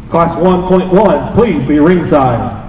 Class 1.1, please be ringside.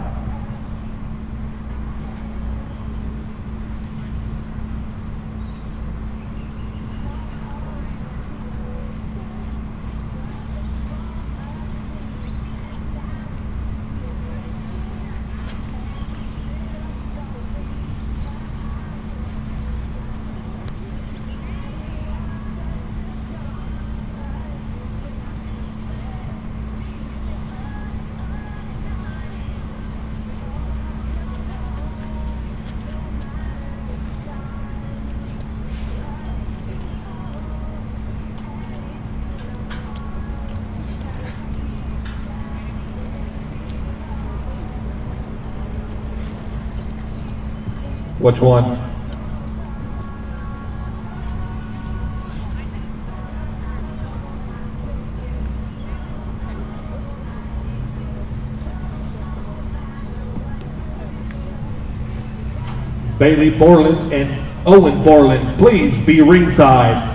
Which one? Bailey Borland and Owen Borland, please be ringside.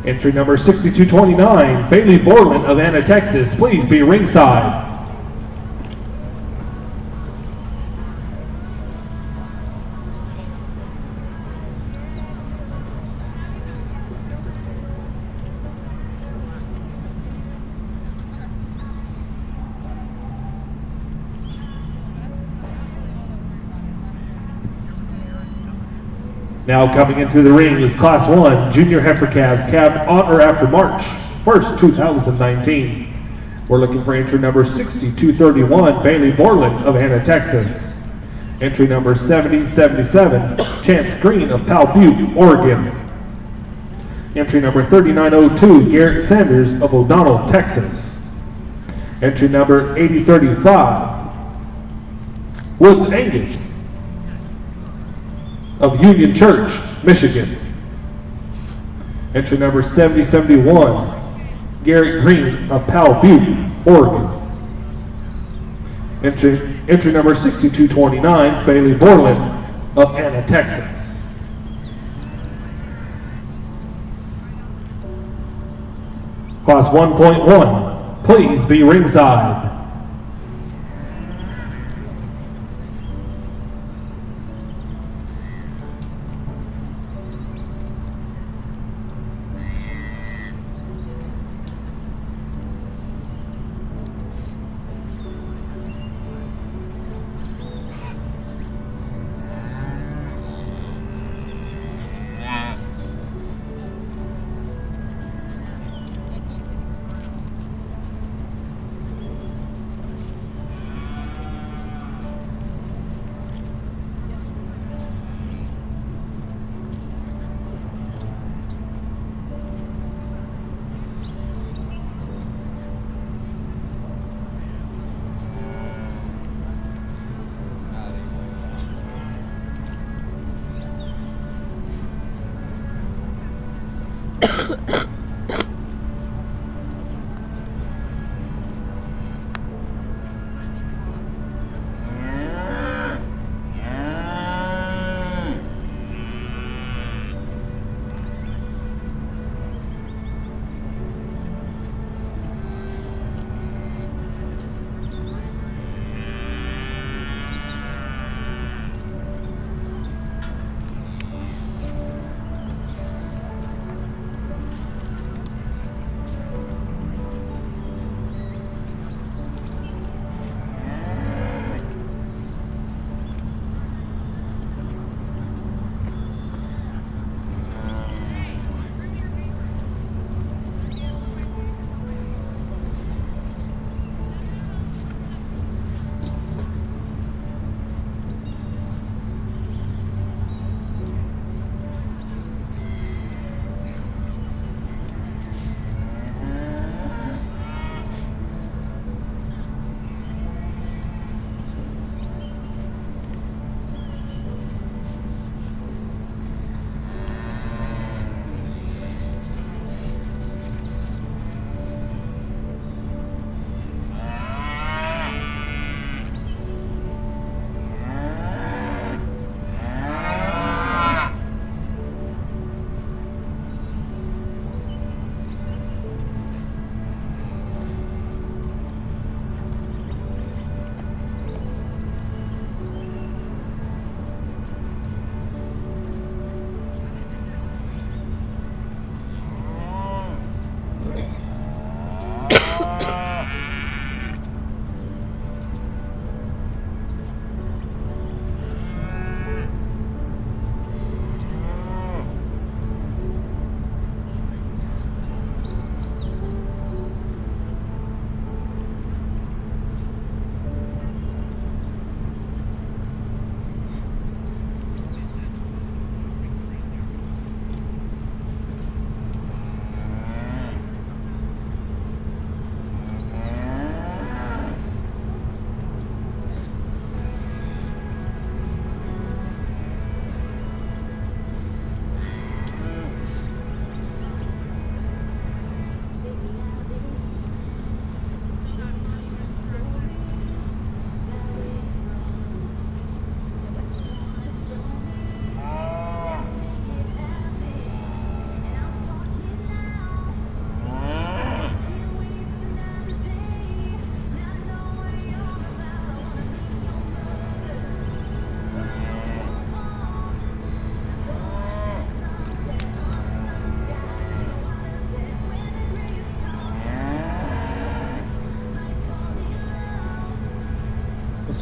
Entry number 6229, Bailey Borland of Anna, Texas, please be ringside. Now coming into the ring is Class 1 Junior Heifer Calves, calved on or after March 1st, 2019. We're looking for entry number 6231, Bailey Borland of Anna, Texas. Entry number 7077, Chance Green of Powell Butte, Oregon. Entry number 3902, Garrett Sanders of O'Donnell, Texas. Entry number 8035, Woods Angus of Union Church, Michigan. Entry number 7071, Garrett Green of Powell Butte, Oregon. Entry number 6229, Bailey Borland of Anna, Texas. Class 1.1, please be ringside.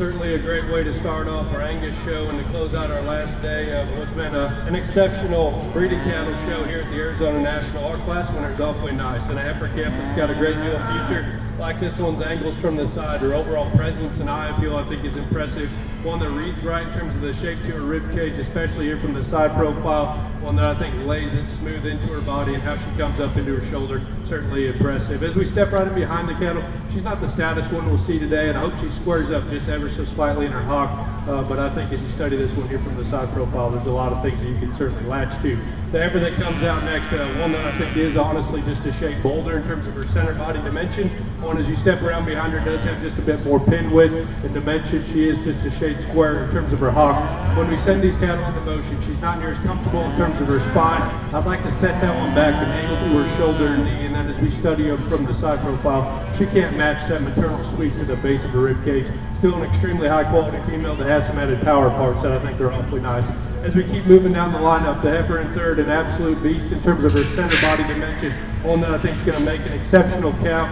Certainly a great way to start off our Angus show and to close out our last day of what's been an exceptional breeding cattle show here at the Arizona National. Our class winner is awfully nice, and a heifer calf that's got a great deal of future. Like this one's angles from the side. Her overall presence and eye appeal, I think, is impressive. One that reads right in terms of the shape to her rib cage, especially here from the side profile. One that I think lays it smooth into her body, and how she comes up into her shoulder, certainly impressive. As we step right in behind the cattle, she's not the stoutest one we'll see today, and I hope she squares up just ever so slightly in her hock. But I think as you study this one here from the side profile, there's a lot of things that you can certainly latch to. The heifer that comes out next, one that I think is honestly just a shade bolder in terms of her center body dimension. One, as you step around behind her, does have just a bit more pin width and dimension. She is just a shade square in terms of her hock. When we send these cattle into motion, she's not near as comfortable in terms of her spine. I'd like to set that one back and angle to her shoulder and knee, and then as we study her from the side profile, she can't match that maternal sweep to the base of her rib cage. Still an extremely high quality female that has some added power parts that I think are awfully nice. As we keep moving down the lineup, the heifer in third, an absolute beast in terms of her center body dimension. One that I think is going to make an exceptional cow.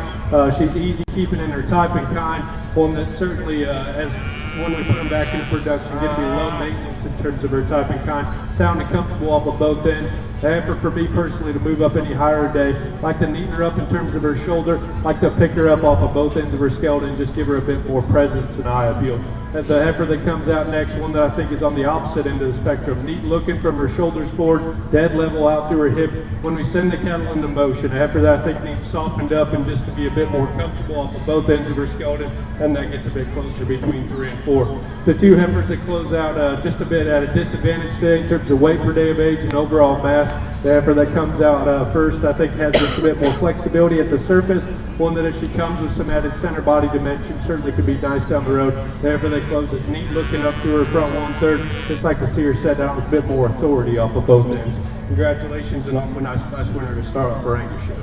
She's easy keeping in her type and kind. One that certainly, when we put them back into production, going to be low maintenance in terms of her type and kind. Sound and comfortable off of both ends. The heifer, for me personally, to move up any higher today. Like to neaten her up in terms of her shoulder. Like to pick her up off of both ends of her skeleton and just give her a bit more presence and eye appeal. And the heifer that comes out next, one that I think is on the opposite end of the spectrum. Neat looking from her shoulders forward, dead level out through her hip. When we send the cattle into motion, a heifer that I think needs softened up and just to be a bit more comfortable off of both ends of her skeleton, and that gets a bit closer between 3 and 4. The two heifers that close out just a bit at a disadvantage today in terms of weight per day of age and overall mass. The heifer that comes out first, I think, has just a bit more flexibility at the surface. One that as she comes with some added center body dimension, certainly could be nice down the road. The heifer that closes neat looking up through her front 1/3. Just like to see her set down with a bit more authority off of both ends. Congratulations, and awfully nice class winner to start off our Angus show.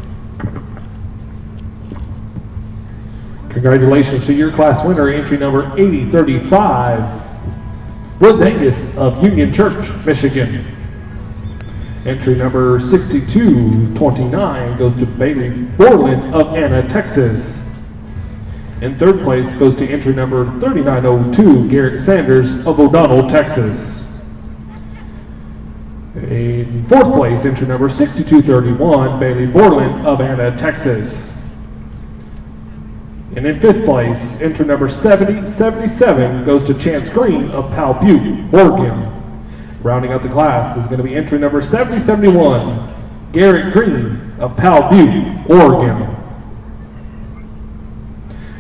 Congratulations to your class winner, entry number 8035, Woods Angus of Union Church, Michigan. Entry number 6229 goes to Bailey Borland of Anna, Texas. In third place goes to entry number 3902, Garrett Sanders of O'Donnell, Texas. In fourth place, entry number 6231, Bailey Borland of Anna, Texas. And in fifth place, entry number 7077 goes to Chance Green of Powell Butte, Oregon. Rounding out the class is going to be entry number 7071, Garrett Green of Powell Butte, Oregon.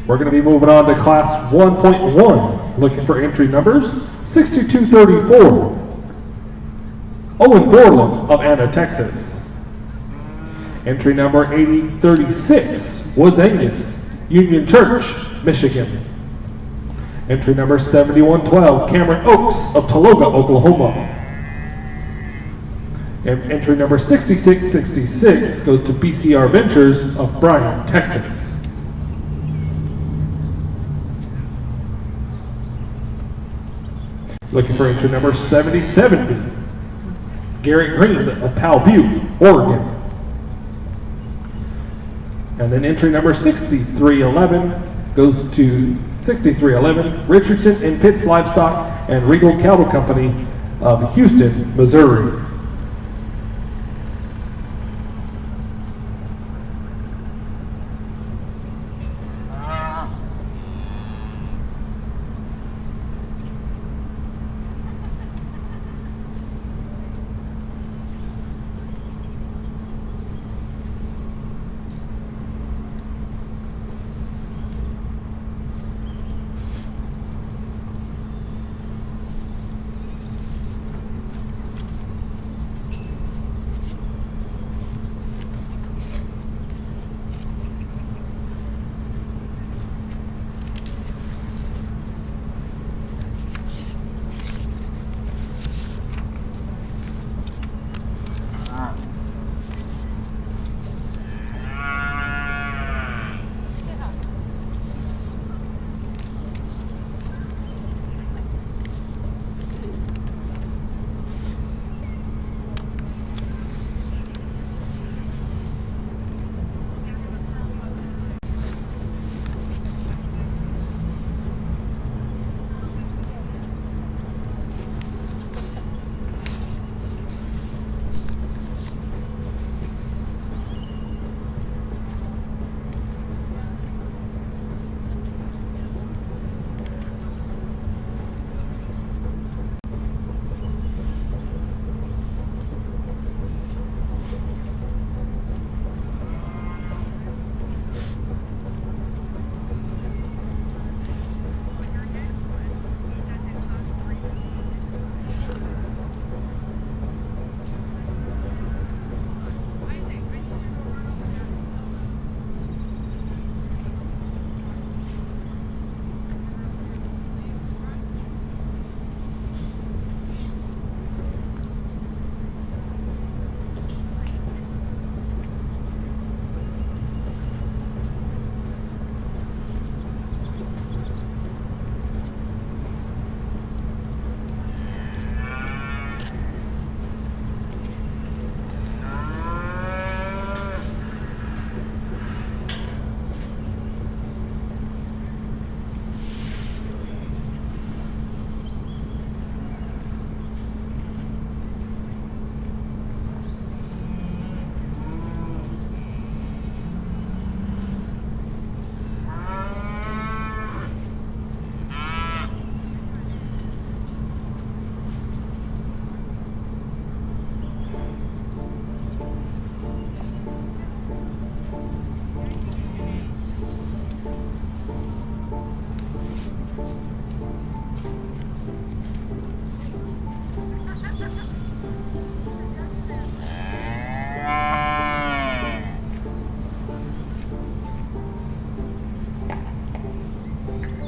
We're going to be moving on to class 1.1, looking for entry numbers 6234, Owen Borland of Anna, Texas. Entry number 8036, Woods Angus, Union Church, Michigan. Entry number 7112, Cameron Oaks of Tologa, Oklahoma. And entry number 6666 goes to BCR Ventures of Bryan, Texas. Looking for entry number 7070, Garrett Green of Powell Butte, Oregon. And then entry number 6311 goes to 6311, Richardson and Pitts Livestock and Regal Cattle Company of Houston, Missouri.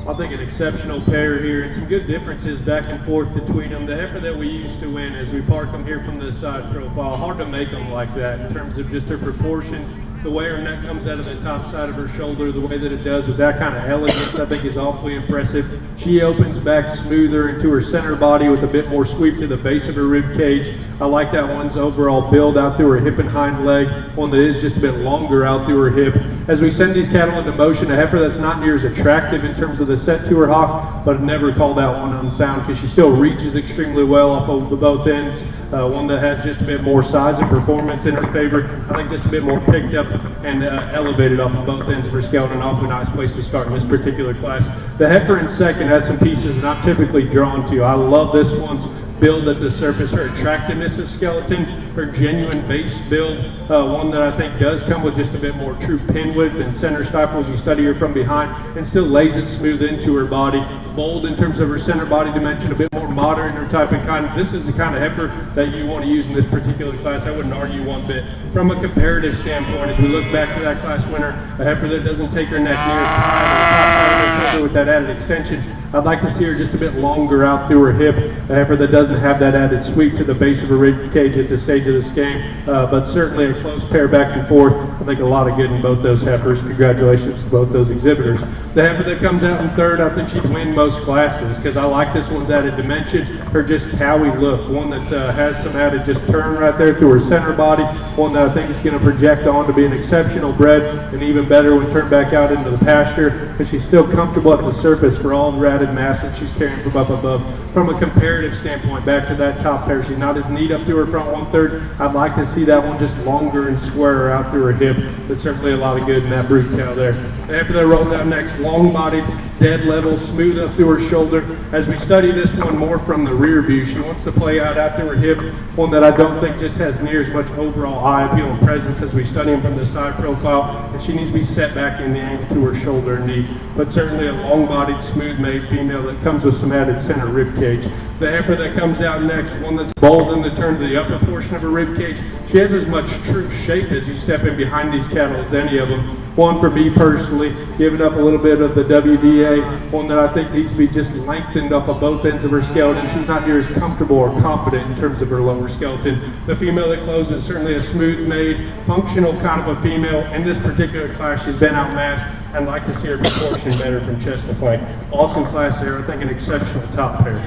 I think an exceptional pair here, and some good differences back and forth between them. The heifer that we used to win as we park them here from the side profile, hard to make them like that in terms of just their proportions. The way her neck comes out of the top side of her shoulder, the way that it does with that kind of elegance, I think is awfully impressive. She opens back smoother into her center body with a bit more sweep to the base of her rib cage. I like that one's overall build out through her hip and hind leg, one that is just a bit longer out through her hip. As we send these cattle into motion, a heifer that's not near as attractive in terms of the set to her hock, but never called that one unsound because she still reaches extremely well off of the both ends. One that has just a bit more size and performance in her favor. I think just a bit more picked up and elevated off of both ends of her skeleton. An awfully nice place to start in this particular class. The heifer in second has some pieces that I'm typically drawn to. I love this one's build at the surface, her attractiveness of skeleton, her genuine base build, one that I think does come with just a bit more true pin width and center stifle as you study her from behind, and still lays it smooth into her body. Bold in terms of her center body dimension, a bit more modern in her type and kind. This is the kind of heifer that you want to use in this particular class. I wouldn't argue one bit. From a comparative standpoint, as we look back to that class winner, a heifer that doesn't take her neck near as high to the top side of her shoulder with that added extension, I'd like to see her just a bit longer out through her hip, a heifer that doesn't have that added sweep to the base of her rib cage at this stage of this game, but certainly a close pair back and forth. I think a lot of good in both those heifers. Congratulations to both those exhibitors. The heifer that comes out in third, I think she'd win most classes because I like this one's added dimension, her just cowy look, one that has some added just turn right there through her center body, one that I think is going to project on to be an exceptional bred, and even better when turned back out into the pasture, because she's still comfortable at the surface for all the added mass that she's carrying from up above. From a comparative standpoint, back to that top pair, she's not as neat up through her front 1/3. I'd like to see that one just longer and squarer out through her hip, but certainly a lot of good in that brood cow there. After that rolls out next, long-bodied, dead level, smooth up through her shoulder. As we study this one more from the rear view, she wants to play out through her hip, one that I don't think just has near as much overall eye appeal and presence as we study him from the side profile, and she needs to be set back in the angle to her shoulder and knee, but certainly a long-bodied, smooth-made female that comes with some added center rib cage. The heifer that comes out next, one that's bold in the turn to the upper portion of her rib cage, she has as much true shape as you step in behind these cattle as any of them. One for me personally, giving up a little bit of the WVA, one that I think needs to be just lengthened off of both ends of her skeleton. She's not near as comfortable or confident in terms of her lower skeleton. The female that closes, certainly a smooth-made, functional kind of a female. In this particular class, she's been outmatched. I'd like to see her proportion better from chest to flank. Awesome class there. I think an exceptional top pair.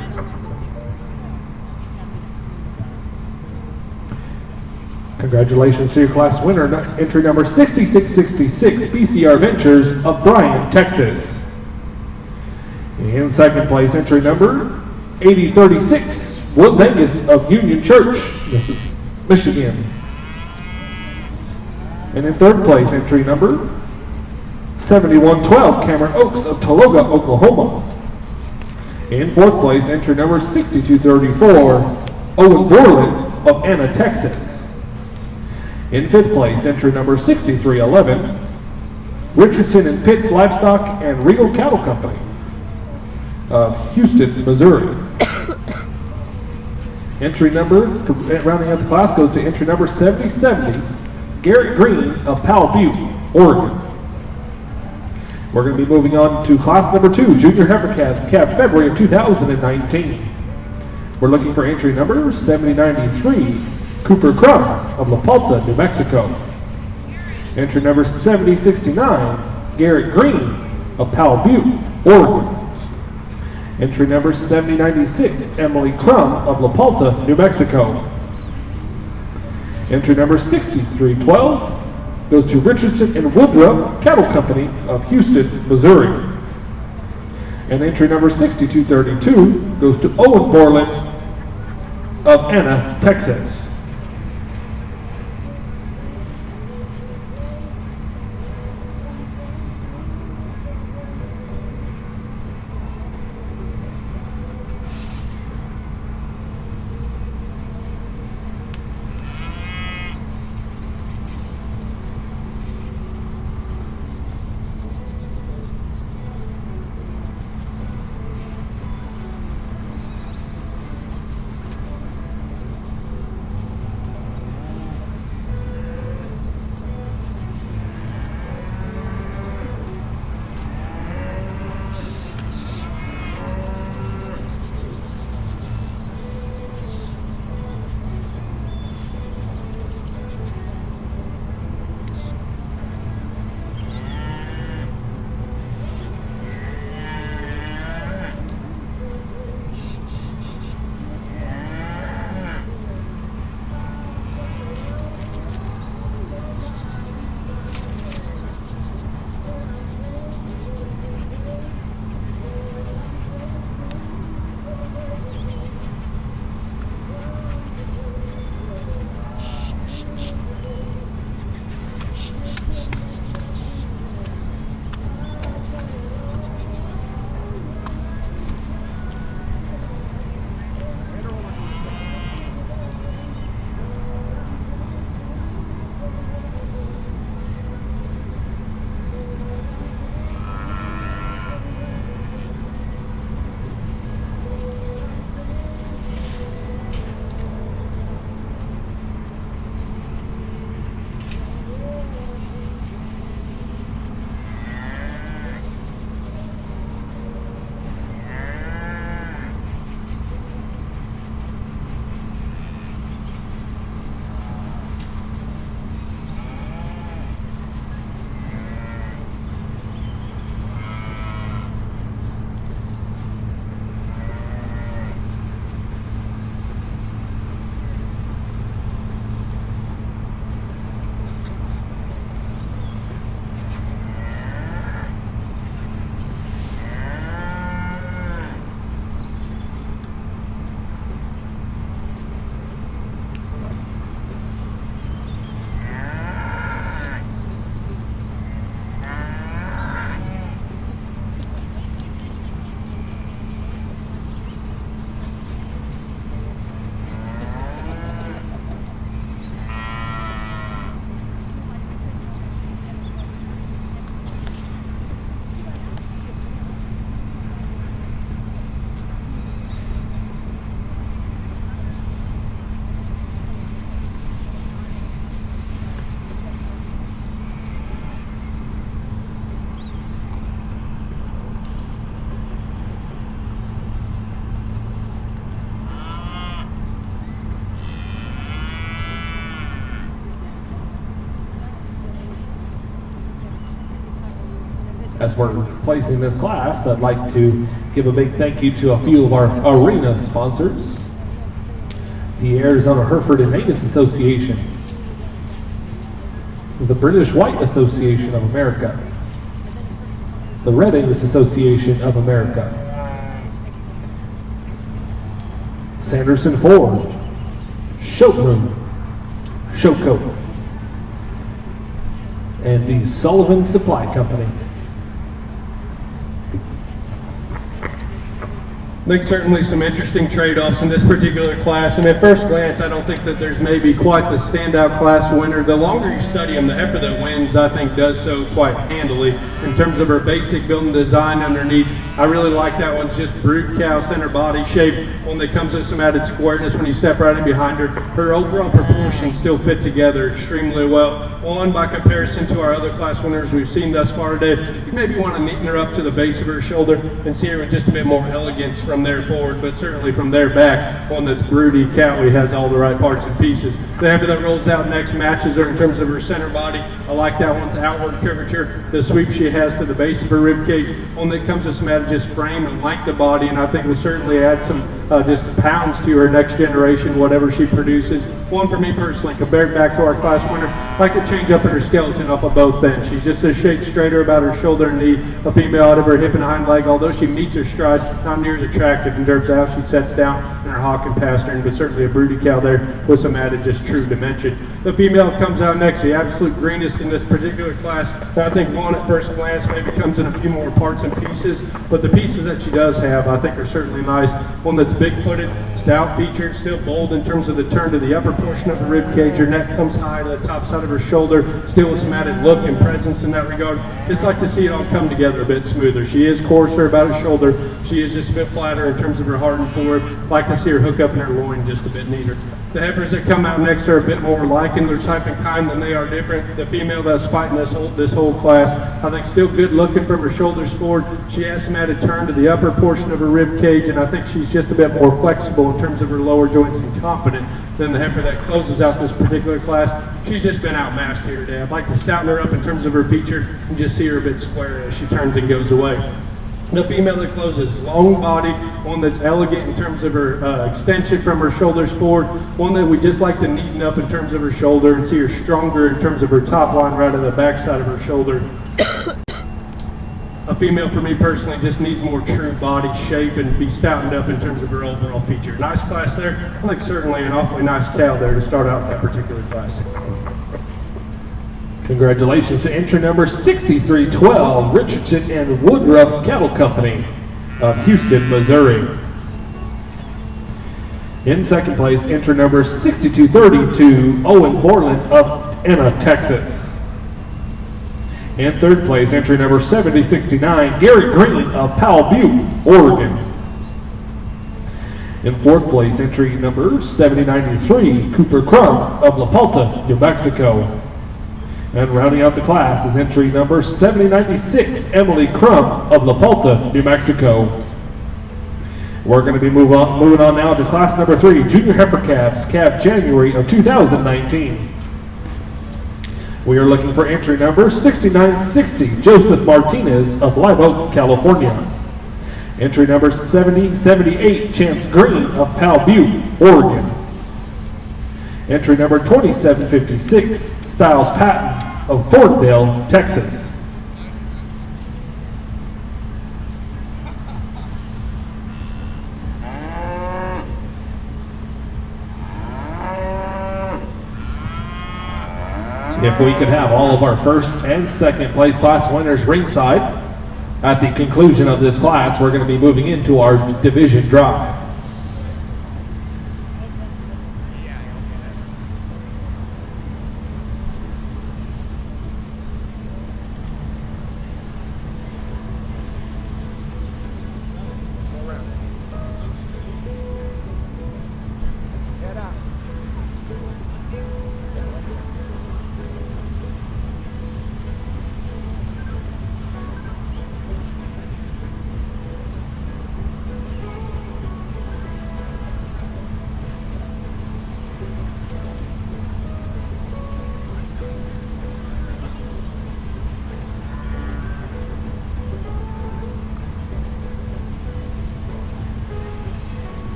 Congratulations to your class winner, entry number 6666, BCR Ventures of Bryan, Texas. In second place, entry number 8036, Woods Angus of Union Church, Michigan. And in third place, entry number 7112, Cameron Oaks of Tologa, Oklahoma. In fourth place, entry number 6234, Owen Borland of Anna, Texas. In fifth place, entry number 6311, Richardson and Pitts Livestock and Regal Cattle Company of Houston, Missouri. Entry number, rounding out the class, goes to entry number 7070, Garrett Green of Powell Butte, Oregon. We're going to be moving on to class number 2, Junior Heifer Calves, calved February of 2019. We're looking for entry number 7093, Cooper Crump of La Palta, New Mexico. Entry number 7069, Garrett Green of Powell Butte, Oregon. Entry number 7096, Emily Crum of La Palta, New Mexico. Entry number 6312 goes to Richardson and Woodruff Cattle Company of Houston, Missouri. And entry number 6232 goes to Owen Borland of Anna, Texas. As we're placing this class, I'd like to give a big thank you to a few of our arena sponsors. The Arizona Hereford and Angus Association, the British White Association of America, the Red Angus Association of America, Sanderson Ford, Showroom, Showcoat, and the Sullivan Supply Company. I think certainly some interesting trade-offs in this particular class, and at first glance I don't think that there's maybe quite the standout class winner. The longer you study them, the heifer that wins I think does so quite handily. In terms of her basic building design underneath, I really like that one's just brood cow center body shape, one that comes with some added squareness when you step right in behind her. Her overall proportions still fit together extremely well. One, by comparison to our other class winners we've seen thus far today, you maybe want to neaten her up to the base of her shoulder and see her with just a bit more elegance from there forward, but certainly from there back, one that's broody, cowy, has all the right parts and pieces. The heifer that rolls out next matches her in terms of her center body. I like that one's outward curvature, the sweep she has to the base of her rib cage, one that comes with some added just frame and length of body, and I think will certainly add some just pounds to her next generation, whatever she produces. One for me personally, compared back to our class winner, I like to change up in her skeleton off of both ends. She's just a shade straighter about her shoulder and knee, a female out of her hip and hind leg, although she meets her stride, not near as attractive in terms of how she sets down in her hock and pastern, but certainly a broody cow there with some added just true dimension. The female comes out next, the absolute greenest in this particular class. I think one at first glance maybe comes in a few more parts and pieces, but the pieces that she does have I think are certainly nice. One that's big-footed, stout-featured, still bold in terms of the turn to the upper portion of the rib cage. Her neck comes high to the top side of her shoulder, still with some added look and presence in that regard. Just like to see it all come together a bit smoother. She is coarser about her shoulder. She is just a bit flatter in terms of her heart and forward. Like to see her hook up in her loin just a bit neater. The heifers that come out next are a bit more alike in their type and kind than they are different. The female that's fighting this whole class, I think still good looking from her shoulders forward. She has some added turn to the upper portion of her rib cage, and I think she's just a bit more flexible in terms of her lower joints and confident than the heifer that closes out this particular class. She's just been outmatched here today. I'd like to stouten her up in terms of her feature and just see her a bit square as she turns and goes away. The female that closes, long body, one that's elegant in terms of her extension from her shoulders forward, one that we just like to neaten up in terms of her shoulder and see her stronger in terms of her top line right on the back side of her shoulder. A female for me personally just needs more true body shape and be stoutened up in terms of her overall feature. Nice class there. I think certainly an awfully nice cow there to start out that particular class. Congratulations to entry number 6312, Richardson and Woodruff Cattle Company of Houston, Missouri. In second place, entry number 6232, Owen Borland of Enna, Texas. In third place, entry number 7069, Gary Green of Powell Butte, Oregon. In fourth place, entry number 7093, Cooper Crum of La Palta, New Mexico. And rounding out the class is entry number 7096, Emily Crum of La Palta, New Mexico. We're going to be moving on now to class number 3, Junior Heifer Calves, Calf January of 2019. We are looking for entry number 6960, Joseph Martinez of Live Oak, California. Entry number 7078, Chance Green of Powell Butte, Oregon. Entry number 2756, Styles Patton of Thorndale, Texas. If we could have all of our first and second place class winners ringside at the conclusion of this class, we're going to be moving into our division drive.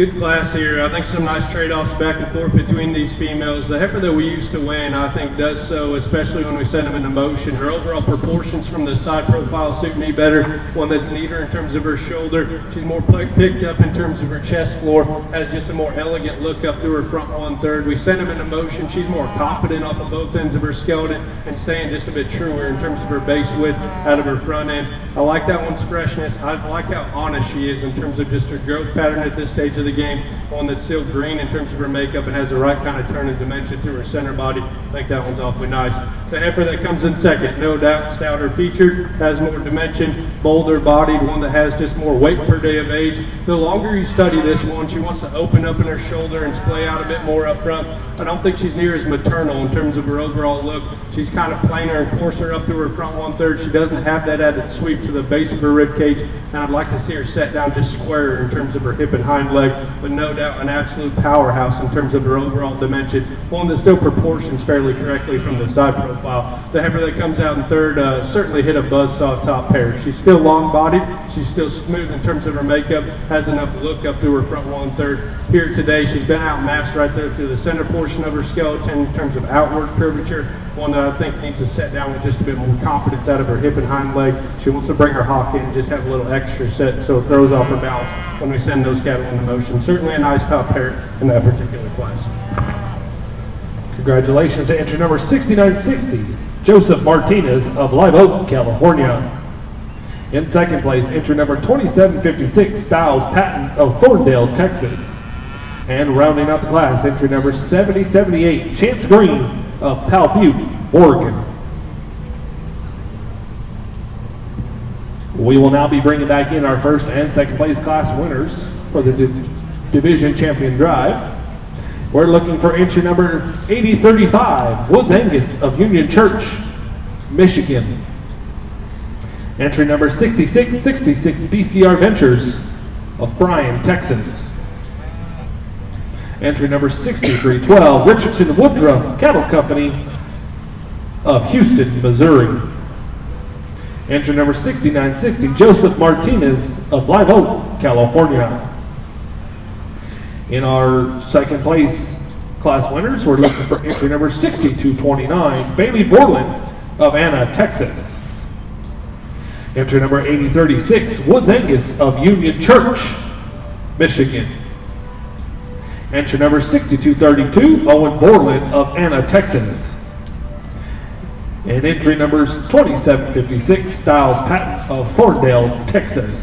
Good class here. I think some nice trade-offs back and forth between these females. The heifer that we used to win, I think, does so, especially when we send them into motion. Her overall proportions from the side profile suit me better. One that's neater in terms of her shoulder. She's more picked up in terms of her chest floor. Has just a more elegant look up through her front 1/3. We send them into motion. She's more confident off of both ends of her skeleton and staying just a bit truer in terms of her base width out of her front end. I like that one's freshness. I like how honest she is in terms of just her growth pattern at this stage of the game. One that's still green in terms of her makeup and has the right kind of turn and dimension through her center body. I think that one's awfully nice. The heifer that comes in second, no doubt stouter featured, has more dimension, bolder bodied, one that has just more weight per day of age. The longer you study this one, she wants to open up in her shoulder and splay out a bit more up front. I don't think she's near as maternal in terms of her overall look. She's kind of plainer and coarser up through her front 1/3. She doesn't have that added sweep to the base of her rib cage, and I'd like to see her set down just square in terms of her hip and hind leg, but no doubt an absolute powerhouse in terms of her overall dimension. One that still proportions fairly correctly from the side profile. The heifer that comes out in third certainly hit a buzzsaw top pair. She's still long-bodied. She's still smooth in terms of her makeup. Has enough look up through her front 1/3. Here today, she's been outmatched right there through the center portion of her skeleton in terms of outward curvature. One that I think needs to set down with just a bit more confidence out of her hip and hind leg. She wants to bring her hock in and just have a little extra set so it throws off her balance when we send those cattle into motion. Certainly a nice top pair in that particular class. Congratulations to entry number 6960, Joseph Martinez of Live Oak, California. In second place, entry number 2756, Styles Patton of Thorndale, Texas. And rounding out the class, entry number 7078, Chance Green of Powell Butte, Oregon. We will now be bringing back in our first and second place class winners for the Division Champion Drive. We're looking for entry number 8035, Woods Angus of Union Church, Michigan. Entry number 6666, BCR Ventures of Bryan, Texas. Entry number 6312, Richardson Woodruff Cattle Company of Houston, Missouri. Entry number 6960, Joseph Martinez of Live Oak, California. In our second place class winners, we're looking for entry number 6229, Bailey Borland of Anna, Texas. Entry number 8036, Woods Angus of Union Church, Michigan. Entry number 6232, Owen Borland of Anna, Texas. And entry numbers 2756, Styles Patton of Thorndale, Texas.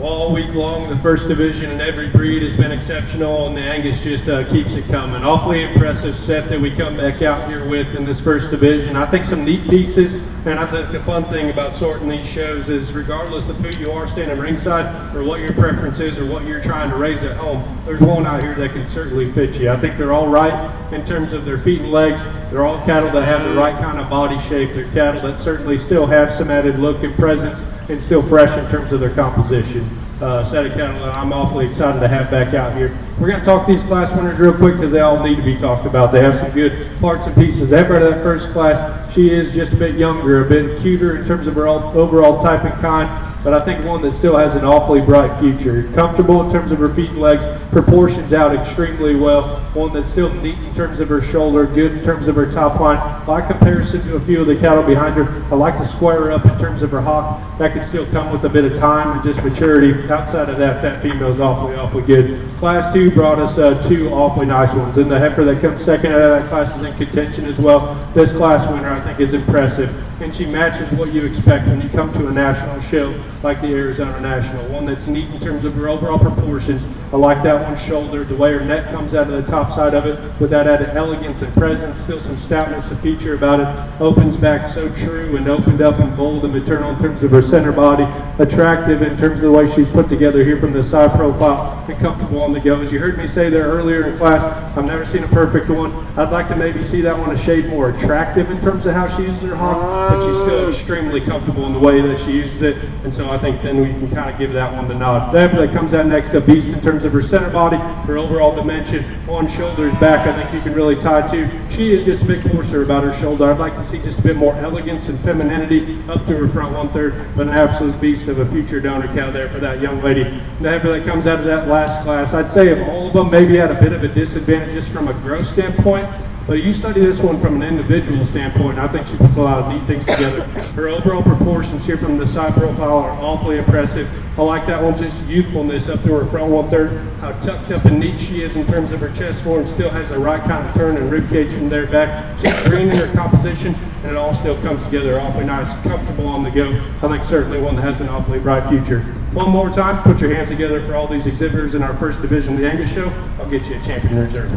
All week long, the first division in every breed has been exceptional, and the Angus just keeps it coming. Awfully impressive set that we come back out here with in this first division. I think some neat pieces, and I think the fun thing about sorting these shows is regardless of who you are standing ringside or what your preference is or what you're trying to raise at home, there's one out here that can certainly fit you. I think they're all right in terms of their feet and legs. They're all cattle that have the right kind of body shape. They're cattle that certainly still have some added look and presence and still fresh in terms of their composition. Set of cattle that I'm awfully excited to have back out here. We're going to talk these class winners real quick because they all need to be talked about. They have some good parts and pieces. After that first class, she is just a bit younger, a bit cuter in terms of her overall type and kind. but I think one that still has an awfully bright future. Comfortable in terms of her feet and legs, proportions out extremely well. One that's still neat in terms of her shoulder, good in terms of her top line. By comparison to a few of the cattle behind her, I like to square her up in terms of her hock. That can still come with a bit of time and just maturity. Outside of that, that female's awfully good. Class 2 brought us two awfully nice ones. And the heifer that comes second out of that class is in contention as well. This class winner, I think, is impressive. And she matches what you expect when you come to a national show like the Arizona National. One that's neat in terms of her overall proportions. I like that one's shoulder, the way her neck comes out of the top side of it with that added elegance and presence, still some stoutness, a feature about it. Opens back so true and opened up and bold and maternal in terms of her center body. Attractive in terms of the way she's put together here from the side profile and comfortable on the go. As you heard me say there earlier in class, I've never seen a perfect one. I'd like to maybe see that one a shade more attractive in terms of how she uses her hock, but she's still extremely comfortable in the way that she uses it, and so I think then we can kind of give that one the nod. The heifer that comes out next, a beast in terms of her center body, her overall dimension, on shoulders, back, I think you can really tie to. She is just a bit coarser about her shoulder. I'd like to see just a bit more elegance and femininity up to her front 1/3, but an absolute beast of a future donor cow there for that young lady. The heifer that comes out of that last class, I'd say of all of them, maybe at a bit of a disadvantage just from a growth standpoint. But you study this one from an individual standpoint, I think she puts a lot of neat things together. Her overall proportions here from the side profile are awfully impressive. I like that one, just youthfulness up to her front 1/3, how tucked up and neat she is in terms of her chest form, still has the right kind of turn and rib cage from there back. She's green in her composition, and it all still comes together awfully nice, comfortable on the go. I think certainly one that has an awfully bright future. One more time, put your hands together for all these exhibitors in our first division of the Angus show. I'll get you a champion reserve.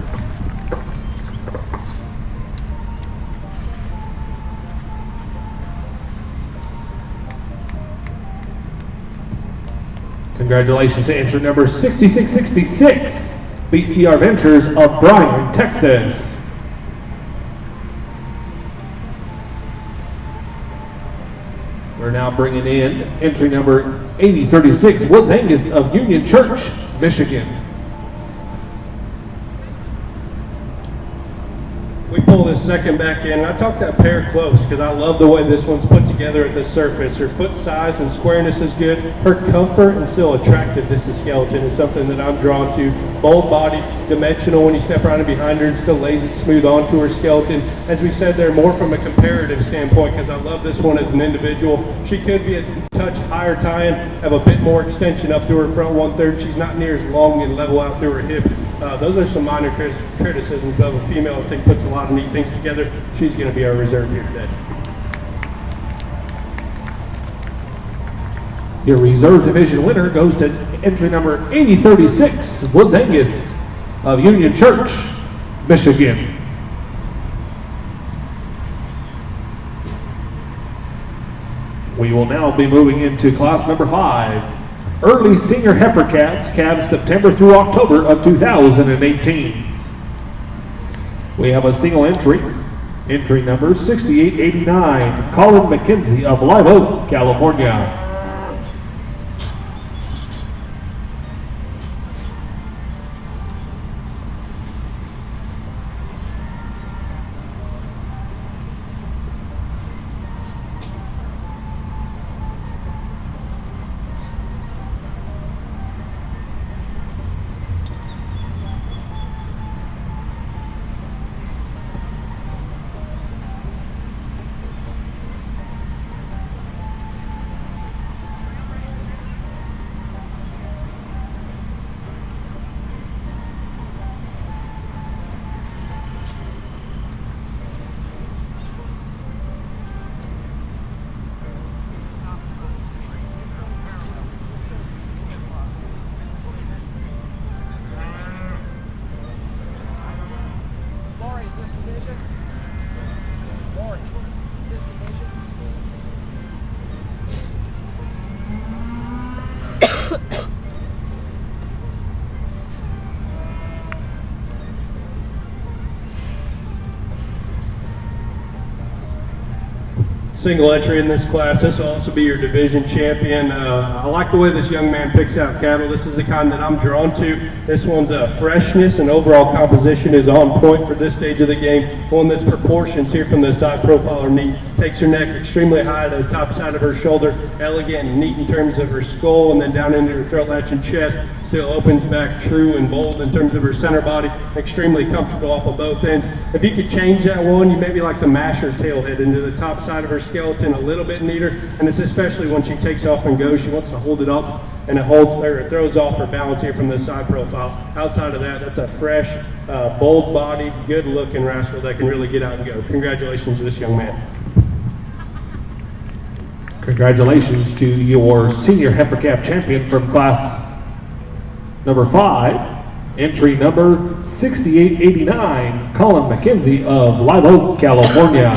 Congratulations to entry number 6666, BCR Ventures of Bryan, Texas. We're now bringing in entry number 8036, Woods Angus of Union Church, Michigan. We pull this second back in. I talked that pair close because I love the way this one's put together at the surface. Her foot size and squareness is good. Her comfort and still attractiveness to skeleton is something that I'm drawn to. Bold body, dimensional when you step around and behind her, and still lays it smooth onto her skeleton. As we said there, more from a comparative standpoint because I love this one as an individual. She could be a touch higher tie-in, have a bit more extension up to her front 1/3. She's not near as long and level out through her hip. Those are some minor criticisms of a female. I think puts a lot of neat things together. She's going to be our reserve here today. Your reserve division winner goes to entry number 8036, Woods Angus of Union Church, Michigan. We will now be moving into class number 5. Early senior heifer calves September through October of 2018. We have a single entry number 6889, Colin McKenzie of Live Oak, California. single entry in this class. This will also be your division champion. I like the way this young man picks out cattle. This is the kind that I'm drawn to. This one's freshness and overall composition is on point for this stage of the game. One that's proportions here from the side profile are neat. Takes her neck extremely high to the top side of her shoulder. Elegant and neat in terms of her skull, and then down into her throat latch and chest. Still opens back true and bold in terms of her center body. Extremely comfortable off of both ends. If you could change that one, you maybe like to mash her tail head into the top side of her skeleton a little bit neater. And it's especially when she takes off and goes, she wants to hold it up, and it throws off her balance here from this side profile. Outside of that, that's a fresh, bold body, good looking rascal that can really get out and go. Congratulations to this young man. Congratulations to your senior heifer calf champion from class number 5, entry number 6889, Colin McKenzie of Live Oak, California.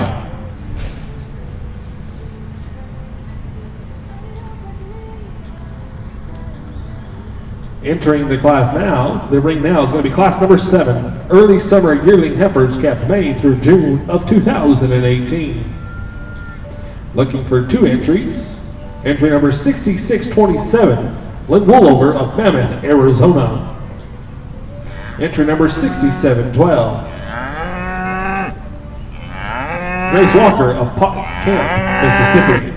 Entering the class now, the ring now is going to be class number 7, early summer yearling heifers capped May through June of 2018. Looking for 2 entries. Entry number 6627, Lynn Woolover of Mammoth, Arizona. Entry number 6712, Grace Walker of Potts Camp, Mississippi.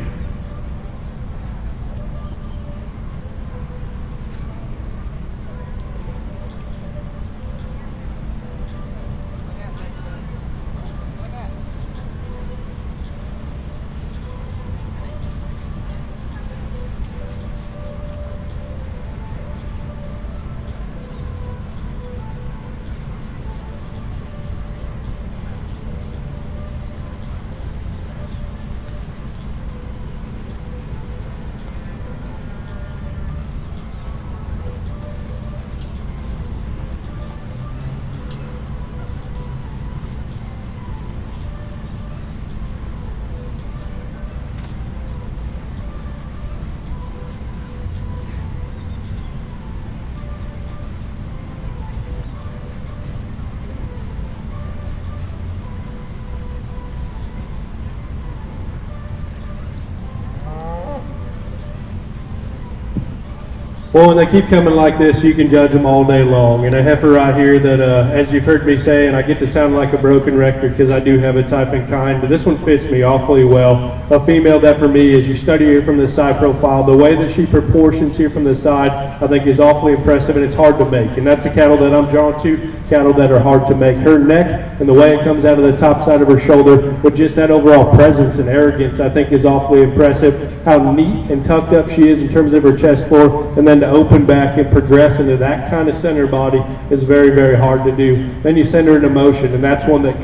Well, when they keep coming like this, you can judge them all day long. And a heifer right here that, as you've heard me say, and I get to sound like a broken record because I do have a type and kind, but this one fits me awfully well. A female that for me, as you study her from the side profile, the way that she proportions here from the side, I think is awfully impressive, and it's hard to make. And that's a cattle that I'm drawn to, cattle that are hard to make. Her neck and the way it comes out of the top side of her shoulder, with just that overall presence and arrogance, I think is awfully impressive. How neat and tucked up she is in terms of her chest floor, and then to open back and progress into that kind of center body is very, very hard to do. Then you send her into motion, and that's one that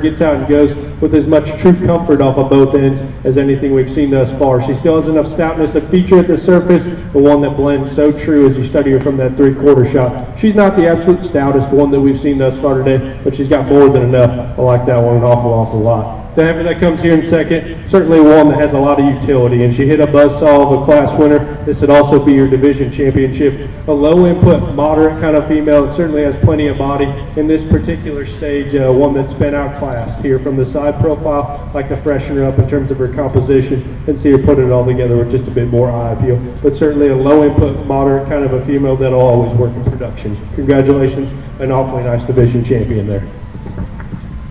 gets out and goes with as much true comfort off of both ends as anything we've seen thus far. She still has enough stoutness of feature at the surface, the one that blends so true as you study her from that 3/4 shot. She's not the absolute stoutest one that we've seen thus far today, but she's got more than enough. I like that one an awful lot. The heifer that comes here in second, certainly one that has a lot of utility, and she hit a buzzsaw of a class winner. This would also be your division championship. A low input, moderate kind of female, that certainly has plenty of body in this particular stage. One that's been outclassed here from the side profile. Like to freshen her up in terms of her composition and see her put it all together with just a bit more eye appeal. But certainly a low input, moderate kind of a female that'll always work in production. Congratulations, an awfully nice division champion there.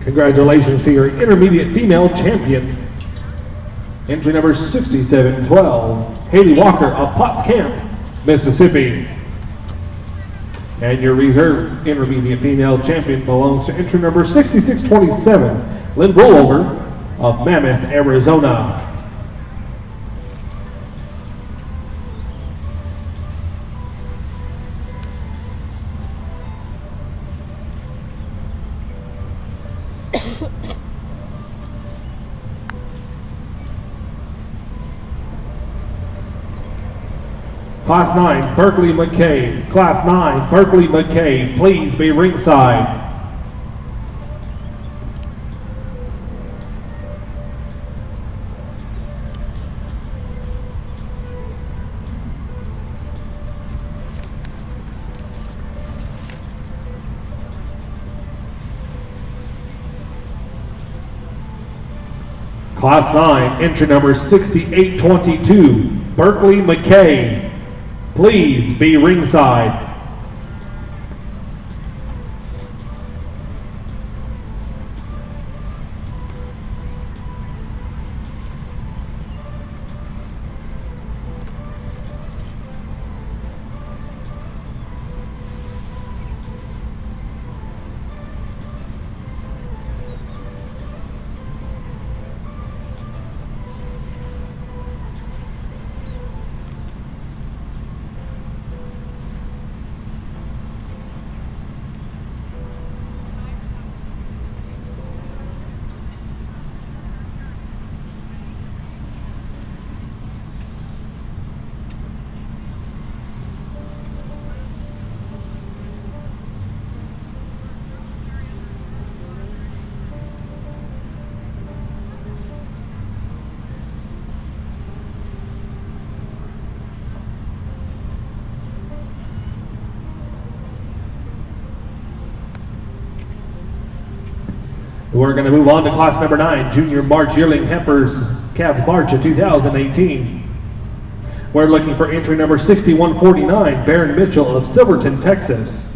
Congratulations to your intermediate female champion. Entry number 6712, Haley Walker of Potts Camp, Mississippi. And your reserve intermediate female champion belongs to entry number 6627, Lynn Rollover of Mammoth, Arizona. Class 9, Berkeley McKay. Class 9, Berkeley McKay, please be ringside. Class 9, entry number 6822, Berkeley McKay. Please be ringside. We're going to move on to class number 9, Junior March Yearling Heifers, Calves March of 2018. We're looking for entry number 6149, Baron Mitchell of Silverton, Texas.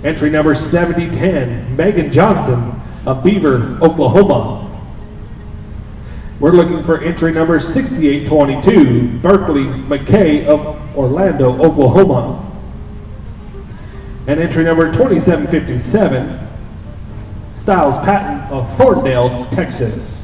Entry number 7010, Megan Johnson of Beaver, Oklahoma. We're looking for entry number 6822, Berkeley McKay of Orlando, Oklahoma. And entry number 2757, Styles Patton of Thorndale, Texas.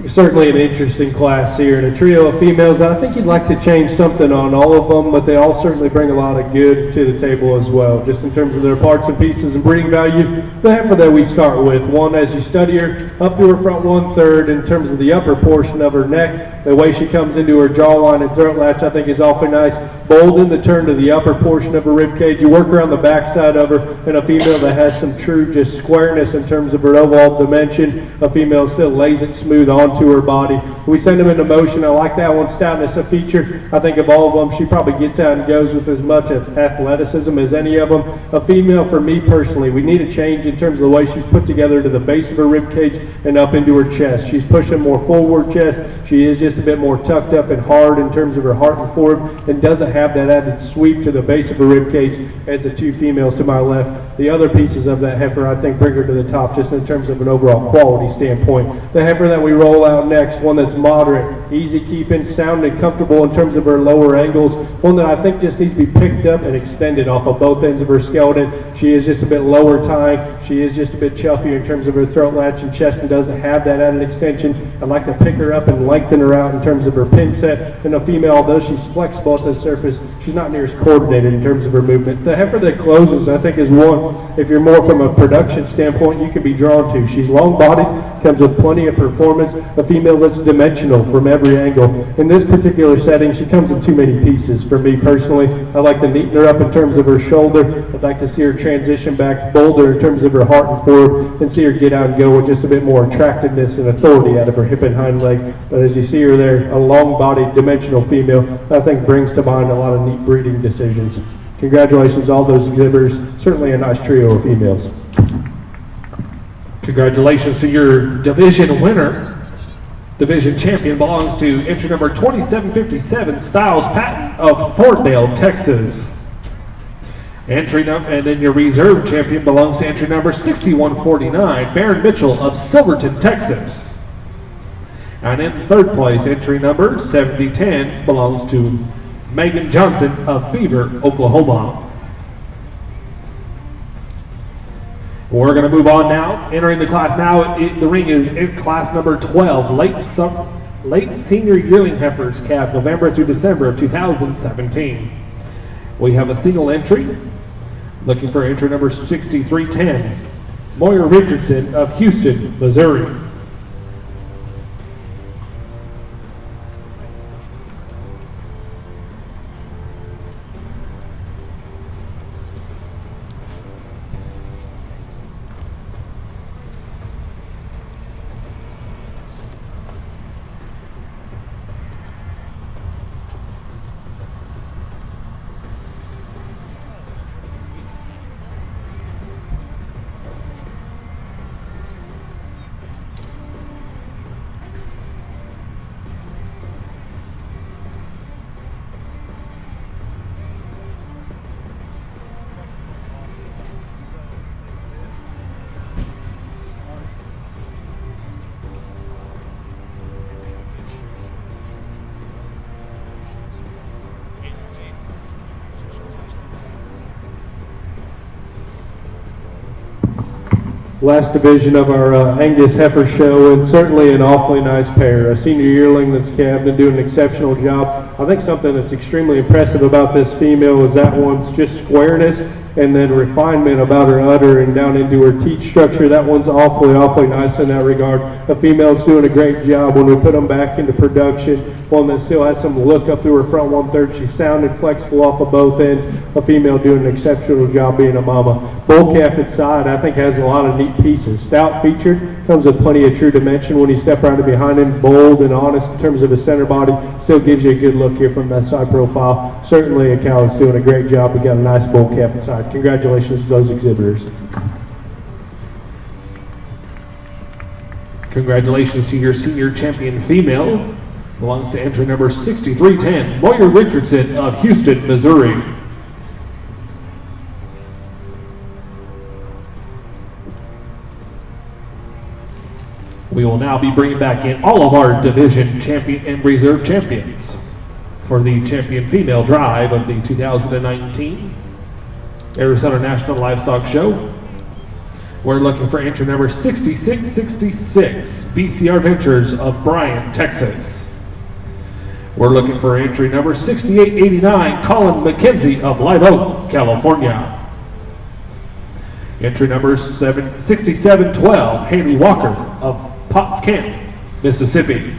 Certainly an interesting class here, and a trio of females. I think you'd like to change something on all of them, but they all certainly bring a lot of good to the table as well, just in terms of their parts and pieces and breeding value. The heifer that we start with, one, as you study her, up to her front 1/3 in terms of the upper portion of her neck, the way she comes into her jawline and throat latch, I think is awfully nice. Bold in the turn to the upper portion of her rib cage. You work around the backside of her, and a female that has some true just squareness in terms of her overall dimension. A female still lays it smooth onto her body. We send them into motion. I like that one. Stoutness a feature. I think of all of them, she probably gets out and goes with as much athleticism as any of them. A female, for me personally, we need a change in terms of the way she's put together to the base of her rib cage and up into her chest. She's pushing more forward chest. She is just a bit more tucked up and hard in terms of her heart and forward, and doesn't have that added sweep to the base of her rib cage as the two females to my left. The other pieces of that heifer, I think, bring her to the top just in terms of an overall quality standpoint. The heifer that we roll out next, one that's moderate, easy keeping, sound and comfortable in terms of her lower angles, one that I think just needs to be picked up and extended off of both ends of her skeleton. She is just a bit lower tying. She is just a bit chuffier in terms of her throat latch and chest and doesn't have that added extension. I'd like to pick her up and lengthen her out in terms of her pin set. And a female, although she's flexible at the surface, she's not near as coordinated in terms of her movement. The heifer that closes, I think, is one, if you're more from a production standpoint, you can be drawn to. She's long-bodied, comes with plenty of performance, a female that's dimensional from every angle. In this particular setting, she comes in too many pieces for me personally. I like to neaten her up in terms of her shoulder. I'd like to see her transition back bolder in terms of her heart and forward, and see her get out and go with just a bit more attractiveness and authority out of her hip and hind leg. But as you see her there, a long-bodied dimensional female, I think brings to mind a lot of neat breeding decisions. Congratulations all those exhibitors. Certainly a nice trio of females. Congratulations to your division winner. Division champion belongs to entry number 2757, Styles Patton of Thorndale, Texas. And then your reserve champion belongs to entry number 6149, Baron Mitchell of Silverton, Texas. And in third place, entry number 7010 belongs to Megan Johnson of Beaver, Oklahoma. We're going to move on now. Entering the class now, the ring is in class number 12, late senior yearling heifers, calved November through December of 2017. We have a single entry, looking for entry number 6310, Moyer Richardson of Houston, Missouri. Last division of our Angus heifer show, and certainly an awfully nice pair. A senior yearling that's calved and doing an exceptional job. I think something that's extremely impressive about this female is that one's just squareness and then refinement about her udder and down into her teeth structure. That one's awfully nice in that regard. A female's doing a great job when we put them back into production. One that still has some look up through her front 1/3. She's sound and flexible off of both ends. A female doing an exceptional job being a mama. Bull calf at side, I think, has a lot of neat pieces. Stout featured, comes with plenty of true dimension when you step around behind him. Bold and honest in terms of his center body. Still gives you a good look here from that side profile. Certainly a cow that's doing a great job. We got a nice bull calf at side. Congratulations to those exhibitors. Congratulations to your senior champion female. Belongs to entry number 6310, Moyer Richardson of Houston, Missouri. We will now be bringing back in all of our division champion and reserve champions for the champion female drive of the 2019 Arizona National Livestock Show. We're looking for entry number 6666, BCR Ventures of Bryan, Texas. We're looking for entry number 6889, Colin McKenzie of Live Oak, California. Entry number 6712, Haley Walker of Potts Camp, Mississippi.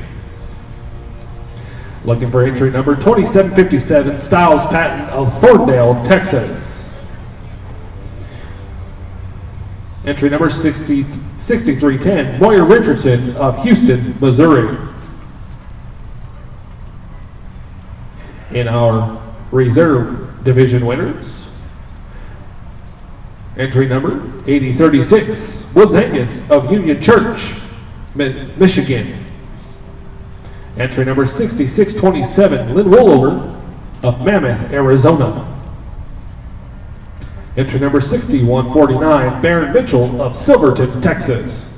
Looking for entry number 2757, Styles Patton of Thorndale, Texas. Entry number 6310, Moyer Richardson of Houston, Missouri. In our reserve division winners, entry number 8036, Woods Angus of Union Church, Michigan. Entry number 6627, Lynn Rollover of Mammoth, Arizona. Entry number 6149, Baron Mitchell of Silverton, Texas.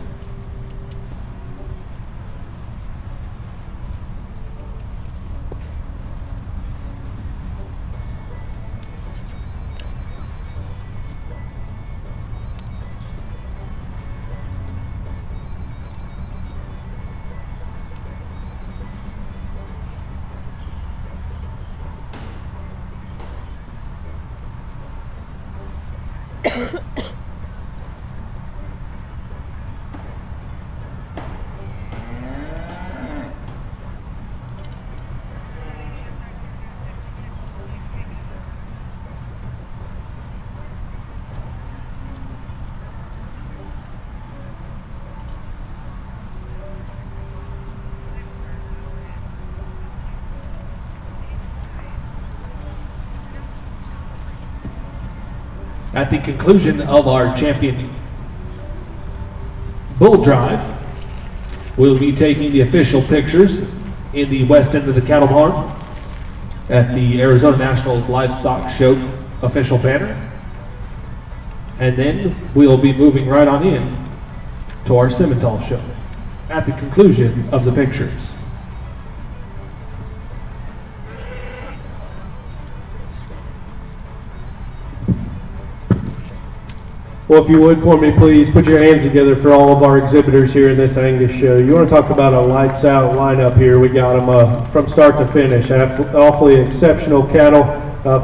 At the conclusion of our champion bull drive, we'll be taking the official pictures in the west end of the cattle barn at the Arizona National Livestock Show official banner. And then we'll be moving right on in to our Simmental show at the conclusion of the pictures. Well, if you would for me, please put your hands together for all of our exhibitors here in this Angus show. You want to talk about a lights out lineup here. We got them from start to finish. Awfully exceptional cattle.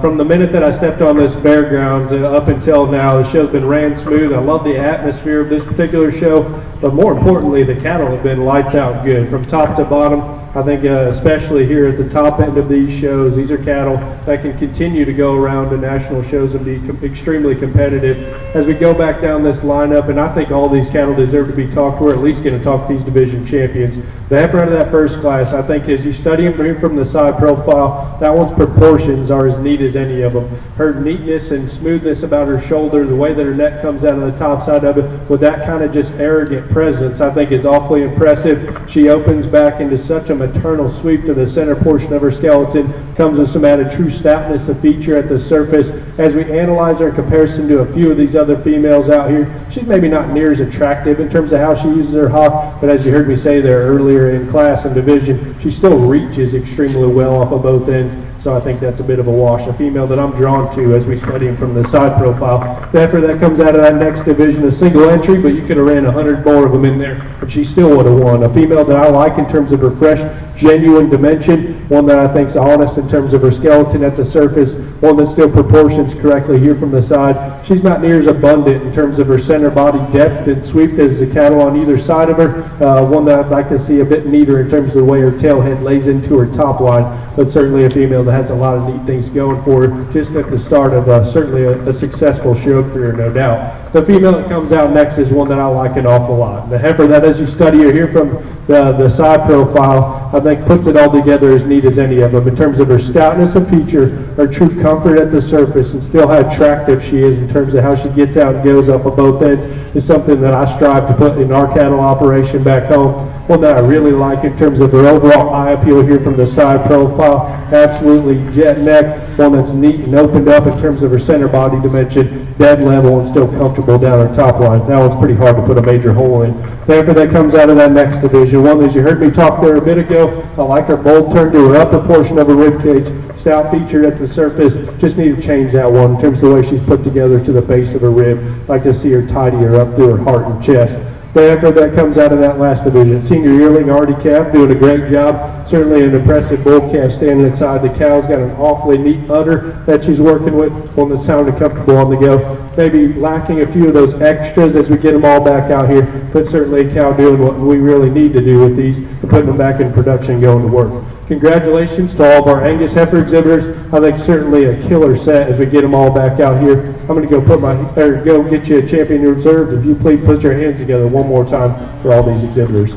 From the minute that I stepped on this fair grounds up until now, the show's been ran smooth. I love the atmosphere of this particular show, but more importantly, the cattle have been lights out good from top to bottom. I think especially here at the top end of these shows, these are cattle that can continue to go around to national shows and be extremely competitive. As we go back down this lineup, and I think all these cattle deserve to be talked. We're at least going to talk these division champions. The heifer out of that first class, I think as you study him from the side profile, that one's proportions are as neat as any of them. Her neatness and smoothness about her shoulder, the way that her neck comes out of the top side of it, with that kind of just arrogant presence, I think is awfully impressive. She opens back into such a maternal sweep to the center portion of her skeleton, comes with some added true stoutness of feature at the surface. As we analyze her in comparison to a few of these other females out here, she's maybe not near as attractive in terms of how she uses her hock, but as you heard me say there earlier in class and division, she still reaches extremely well off of both ends. So I think that's a bit of a wash. A female that I'm drawn to as we study him from the side profile. The heifer that comes out of that next division, a single entry, but you could have ran 100 more of them in there, but she still would have won. A female that I like in terms of her fresh, genuine dimension, one that I think is honest in terms of her skeleton at the surface, one that still proportions correctly here from the side. She's not near as abundant in terms of her center body depth and sweep as the cattle on either side of her. One that I'd like to see a bit neater in terms of the way her tail head lays into her top line, but certainly a female that has a lot of neat things going for her just at the start of certainly a successful show career, no doubt. The female that comes out next is one that I like an awful lot. The heifer that, as you study her here from the side profile, I think puts it all together as neat as any of them in terms of her stoutness of feature, her true comfort at the surface, and still how attractive she is in terms of how she gets out and goes up on both ends is something that I strive to put in our cattle operation back home. one that I really like in terms of their overall eye appeal here from the side profile. Absolutely jet neck, one that's neat and opened up in terms of her center body dimension, dead level and still comfortable down her top line. That one's pretty hard to put a major hole in. Therefore, that comes out of that next division. One, as you heard me talk there a bit ago, I like her bold turn to her upper portion of her rib cage. Stout featured at the surface. Just need to change that one in terms of the way she's put together to the base of her rib. Like to see her tidier up through her heart and chest. Therefore, that comes out of that last division. Senior yearling Artie Calf doing a great job. Certainly an impressive bull calf standing inside the cow's got an awfully neat udder that she's working with, one that sounded comfortable on the go. Maybe lacking a few of those extras as we get them all back out here, but certainly a cow doing what we really need to do with these and putting them back in production going to work. Congratulations to all of our Angus heifer exhibitors. I think certainly a killer set as we get them all back out here. I'm going to go get you a champion reserved. If you please put your hands together one more time for all these exhibitors.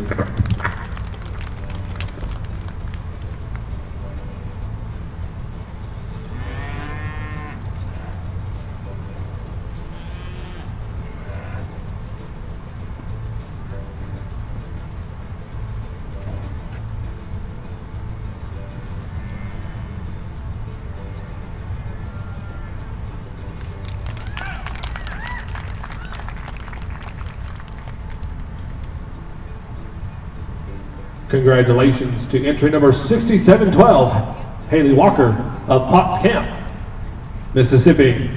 Congratulations to entry number 6712, Haley Walker of Potts Camp, Mississippi.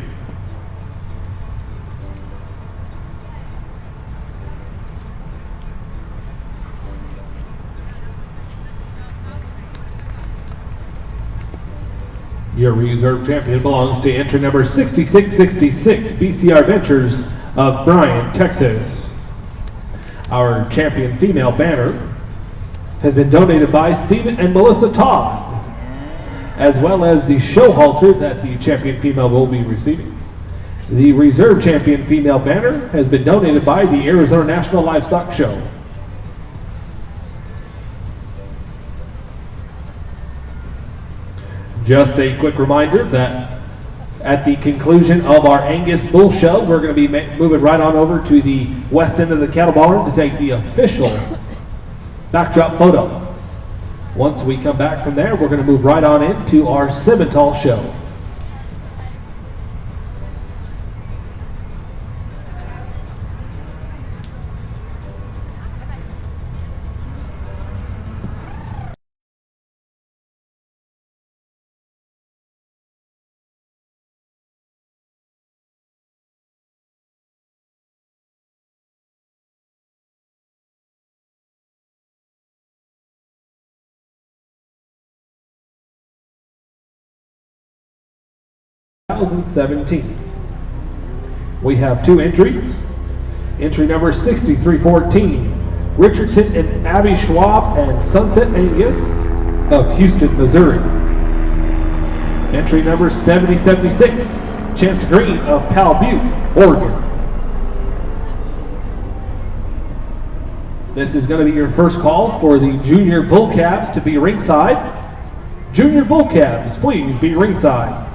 Your reserve champion belongs to entry number 6666, BCR Ventures of Bryan, Texas. Our champion female banner has been donated by Stephen and Melissa Todd, as well as the show halter that the champion female will be receiving. The reserve champion female banner has been donated by the Arizona National Livestock Show. Just a quick reminder that at the conclusion of our Angus Bull Show, we're going to be moving right on over to the west end of the cattle barn to take the official backdrop photo. Once we come back from there, we're going to move right on into our Simmental show. We have two entries. Entry number 6314, Richardson and Abby Schwab and Sunset Angus of Houston, Missouri. Entry number 7076, Chance Green of Powell Butte, Oregon. This is going to be your first call for the junior bull calves to be ringside. Junior bull calves, please be ringside.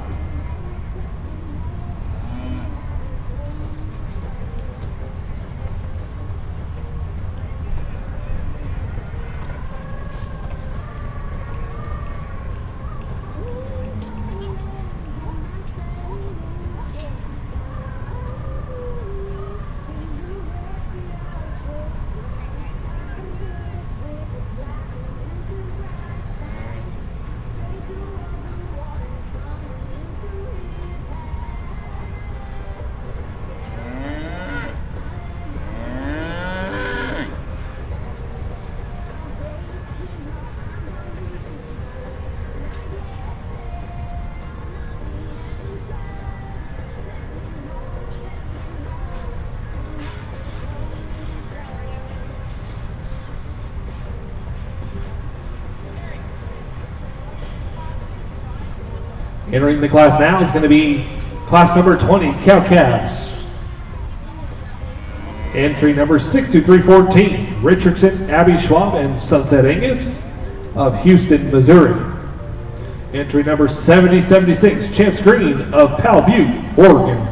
Entering the class now is going to be class number 20, cow calves. Entry number 6314, Richardson, Abby Schwab, and Sunset Angus of Houston, Missouri. Entry number 7076, Chance Green of Powell Butte, Oregon.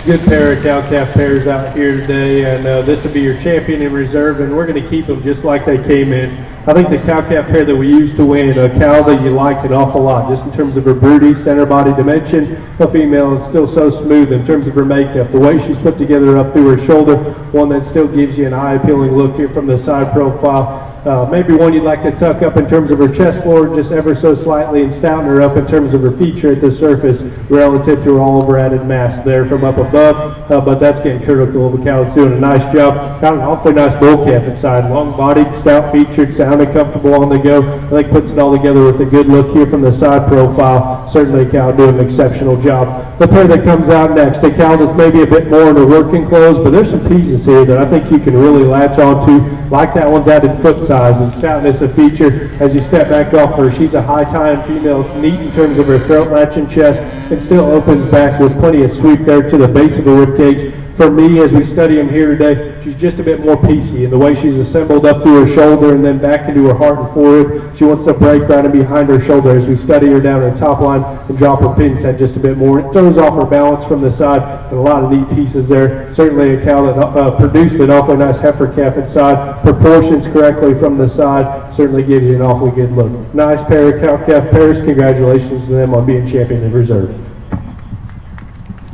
Good pair of cow-calf pairs out here today, and this will be your champion in reserve, and we're going to keep them just like they came in. I think the cow-calf pair that we used to win, a cow that you liked an awful lot, just in terms of her broody, center body dimension. A female is still so smooth in terms of her makeup. The way she's put together up through her shoulder, one that still gives you an eye-appealing look here from the side profile. Maybe one you'd like to tuck up in terms of her chest floor just ever so slightly and stouten her up in terms of her feature at the surface relative to her all-over added mass there from up above, but that's getting critical of a cow that's doing a nice job. Got an awfully nice bull calf inside, long-bodied, stout-featured, sounded comfortable on the go. I think puts it all together with a good look here from the side profile. Certainly a cow doing an exceptional job. The pair that comes out next, a cow that's maybe a bit more in her working clothes, but there's some pieces here that I think you can really latch onto, like that one's added foot size and stoutness of feature as you step back off her. She's a high-tying female. It's neat in terms of her throat latch and chest, and still opens back with plenty of sweep there to the base of the ribcage. For me, as we study him here today, she's just a bit more piecey in the way she's assembled up through her shoulder and then back into her heart and forehead. She wants to break right in behind her shoulder as we study her down her top line and drop her pin set just a bit more. It throws off her balance from the side, and a lot of neat pieces there. Certainly a cow that produced an awfully nice heifer calf inside, proportions correctly from the side, certainly gives you an awfully good look. Nice pair of cow-calf pairs. Congratulations to them on being champion in reserve.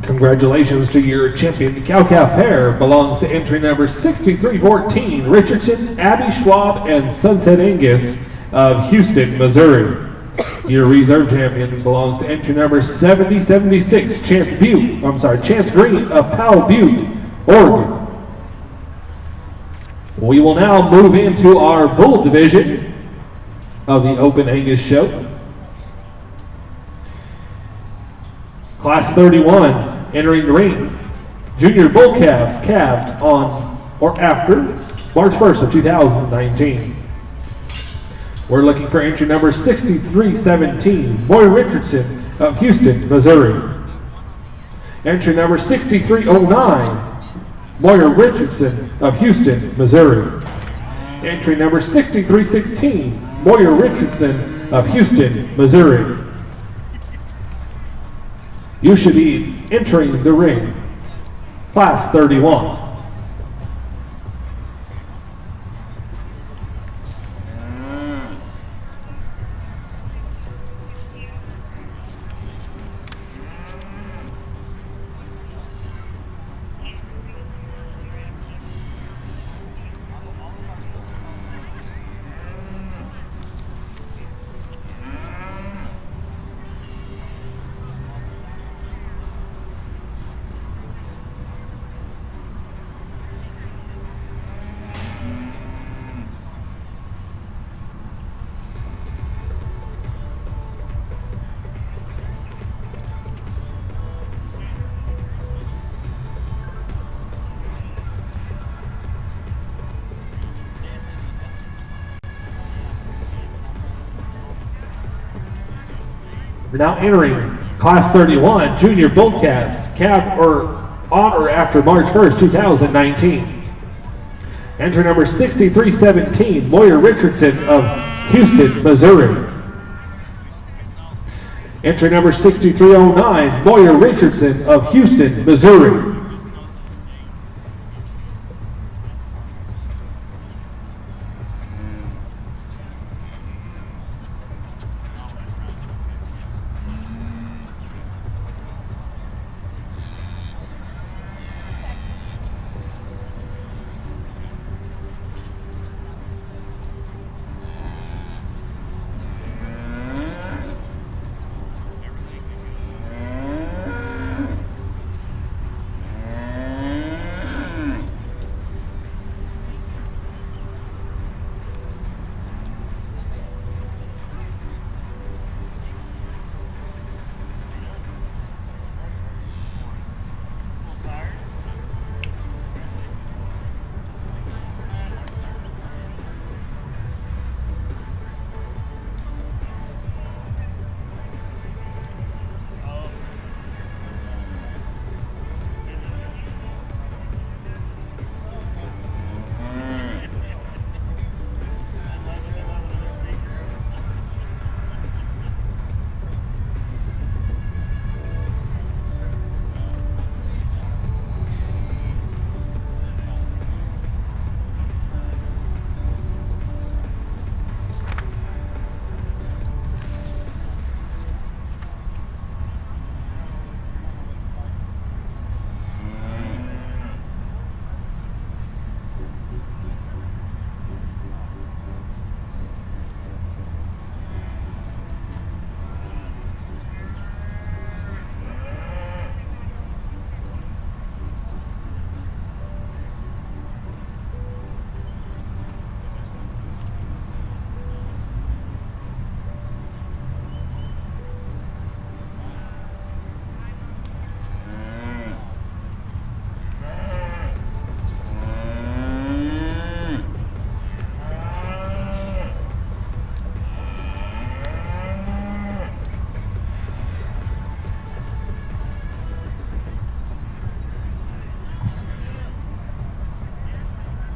Congratulations to your champion. The cow-calf pair belongs to entry number 6314, Richardson, Abby Schwab, and Sunset Angus of Houston, Missouri. Your reserve champion belongs to entry number 7076, Chance Green of Powell Butte, Oregon. We will now move into our bull division of the Open Angus Show. Class 31. Entering the ring, junior bull calves calved on or after March 1st of 2019. We're looking for entry number 6317, Moy Richardson of Houston, Missouri. Entry number 6309, Moyer Richardson of Houston, Missouri. Entry number 6316, Moyer Richardson of Houston, Missouri. You should be entering the ring. Class 31. We're now entering Class 31 Junior Bull Calves, calved on or after March 1st, 2019. Entry number 6317, Moyer Richardson of Houston, Missouri. Entry number 6309, Moyer Richardson of Houston, Missouri.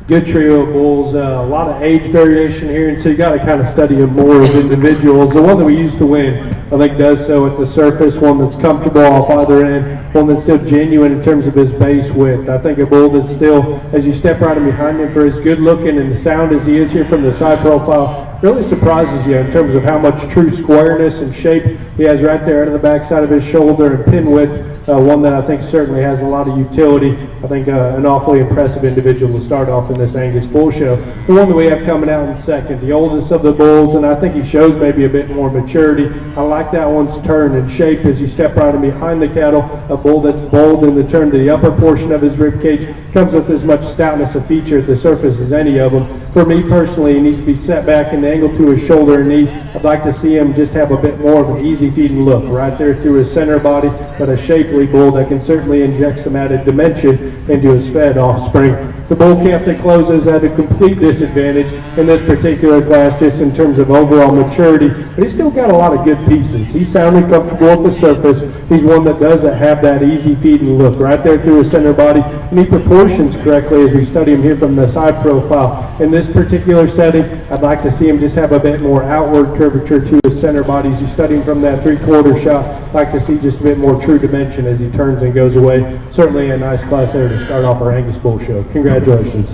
Good trio of bulls, a lot of age variation here, and so you got to kind of study them more as individuals. The one that we used to win, I think, does so at the surface, one that's comfortable off either end, one that's still genuine in terms of his base width. I think a bull that's still, as you step right in behind him, for as good looking and sound as he is here from the side profile, really surprises you in terms of how much true squareness and shape he has right there out of the backside of his shoulder and pin width. One that I think certainly has a lot of utility. I think an awfully impressive individual to start off in this Angus Bull Show. The one that we have coming out in second, the oldest of the bulls, and I think he shows maybe a bit more maturity. I like that one's turn and shape as you step right in behind the cattle. A bull that's bold in the turn to the upper portion of his rib cage, comes with as much stoutness of feature at the surface as any of them. For me personally, he needs to be set back in the angle to his shoulder and knee. I'd like to see him just have a bit more of an easy feeding look right there through his center body, but a shapely bull that can certainly inject some added dimension into his fed offspring. The bull calf that closes at a complete disadvantage in this particular class just in terms of overall maturity, but he's still got a lot of good pieces. He's soundly comfortable at the surface. He's one that doesn't have that easy feeding look right there through his center body, and he proportions correctly as we study him here from the side profile. In this particular setting, I'd like to see him just have a bit more outward curvature to his center body. As you study him from that three-quarter shot, I'd like to see just a bit more true dimension as he turns and goes away. Certainly a nice class there to start off our Angus Bull Show. Congratulations.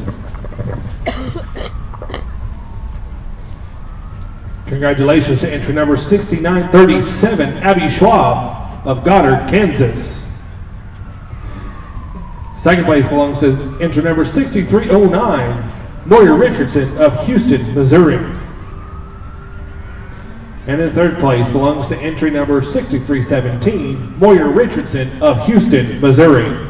Congratulations to entry number 6937, Abby Schwab of Goddard, Kansas. Second place belongs to entry number 6309, Moyer Richardson of Houston, Missouri. And in third place belongs to entry number 6317, Moyer Richardson of Houston, Missouri.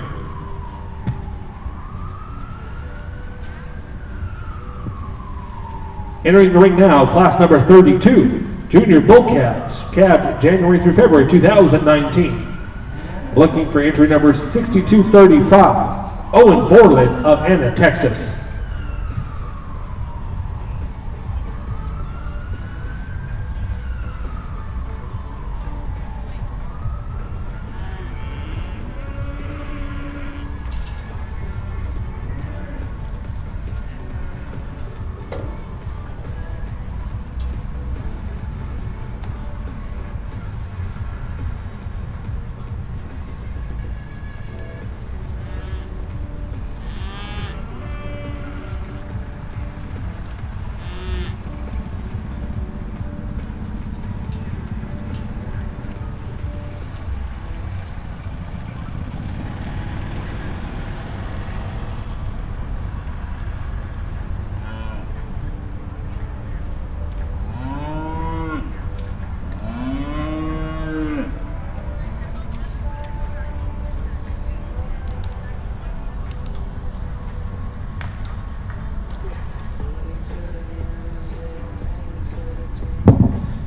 Entering the ring now, class number 32, Junior Bull Calves, calved January through February 2019. Looking for entry number 6235, Owen Borland of Anna, Texas.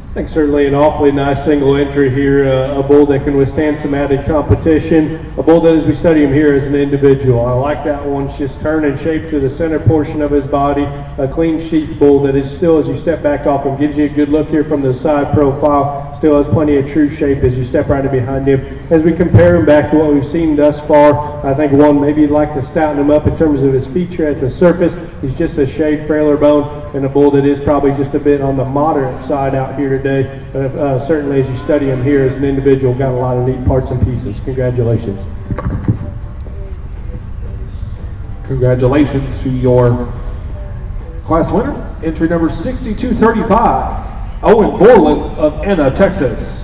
I think certainly an awfully nice single entry here, a bull that can withstand some added competition, a bull that as we study him here as an individual. I like that one. It's just turn and shape to the center portion of his body, a clean sheep bull that is still, as you step back off him, gives you a good look here from the side profile, still has plenty of true shape as you step right in behind him. As we compare him back to what we've seen thus far, I think one, maybe you'd like to stouten him up in terms of his feature at the surface. He's just a shade frailer bone and a bull that is probably just a bit on the moderate side out here today. But certainly as you study him here as an individual, got a lot of neat parts and pieces. Congratulations. Congratulations to your class winner, entry number 6235, Owen Borland of Anna, Texas.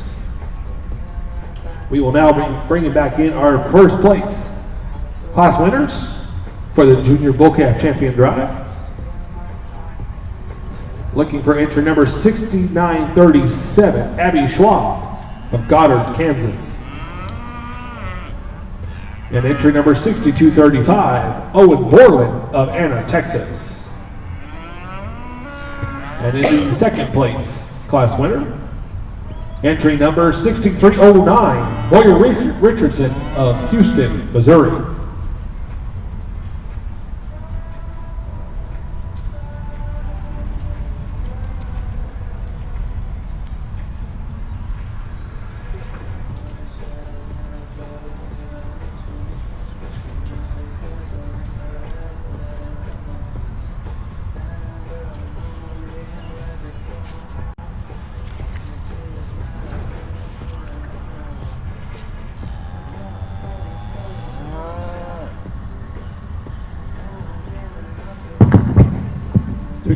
We will now be bringing back in our first place class winners for the Junior Bull Calf Champion Drive. Looking for entry number 6937, Abby Schwab of Goddard, Kansas. And entry number 6235, Owen Borland of Anna, Texas. And in the second place class winner, entry number 6309, Moyer Richardson of Houston, Missouri.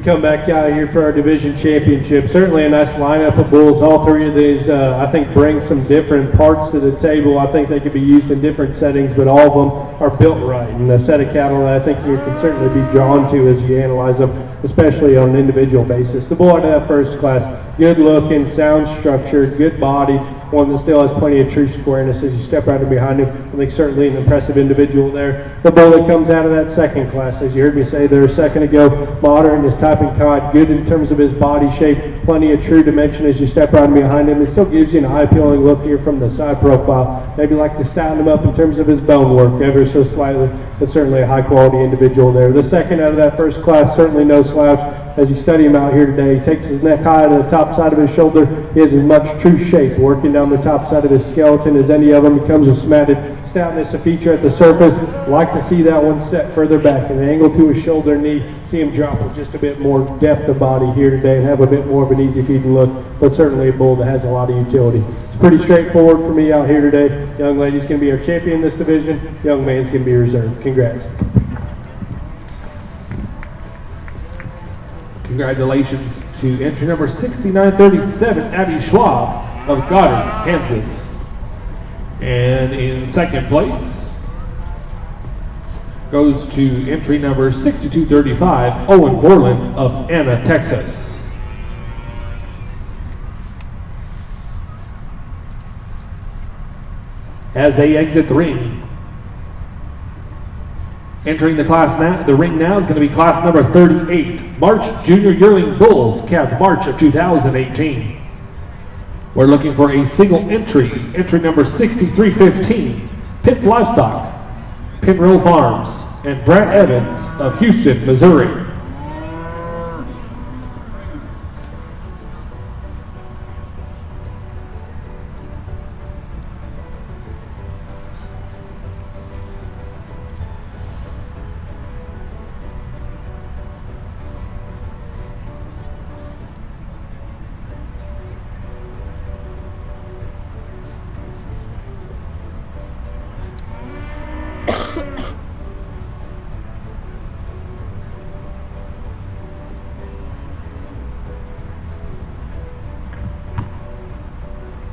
come back out here for our division championship. Certainly a nice lineup of bulls. All three of these, I think, bring some different parts to the table. I think they could be used in different settings, but all of them are built right. And a set of cattle that I think you can certainly be drawn to as you analyze them, especially on an individual basis. The bull out of that first class, good looking, sound structured, good body, one that still has plenty of true squareness as you step right in behind him. I think certainly an impressive individual there. The bull that comes out of that second class, as you heard me say there a second ago, modern, his type and cod, good in terms of his body shape, plenty of true dimension as you step right in behind him. It still gives you an eye-appealing look here from the side profile. Maybe like to stouten him up in terms of his bone work ever so slightly, but certainly a high-quality individual there. The second out of that first class, certainly no slouch. As you study him out here today, he takes his neck high to the top side of his shoulder. He has as much true shape working down the top side of his skeleton as any of them. He comes with some added stoutness, a feature at the surface. Like to see that one set further back, an angle to his shoulder knee. See him drop with just a bit more depth of body here today and have a bit more of an easy feeding look, but certainly a bull that has a lot of utility. It's pretty straightforward for me out here today. Young lady's going to be our champion in this division. Young man's going to be reserved. Congrats. Congratulations to entry number 6937, Abby Schwab of Goddard, Kansas. And in second place goes to entry number 6235, Owen Borland of Anna, Texas. As they exit the ring, entering the class now, the ring now is going to be class number 38, March Junior Yearling Bulls, calved March of 2018. We're looking for a single entry number 6315, Pitts Livestock, Penrose Farms, and Brett Evans of Houston, Missouri.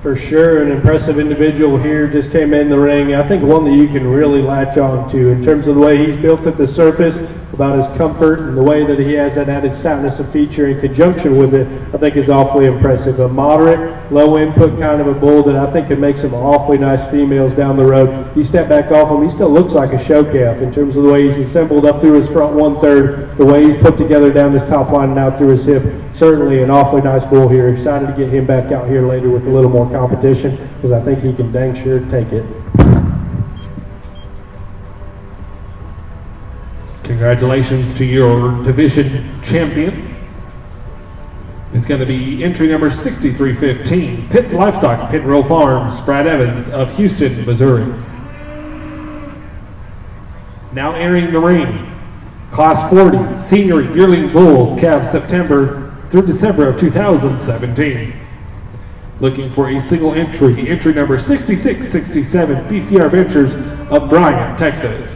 For sure, an impressive individual here, just came in the ring. I think one that you can really latch on to in terms of the way he's built at the surface, about his comfort, and the way that he has that added stoutness of feature in conjunction with it, I think is awfully impressive. A moderate, low input kind of a bull that I think can make some awfully nice females down the road. You step back off him, he still looks like a show calf in terms of the way he's assembled up through his front 1/3, the way he's put together down his top line and out through his hip. Certainly an awfully nice bull here. Excited to get him back out here later with a little more competition, because I think he can dang sure take it. Congratulations to your division champion. It's going to be entry number 6315, Pitts Livestock, Penrose Farms, Brad Evans of Houston, Missouri. Now entering the ring, Class 40, Senior Yearling Bulls, calved September through December of 2017. Looking for a single entry number 6667, PCR Ventures of Bryan, Texas.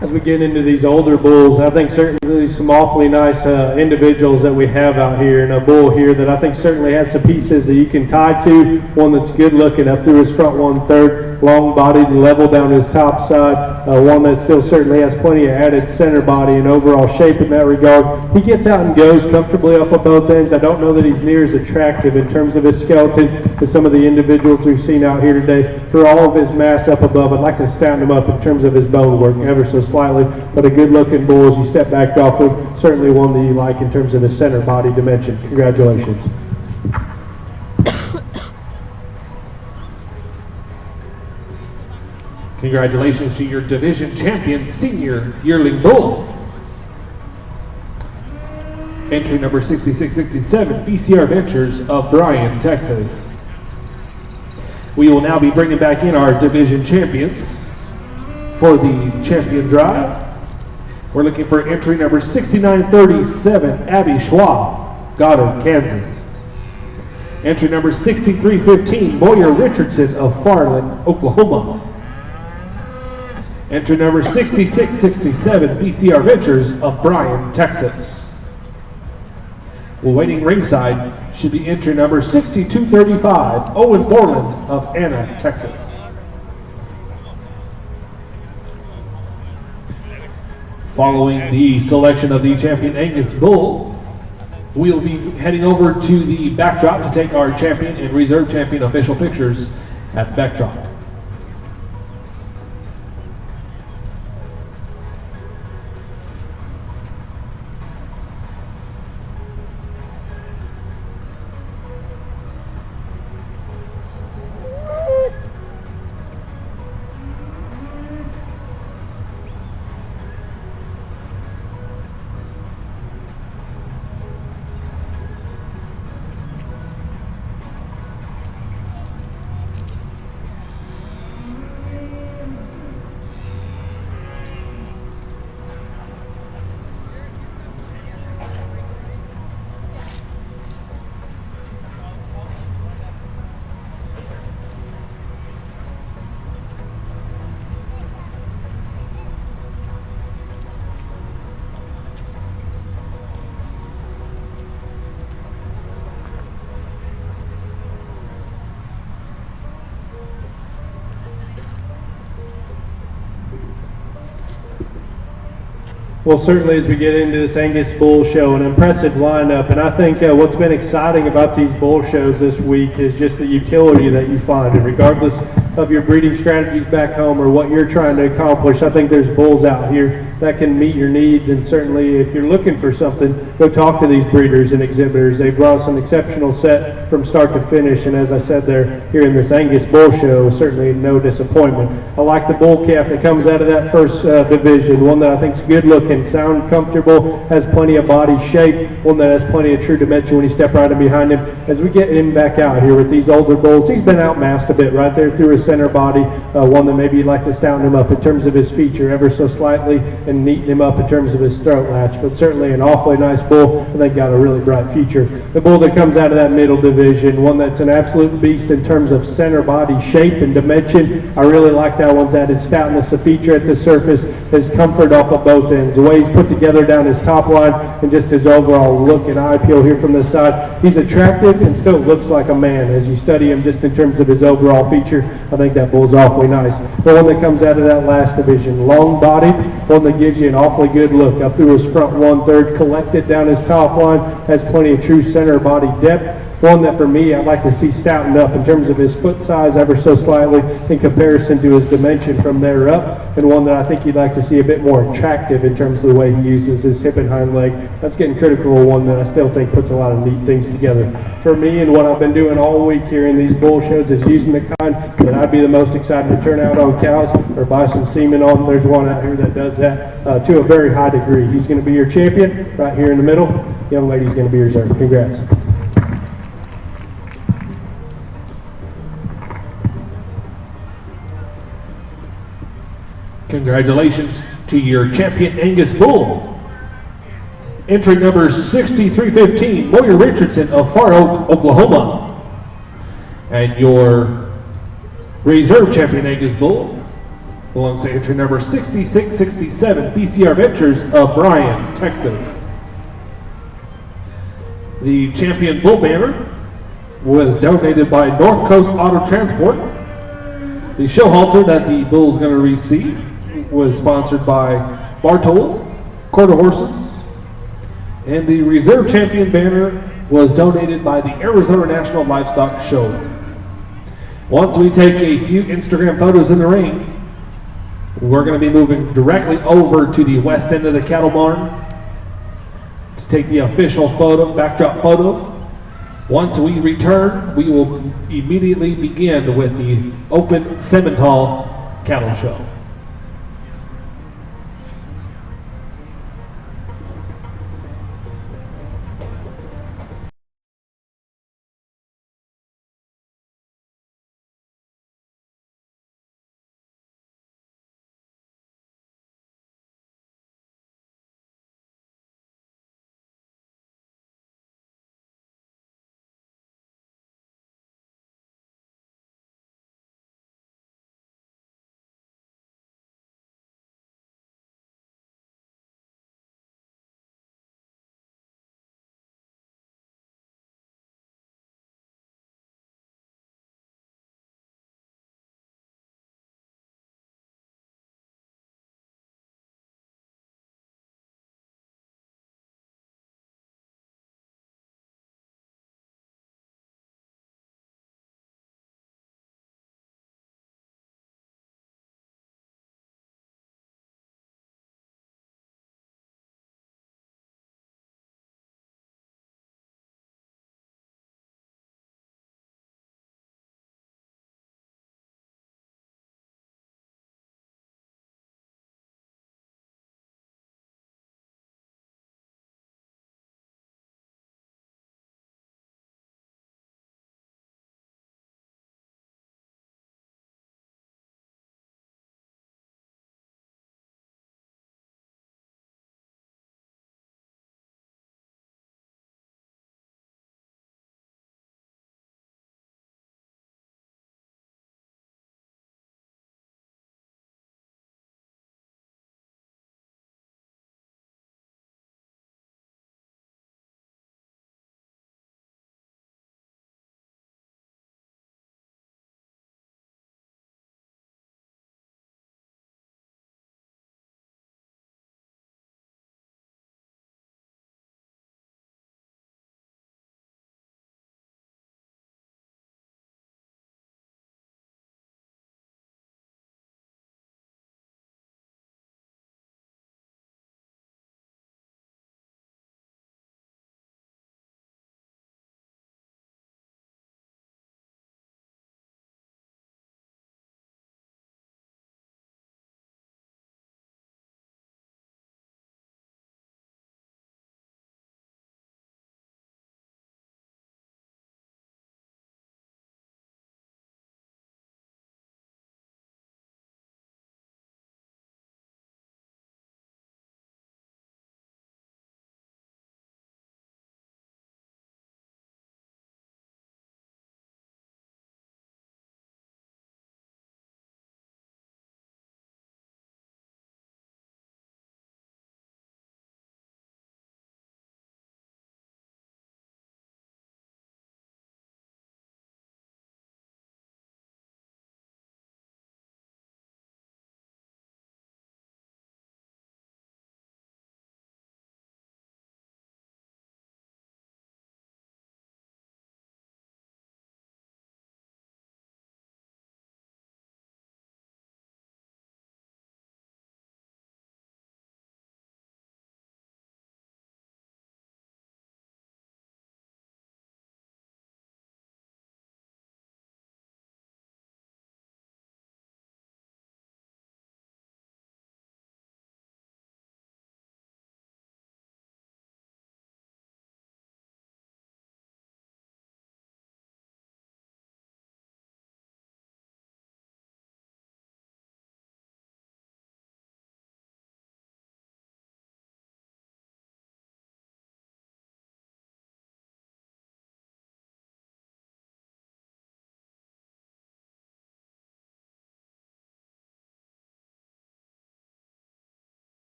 As we get into these older bulls, I think certainly some awfully nice individuals that we have out here, and a bull here that I think certainly has some pieces that you can tie to. One that's good looking up through his front 1/3. long-bodied, level down his top side, one that still certainly has plenty of added center body and overall shape in that regard. He gets out and goes comfortably off of both ends. I don't know that he's near as attractive in terms of his skeleton as some of the individuals we've seen out here today. For all of his mass up above, I'd like to stand him up in terms of his bone work ever so slightly, but a good-looking bull as you step back off of, certainly one that you like in terms of his center body dimension. Congratulations. Congratulations to your division champion, senior yearling bull. Entry number 6667, BCR Ventures of Bryan, Texas. We will now be bringing back in our division champions for the champion drive. We're looking for entry number 6937, Abby Schwab, Goddard, Kansas. Entry number 6315, Boyer Richardson of Farland, Oklahoma. Entry number 6667, BCR Ventures of Bryan, Texas. Well, waiting ringside should be entry number 6235, Owen Borland of Anna, Texas. Following the selection of the champion Angus bull, we'll be heading over to the backdrop to take our champion and reserve champion official pictures at the backdrop. Well, certainly as we get into this Angus Bull Show, an impressive lineup, and I think what's been exciting about these bull shows this week is just the utility that you find, and regardless of your breeding strategies back home or what you're trying to accomplish, I think there's bulls out here that can meet your needs, and certainly if you're looking for something, go talk to these breeders and exhibitors. They brought us an exceptional set from start to finish, and as I said there, here in this Angus Bull Show, certainly no disappointment. I like the bull calf that comes out of that first division, one that I think is good looking, sound comfortable, has plenty of body shape, one that has plenty of true dimension when you step right in behind him. As we get him back out here with these older bulls, he's been outmassed a bit right there through his center body, one that maybe you'd like to stouten him up in terms of his feature ever so slightly and neaten him up in terms of his throat latch, but certainly an awfully nice bull, and they've got a really bright future. The bull that comes out of that middle division, one that's an absolute beast in terms of center body shape and dimension. I really like that one's added stoutness of feature at the surface, his comfort off of both ends, the way he's put together down his top line, and just his overall look and eye appeal here from the side. He's attractive and still looks like a man as you study him just in terms of his overall feature. I think that bull's awfully nice. The one that comes out of that last division, long-bodied, one that gives you an awfully good look up through his front 1/3, collected down his top line, has plenty of true center body depth. One that for me I'd like to see stoutened up in terms of his foot size ever so slightly in comparison to his dimension from there up, and one that I think you'd like to see a bit more attractive in terms of the way he uses his hip and hind leg. That's getting critical of one that I still think puts a lot of neat things together. For me, and what I've been doing all week here in these bull shows is using the kind that I'd be the most excited to turn out on cows or buy some semen on. There's one out here that does that to a very high degree. He's going to be your champion right here in the middle. Young lady's going to be your reserve. Congrats. Congratulations to your champion Angus bull. Entry number 6315, Boyer Richardson of Far Oak, Oklahoma. And your reserve champion Angus bull belongs to entry number 6667, BCR Ventures of Bryan, Texas. The champion bull banner was donated by North Coast Auto Transport. The show halter that the bull is going to receive was sponsored by Bartol Quarter Horses, and the reserve champion banner was donated by the Arizona National Livestock Show. Once we take a few Instagram photos in the ring, we're going to be moving directly over to the west end of the cattle barn to take the official photo, backdrop photo. Once we return, we will immediately begin with the open Simmental cattle show.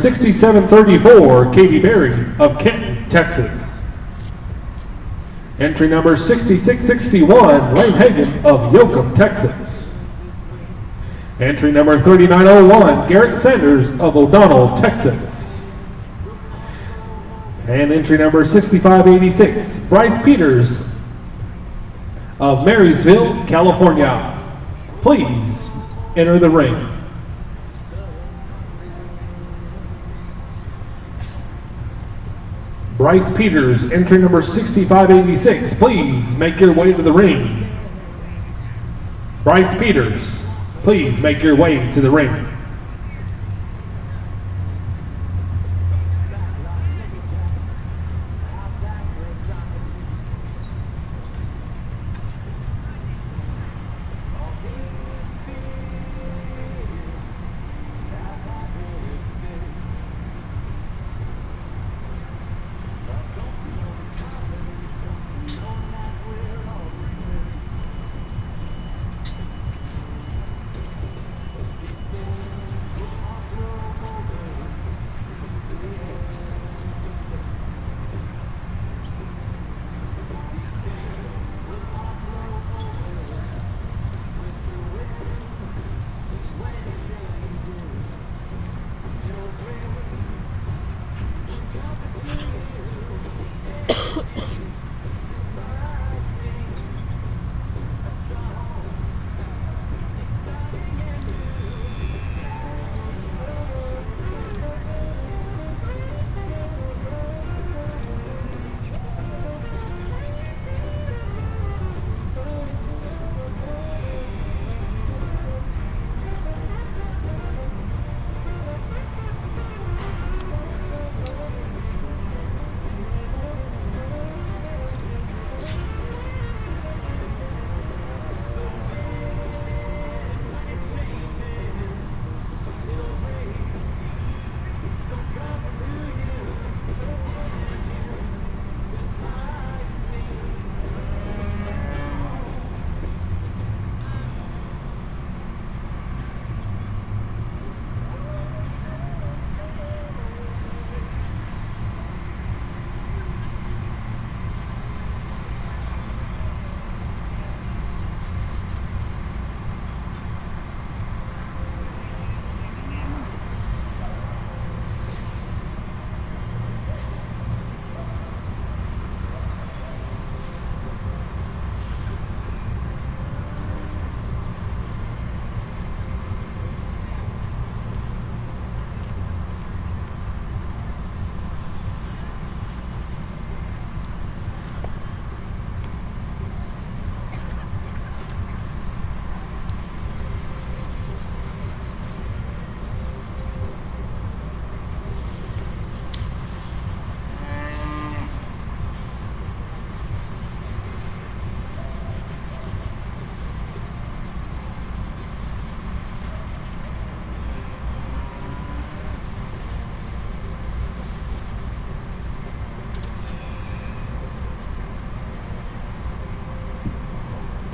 6734, Katie Berry of Kenton, Texas. Entry number 6661, Lane Hagan of Yoakum, Texas. Entry number 3901, Garrett Sanders of O'Donnell, Texas. And entry number 6586, Bryce Peters of Marysville, California. Please enter the ring. Bryce Peters, entry number 6586, please make your way to the ring. Bryce Peters, please make your way to the ring.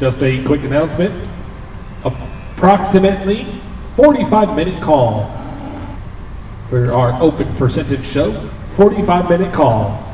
Just a quick announcement. Approximately 45-minute call for our open percentage show. 45-minute call.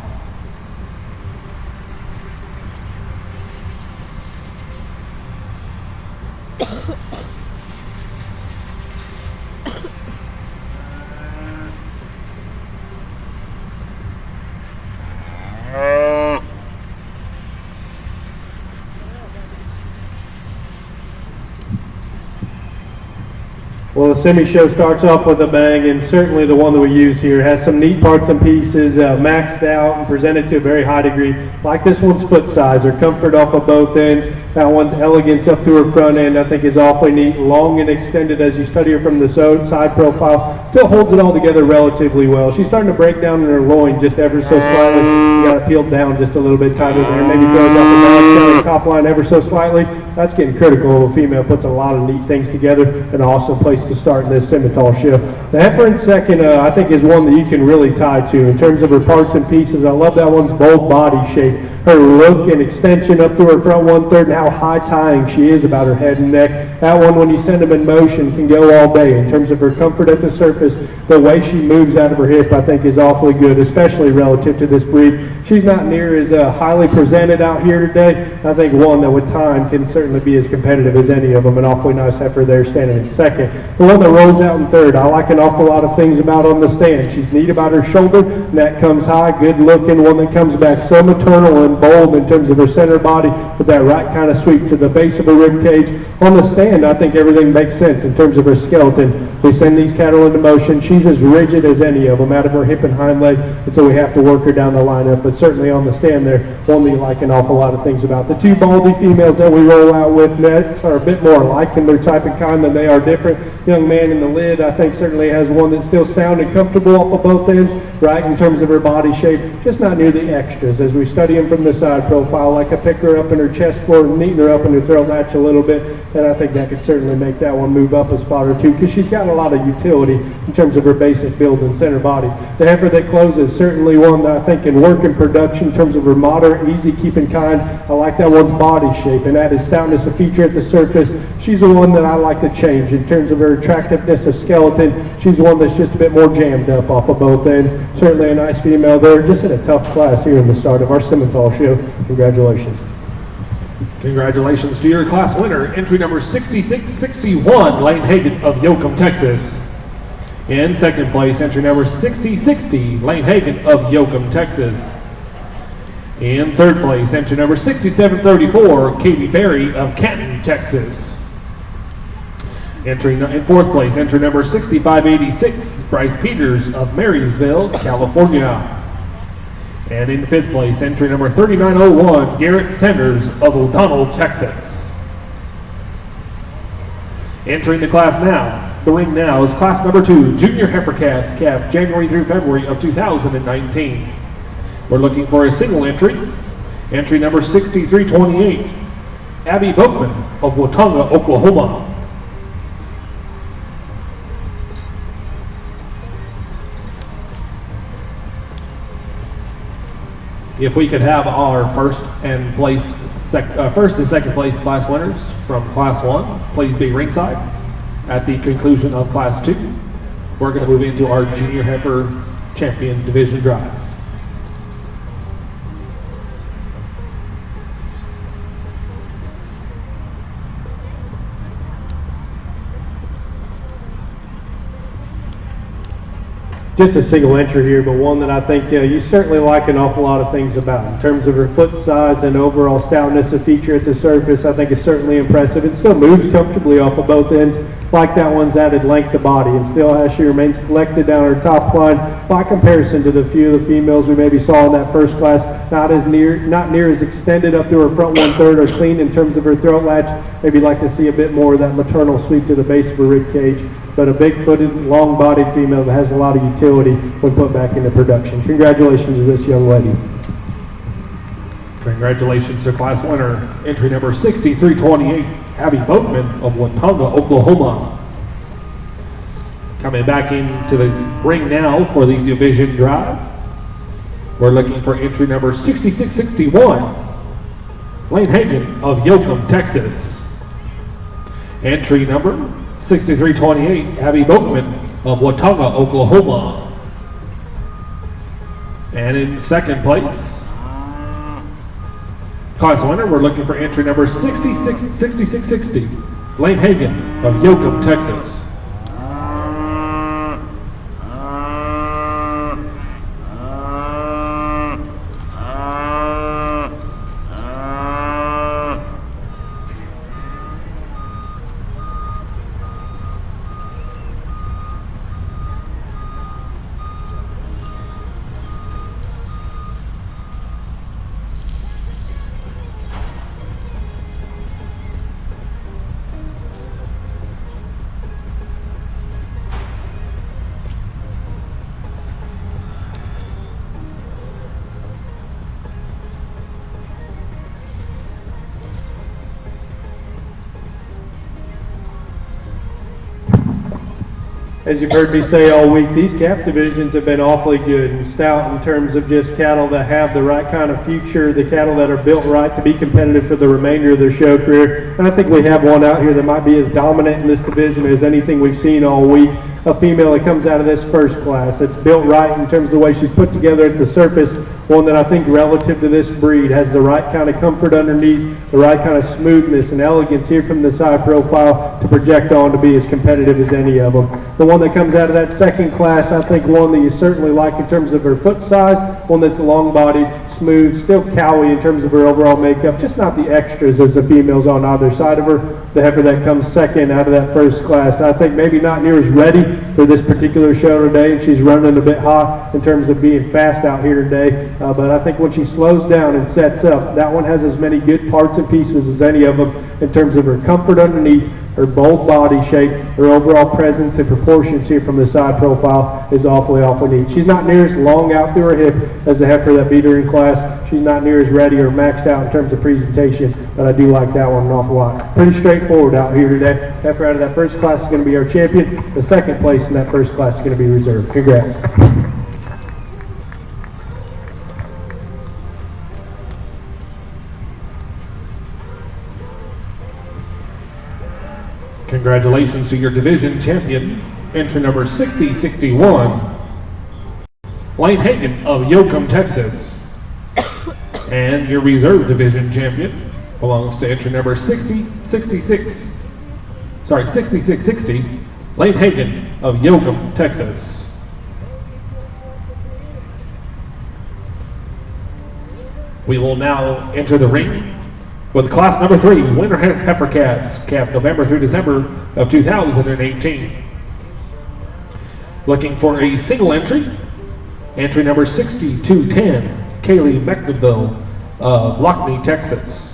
Well, the semi-show starts off with a bang, and certainly the one that we use here has some neat parts and pieces, maxed out and presented to a very high degree. Like this one's foot size or comfort off of both ends. That one's elegance up to her front end, I think, is awfully neat. Long and extended as you study her from the side profile. Still holds it all together relatively well. She's starting to break down in her loin just ever so slightly. You got it peeled down just a little bit tighter there. Maybe throws out the back, top line ever so slightly. That's getting critical. The female puts a lot of neat things together. An awesome place to start in this Simmental show. The heifer in second, I think, is one that you can really tie to in terms of her parts and pieces. I love that one's bold body shape. Her look and extension up to her front 1/3 and how how high tying she is about her head and neck. That one, when you send them in motion, can go all day. In terms of her comfort at the surface, the way she moves out of her hip, I think is awfully good, especially relative to this breed. She's not near as highly presented out here today. I think one that with time can certainly be as competitive as any of them. An awfully nice heifer there standing in second. The one that rolls out in third, I like an awful lot of things about on the stand. She's neat about her shoulder, neck comes high, good looking, one that comes back so maternal and bold in terms of her center body with that right kind of sweep to the base of her rib cage. On the stand, I think everything makes sense in terms of her skeleton. We send these cattle into motion. She's as rigid as any of them out of her hip and hind leg, and so we have to work her down the lineup. But certainly on the stand there, one that you like an awful lot of things about. The two Baldy females that we roll out with next are a bit more alike in their type and kind than they are different. Young man in the lid, I think, certainly has one that's still sound and comfortable off of both ends, right, in terms of her body shape, just not near the extras. As we study them from the side profile, like I pick her up in her chest floor and neaten her up in her throat latch a little bit, and I think that could certainly make that one move up a spot or two, because she's got a lot of utility in terms of her basic build and center body. The heifer that closes is certainly one that I think can work in production in terms of her moderate, easy keeping kind. I like that one's body shape, and that is stoutness of feature at the surface. She's the one that I like to change in terms of her attractiveness of skeleton. She's the one that's just a bit more jammed up off of both ends. Certainly a nice female there, just in a tough class here in the start of our Simmental show. Congratulations. Congratulations to your class winner, entry number 6661, Lane Hagan of Yoakum, Texas. In second place, entry number 6060, Lane Hagan of Yoakum, Texas. In third place, entry number 6734, Katie Berry of Canton, Texas. In fourth place, entry number 6586, Bryce Peters of Marysville, California. And in fifth place, entry number 3901, Garrett Sanders of O'Donnell, Texas. Entering the class now, the ring now is class number 2, Junior Heifer Calves, calf January through February of 2019. We're looking for a single entry. Entry number 6328, Abby Boatman of Watonga, Oklahoma. If we could have our first and second place class winners from class 1, please be ringside at the conclusion of class 2. We're going to move into our junior heifer champion division drive. Just a single entry here, but one that I think you certainly like an awful lot of things about. In terms of her foot size and overall stoutness of feature at the surface, I think is certainly impressive. It still moves comfortably off of both ends, like that one's added length to body, and still as she remains collected down her top line by comparison to the few of the females we maybe saw in that first class. Not near as extended up to her front 1/3 or clean in terms of her throat latch. Maybe like to see a bit more of that maternal sweep to the base of her rib cage. But a big-footed, long-bodied female that has a lot of utility when put back into production. Congratulations to this young lady. Congratulations to class winner, entry number 6328, Abby Boatman of Watonga, Oklahoma. Coming back into the ring now for the division drive. We're looking for entry number 6661, Lane Hagan of Yoakum, Texas. Entry number 6328, Abby Boatman of Watonga, Oklahoma. And in second place, class winner, we're looking for entry number 6660, Lane Hagan of Yoakum, Texas. As you've heard me say all week, these calf divisions have been awfully good and stout in terms of just cattle that have the right kind of future, the cattle that are built right to be competitive for the remainder of their show career. And I think we have one out here that might be as dominant in this division as anything we've seen all week. A female that comes out of this first class. It's built right in terms of the way she's put together at the surface. One that I think relative to this breed has the right kind of comfort underneath, the right kind of smoothness and elegance here from the side profile to project on to be as competitive as any of them. The one that comes out of that second class, I think one that you certainly like in terms of her foot size, one that's long-bodied, smooth, still cowy in terms of her overall makeup, just not the extras as the females on either side of her. The heifer that comes second out of that first class, I think maybe not near as ready for this particular show today, and she's running a bit hot in terms of being fast out here today. But I think when she slows down and sets up, that one has as many good parts and pieces as any of them in terms of her comfort underneath, her bold body shape, her overall presence and proportions here from the side profile is awfully neat. She's not near as long out through her hip as the heifer that beat her in class. She's not near as ready or maxed out in terms of presentation, but I do like that one an awful lot. Pretty straightforward out here today. Heifer out of that first class is going to be our champion. The second place in that first class is going to be reserved. Congrats. Congratulations to your division champion, entry number 6061, Lane Hagan of Yoakum, Texas. And your reserve division champion belongs to entry number 6660, Lane Hagan of Yoakum, Texas. We will now enter the ring with class number 3, winter heifer calves, calf November through December of 2018. Looking for a single entry, entry number 6210, Kaylee McNeville of Lockney, Texas.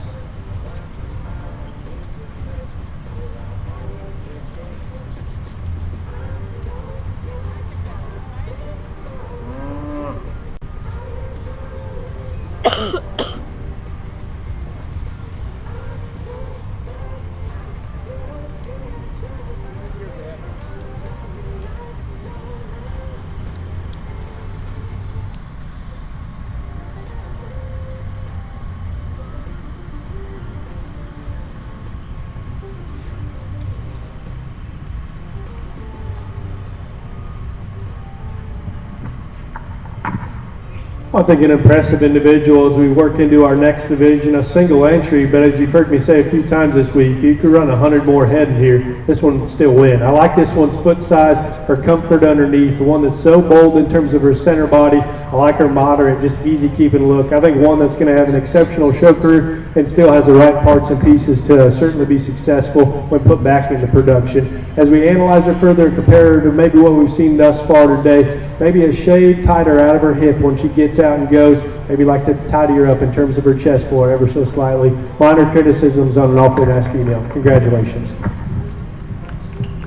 I think an impressive individual as we work into our next division, a single entry, but as you've heard me say a few times this week, you could run 100 more head in here, this one would still win. I like this one's foot size, her comfort underneath, the one that's so bold in terms of her center body. I like her moderate, just easy keeping look. I think one that's going to have an exceptional show career and still has the right parts and pieces to certainly be successful when put back into production. As we analyze her further and compare her to maybe what we've seen thus far today, maybe a shade tighter out of her hip when she gets out and goes. Maybe like to tidy her up in terms of her chest floor ever so slightly. Minor criticisms on an awfully nice female. Congratulations.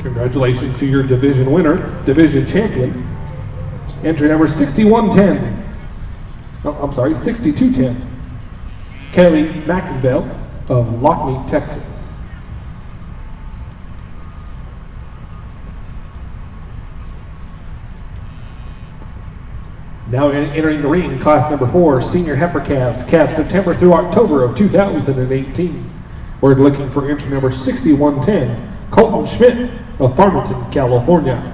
Congratulations to your division winner, division champion, entry number 6110. Oh, I'm sorry, 6210. Kelly McInville of Lockney, Texas. Now entering the ring, class number 4, senior heifer calves, calves September through October of 2018. We're looking for entry number 6110, Colton Schmidt of Farmington, California.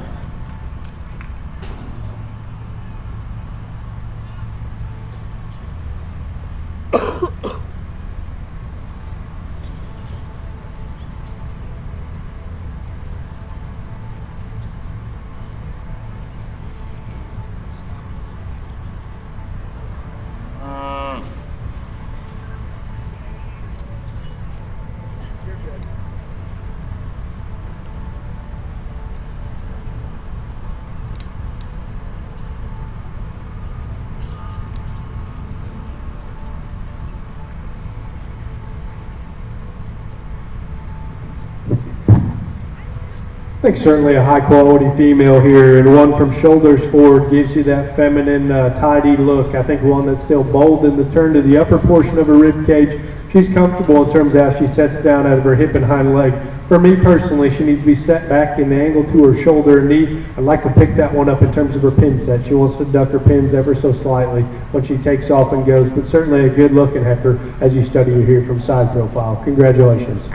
I think certainly a high quality female here, and one from shoulders forward gives you that feminine, tidy look. I think one that's still bold in the turn to the upper portion of her rib cage. She's comfortable in terms of how she sets down out of her hip and hind leg. For me personally, she needs to be set back in the angle to her shoulder and knee. I'd like to pick that one up in terms of her pin set. She wants to duck her pins ever so slightly when she takes off and goes, but certainly a good looking heifer as you study her here from side profile. Congratulations.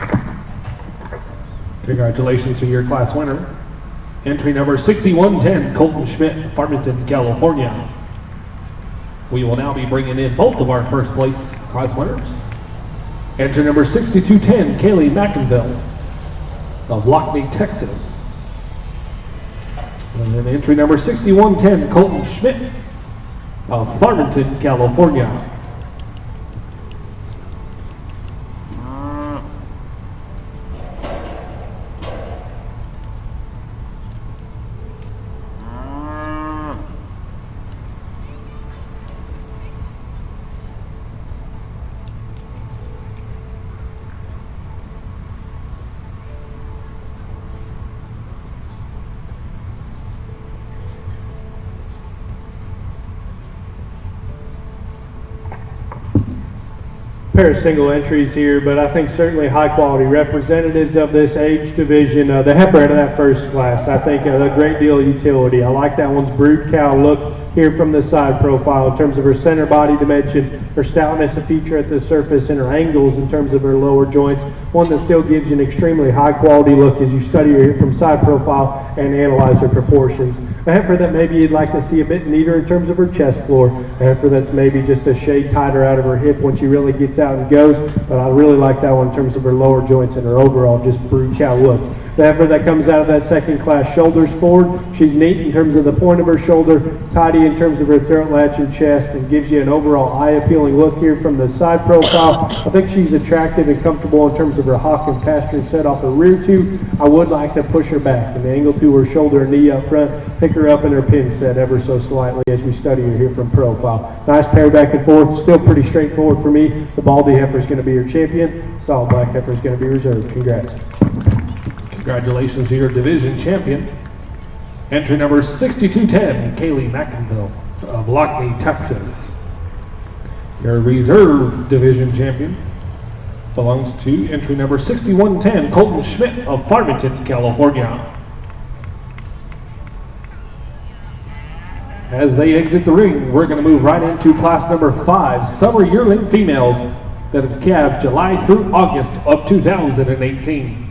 Congratulations to your class winner. Entry number 6110, Colton Schmidt, Farmington, California. We will now be bringing in both of our first place class winners. Entry number 6210, Kaylee McInville of Lockney, Texas. And then entry number 6110, Colton Schmidt of Farmington, California. Pair of single entries here, but I think certainly high quality representatives of this age division. The heifer out of that first class, I think a great deal of utility. I like that one's brood cow look here from the side profile in terms of her center body dimension, her stoutness, a feature at the surface, and her angles in terms of her lower joints. One that still gives you an extremely high quality look as you study her here from side profile and analyze her proportions. A heifer that maybe you'd like to see a bit neater in terms of her chest floor. A heifer that's maybe just a shade tighter out of her hip when she really gets out and goes. But I really like that one in terms of her lower joints and her overall just brood cow look. The heifer that comes out of that second class, shoulders forward. She's neat in terms of the point of her shoulder, tidy in terms of her throat latch and chest, and gives you an overall eye-appealing look here from the side profile. I think she's attractive and comfortable in terms of her hock and pasturing set off her rear tube. I would like to push her back and the angle to her shoulder and knee up front, pick her up in her pin set ever so slightly as we study her here from profile. Nice pair back and forth, still pretty straightforward for me. The Baldy heifer is going to be your champion. Solid black heifer is going to be reserved. Congrats. Congratulations to your division champion. Entry number 6210, Kaylee McInville of Lockney, Texas. Your reserve division champion belongs to entry number 6110, Colton Schmidt of Farmington, California. As they exit the ring, we're going to move right into class number 5, summer yearling females that have calved July through August of 2018.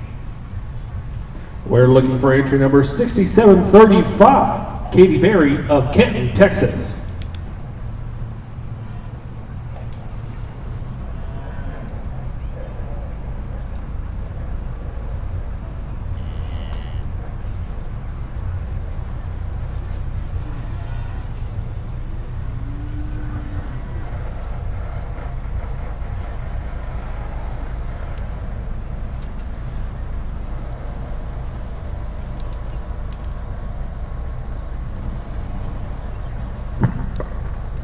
We're looking for entry number 6735, Katie Berry of Kenton, Texas.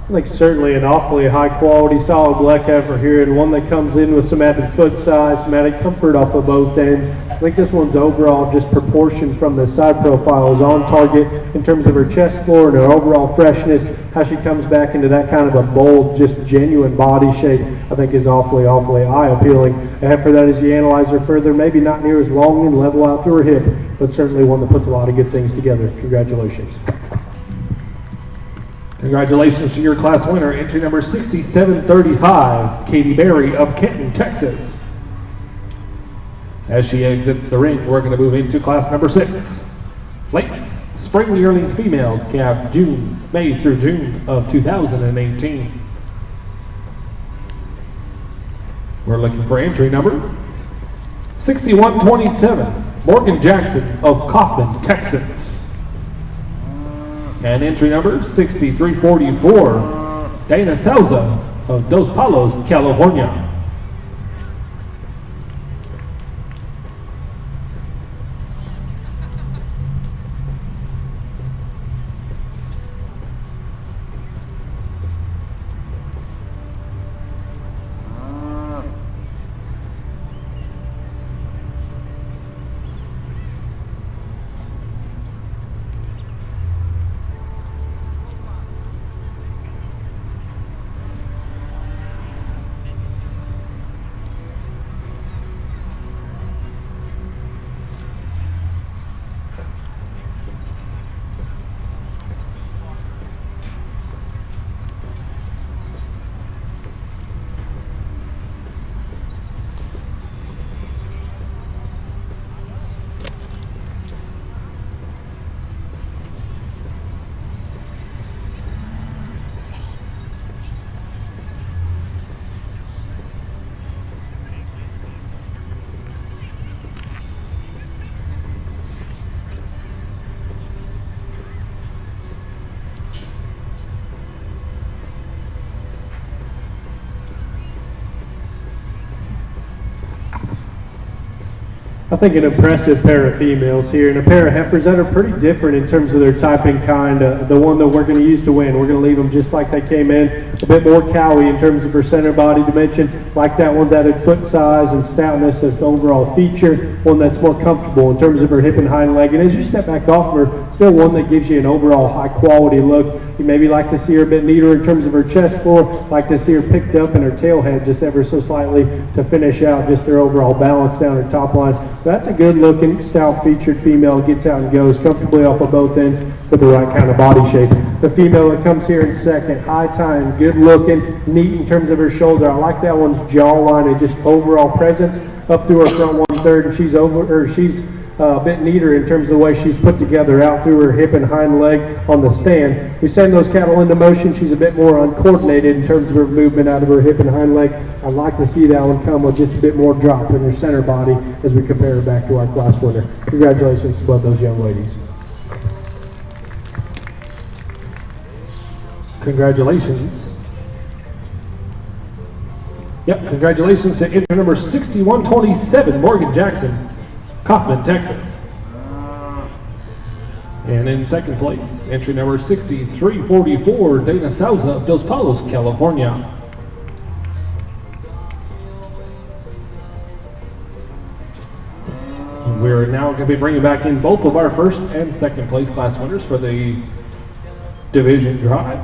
I think certainly an awfully high quality solid black heifer here, and one that comes in with some added foot size, some added comfort off of both ends. I think this one's overall just proportion from the side profile is on target in terms of her chest floor and her overall freshness. How she comes back into that kind of a bold, just genuine body shape, I think is awfully eye appealing. A heifer that as you analyze her further, maybe not near as long and level out to her hip, but certainly one that puts a lot of good things together. Congratulations. Congratulations to your class winner, entry number 6735, Katie Berry of Kenton, Texas. As she exits the ring, we're going to move into class number 6. Late spring yearling females, calved May through June of 2018. We're looking for entry number 6127, Morgan Jackson of Kaufman, Texas. And entry number 6344, Dana Souza of Dos Palos, California. I think an impressive pair of females here, and a pair of heifers that are pretty different in terms of their type and kind. The one that we're going to use to win, we're going to leave them just like they came in, a bit more cowy in terms of her center body dimension, like that one's added foot size and stoutness as the overall feature, one that's more comfortable in terms of her hip and hind leg, and as you step back off of her, still one that gives you an overall high quality look. You maybe like to see her a bit neater in terms of her chest floor, like to see her picked up in her tail head just ever so slightly to finish out just her overall balance down her top line. That's a good looking, stout featured female, gets out and goes comfortably off of both ends with the right kind of body shape. The female that comes here in second, high time, good looking, neat in terms of her shoulder. I like that one's jawline and just overall presence up through her front 1/3, and she's a bit neater in terms of the way she's put together out through her hip and hind leg on the stand. We send those cattle into motion. She's a bit more uncoordinated in terms of her movement out of her hip and hind leg. I'd like to see that one come with just a bit more drop in her center body as we compare her back to our class winner. Congratulations to both those young ladies. Congratulations. Yep, congratulations to entry number 6127, Morgan Jackson, Kaufman, Texas. And in second place, entry number 6344, Dana Souza of Dos Palos, California. We're now going to be bringing back in both of our first and second place class winners for the division drive.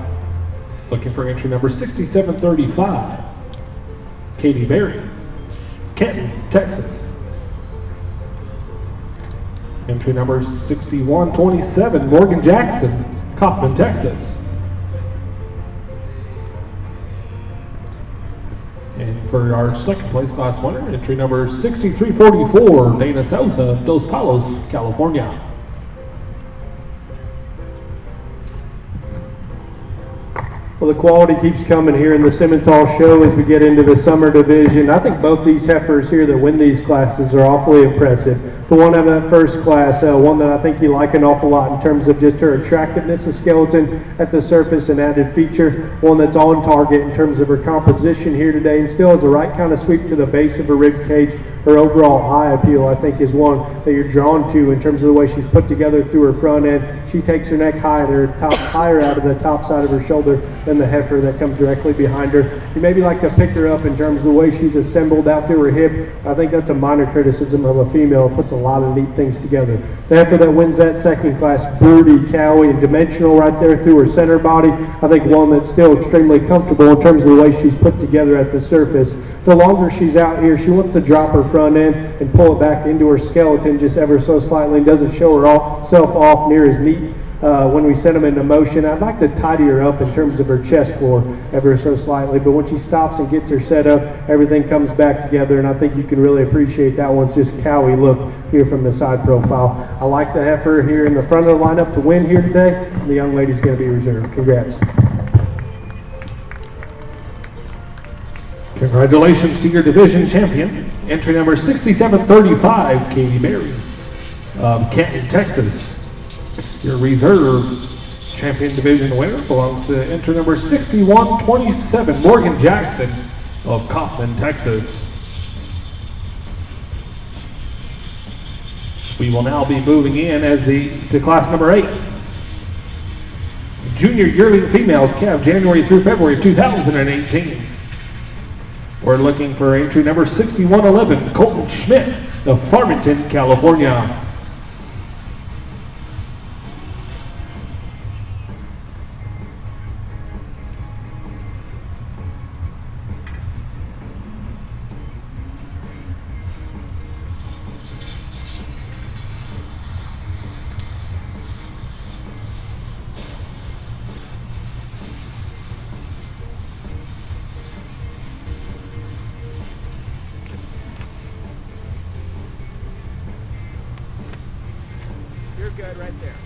Looking for entry number 6735, Katie Berry, Kenton, Texas. Entry number 6127, Morgan Jackson, Kaufman, Texas. And for our second place class winner, entry number 6344, Dana Souza, Dos Palos, California. Well, the quality keeps coming here in the Simmental show as we get into the summer division. I think both these heifers here that win these classes are awfully impressive. The one out of that first class, one that I think you like an awful lot in terms of just her attractiveness of skeleton at the surface and added feature. One that's on target in terms of her composition here today and still has the right kind of sweep to the base of her rib cage. Her overall eye appeal, I think, is one that you're drawn to in terms of the way she's put together through her front end. She takes her neck higher out of the top side of her shoulder than the heifer that comes directly behind her. You maybe like to pick her up in terms of the way she's assembled out through her hip. I think that's a minor criticism of a female. It puts a lot of neat things together. The heifer that wins that second class, broody, cowy, and dimensional right there through her center body. I think one that's still extremely comfortable in terms of the way she's put together at the surface. The longer she's out here, she wants to drop her front end and pull it back into her skeleton just ever so slightly and doesn't show herself off near as neat when we send them into motion. I'd like to tidy her up in terms of her chest floor ever so slightly, but when she stops and gets her set up, everything comes back together, and I think you can really appreciate that one's just cowy look here from the side profile. I like the heifer here in the front of the lineup to win here today. The young lady's going to be reserved. Congrats. Congratulations to your division champion, entry number 6735, Katie Berry of Canton, Texas. Your reserve champion division winner belongs to entry number 6127, Morgan Jackson of Kaufman, Texas. We will now be moving in to class number 8. Junior yearling females, calf January through February of 2018. We're looking for entry number 6111, Colton Schmidt of Farmington, California. You're good right there.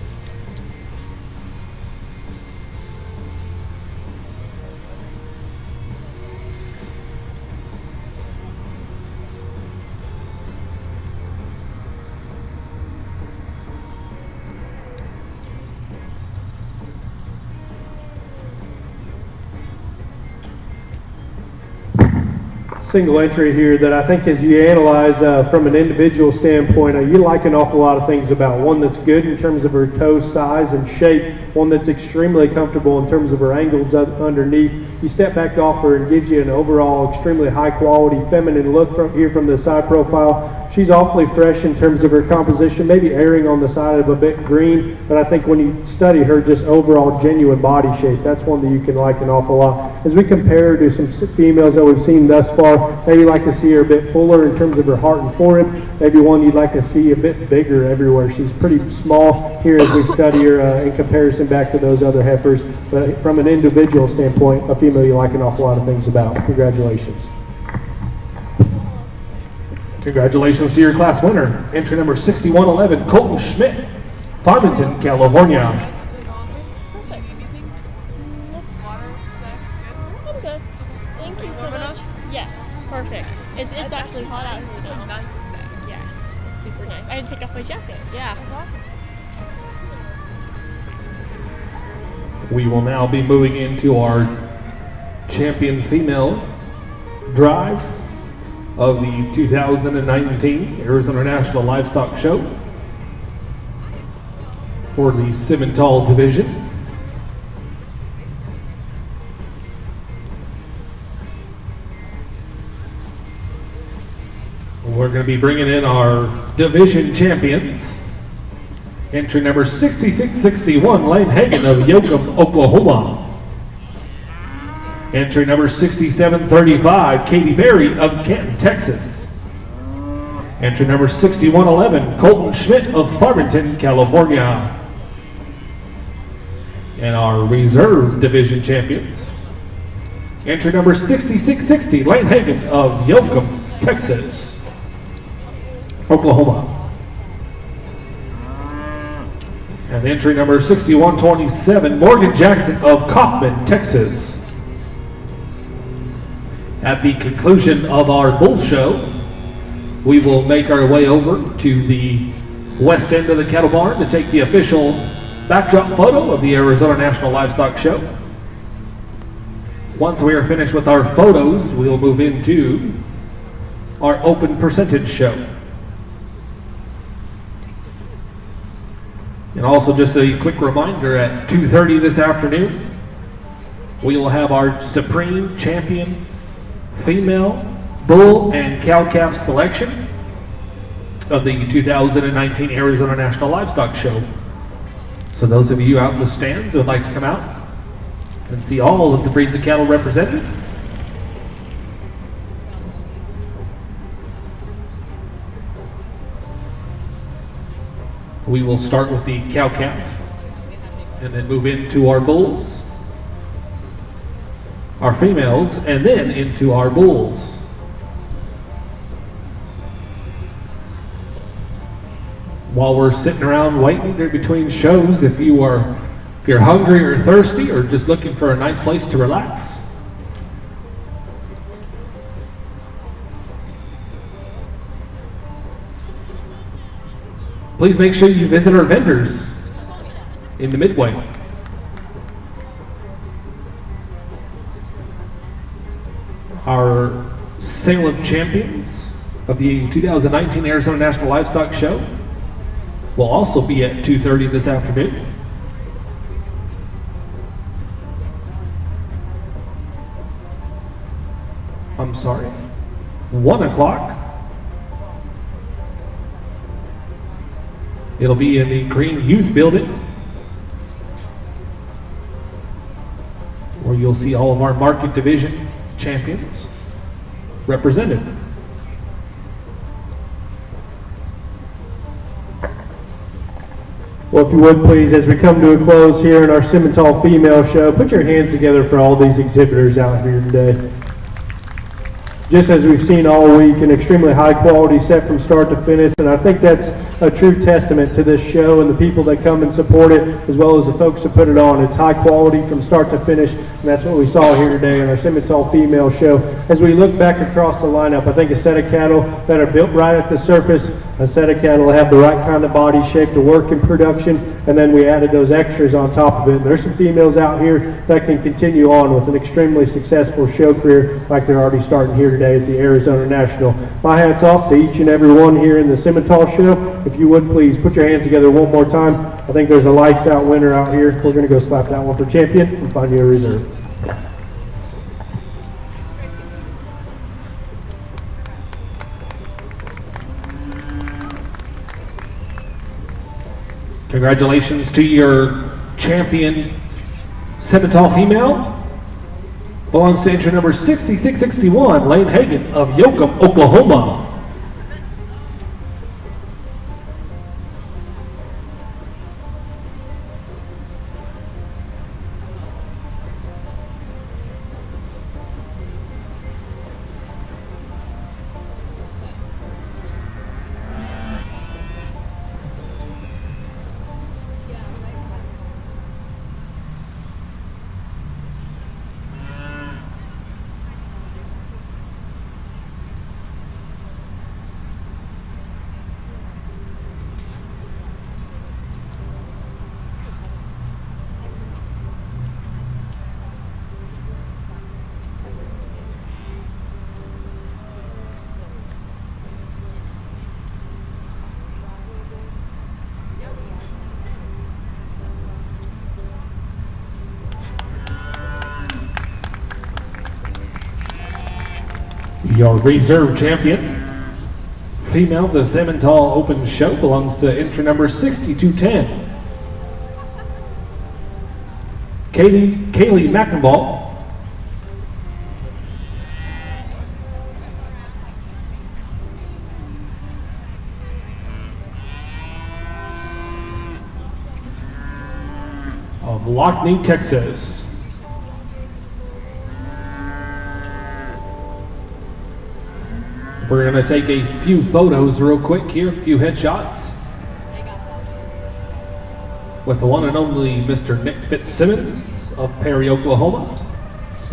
single entry here that I think as you analyze from an individual standpoint, you like an awful lot of things about one that's good in terms of her toe size and shape, one that's extremely comfortable in terms of her angles underneath. You step back off her and gives you an overall extremely high quality feminine look from the side profile. She's awfully fresh in terms of her composition, maybe erring on the side of a bit green, but I think when you study her just overall genuine body shape, that's one that you can like an awful lot. As we compare her to some females that we've seen thus far, maybe like to see her a bit fuller in terms of her heart and forehead, maybe one you'd like to see a bit bigger everywhere. She's pretty small here as we study her in comparison back to those other heifers, but from an individual standpoint, a female you like an awful lot of things about. Congratulations. Congratulations to your class winner, entry number 6111, Colton Schmidt, Farmington, California. Perfect. Water, sex, good? I'm good. Thank you so much. Yes, perfect. It's actually hot out here It's now. like nice today. Yes, it's super nice. I didn't take off my jacket. Yeah. That's awesome. We will now be moving into our champion female drive of the 2019 Arizona National Livestock Show for the Simmental division. We're going to be bringing in our division champions. Entry number 6661, Lane Hagan of Yoakum, Oklahoma. Entry number 6735, Katie Berry of Canton, Texas. Entry number 6111, Colton Schmidt of Farmington, California. And our reserve division champions. Entry number 6660, Lane Hagan of Yoakum, Texas. Oklahoma. And entry number 6127, Morgan Jackson of Kaufman, Texas. At the conclusion of our bull show, we will make our way over to the west end of the cattle barn to take the official backdrop photo of the Arizona National Livestock Show. Once we are finished with our photos, we'll move into our open percentage show. And also just a quick reminder, at 2:30 this afternoon, we will have our Supreme Champion female bull and cow-calf selection of the 2019 Arizona National Livestock Show. So those of you out in the stands who would like to come out and see all of the breeds of cattle represented, we will start with the cow-calf and then move into our bulls, our females, and then into our bulls. While we're sitting around waiting there between shows, if you're hungry or thirsty or just looking for a nice place to relax, please make sure you visit our vendors in the midway. Our Salem champions of the 2019 Arizona National Livestock Show will also be at 2:30 this afternoon. I'm sorry, 1 o'clock. It'll be in the Green Youth Building, where you'll see all of our market division champions represented. Well, if you would please, as we come to a close here in our Simmental female show, put your hands together for all these exhibitors out here today. Just as we've seen all week, an extremely high quality set from start to finish, and I think that's a true testament to this show and the people that come and support it, as well as the folks that put it on. It's high quality from start to finish, and that's what we saw here today in our Simmental female show. As we look back across the lineup, I think a set of cattle that are built right at the surface, a set of cattle that have the right kind of body shape to work in production, and then we added those extras on top of it. And there's some females out here that can continue on with an extremely successful show career like they're already starting here today. day at the Arizona National. My hat's off to each and every one here in the Simmental show. If you would please put your hands together one more time. I think there's a lights out winner out here. We're going to go slap that one for champion and find you a reserve. Congratulations to your champion Simmental female. Belongs to entry number 6661, Lane Hagan of Yoakum, Oklahoma. Your reserve champion, female, the Simmental Open Show, belongs to entry number 6210. Kaylee McInball. Of Lockney, Texas. We're going to take a few photos real quick here, a few headshots with the one and only Mr. Nick Fitzsimmons of Perry, Oklahoma.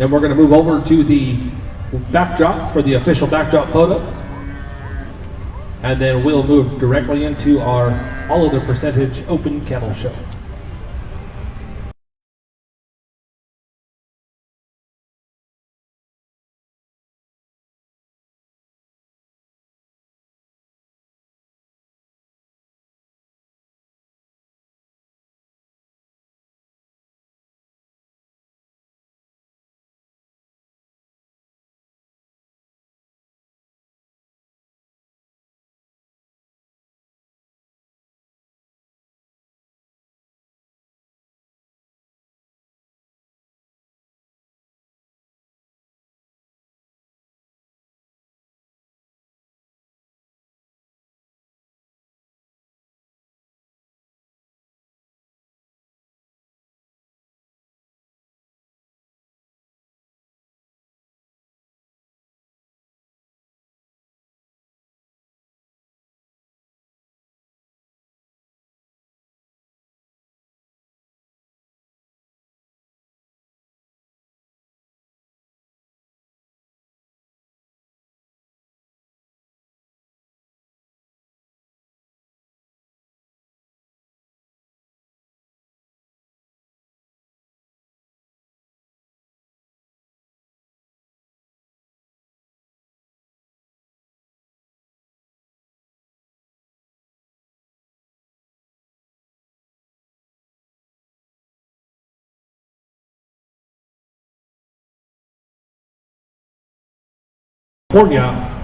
And we're going to move over to the backdrop for the official backdrop photo. And then we'll move directly into our All Other Percentage Open Cattle Show. California.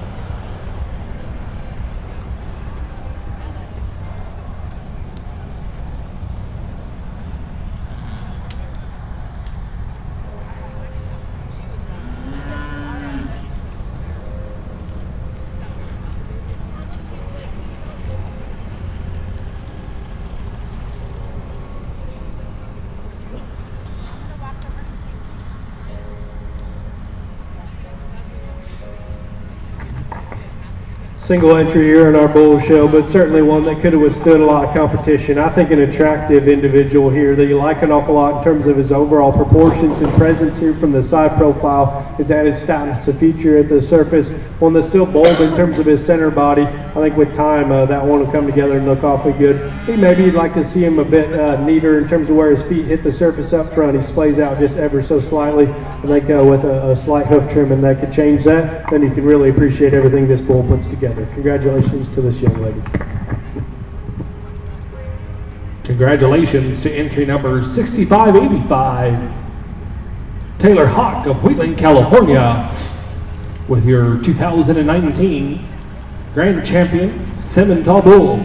single entry here in our bull show, but certainly one that could have withstood a lot of competition. I think an attractive individual here that you like an awful lot in terms of his overall proportions and presence here from the side profile. His added stoutness of feature at the surface, one that's still bold in terms of his center body. I think with time that one will come together and look awfully good. I think maybe you'd like to see him a bit neater in terms of where his feet hit the surface up front. He splays out just ever so slightly. I think with a slight hoof trim and that could change that, then you can really appreciate everything this bull puts together. Congratulations to this young lady. Congratulations to entry number 6585, Taylor Hawk of Wheatland, California, with your 2019 Grand Champion Simmental Bull.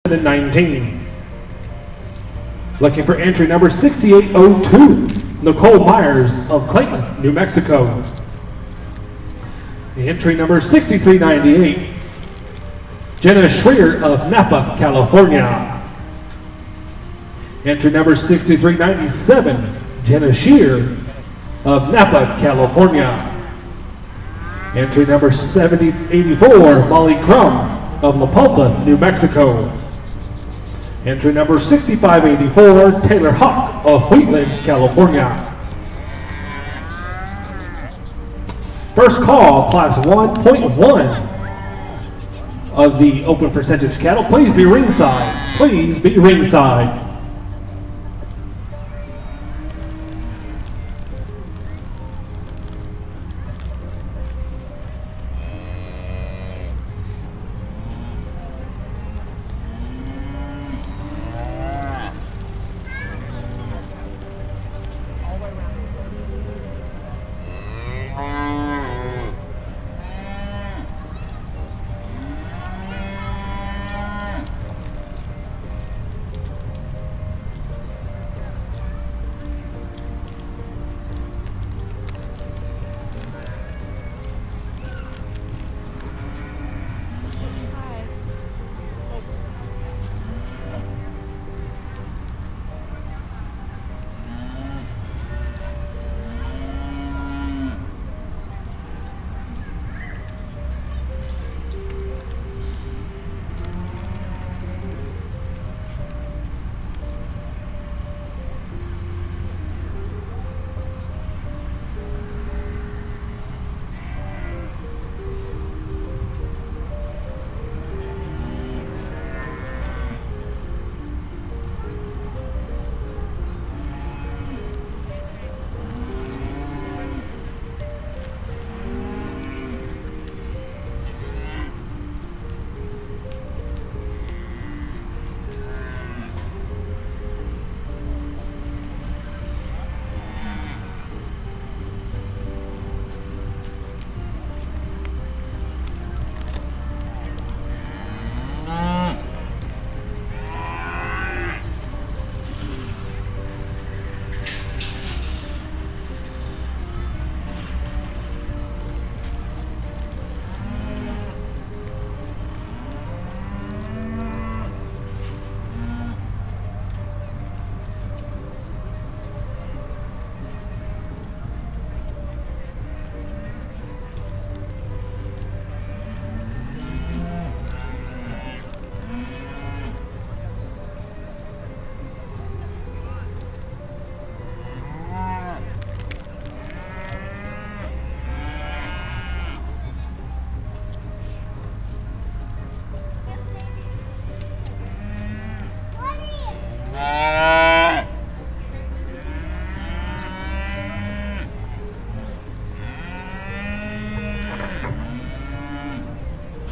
2019. Looking for entry number 6802, Nicole Myers of Clayton, New Mexico. The entry number 6398, Jenna Schreier of Napa, California. Entry number 6397, Jenna Shear of Napa, California. Entry number 7084, Molly Crum of La Palpa, New Mexico. Entry number 6584, Taylor Hawk of Wheatland, California. First call, class 1.1 of the open percentage cattle. Please be ringside. Please be ringside.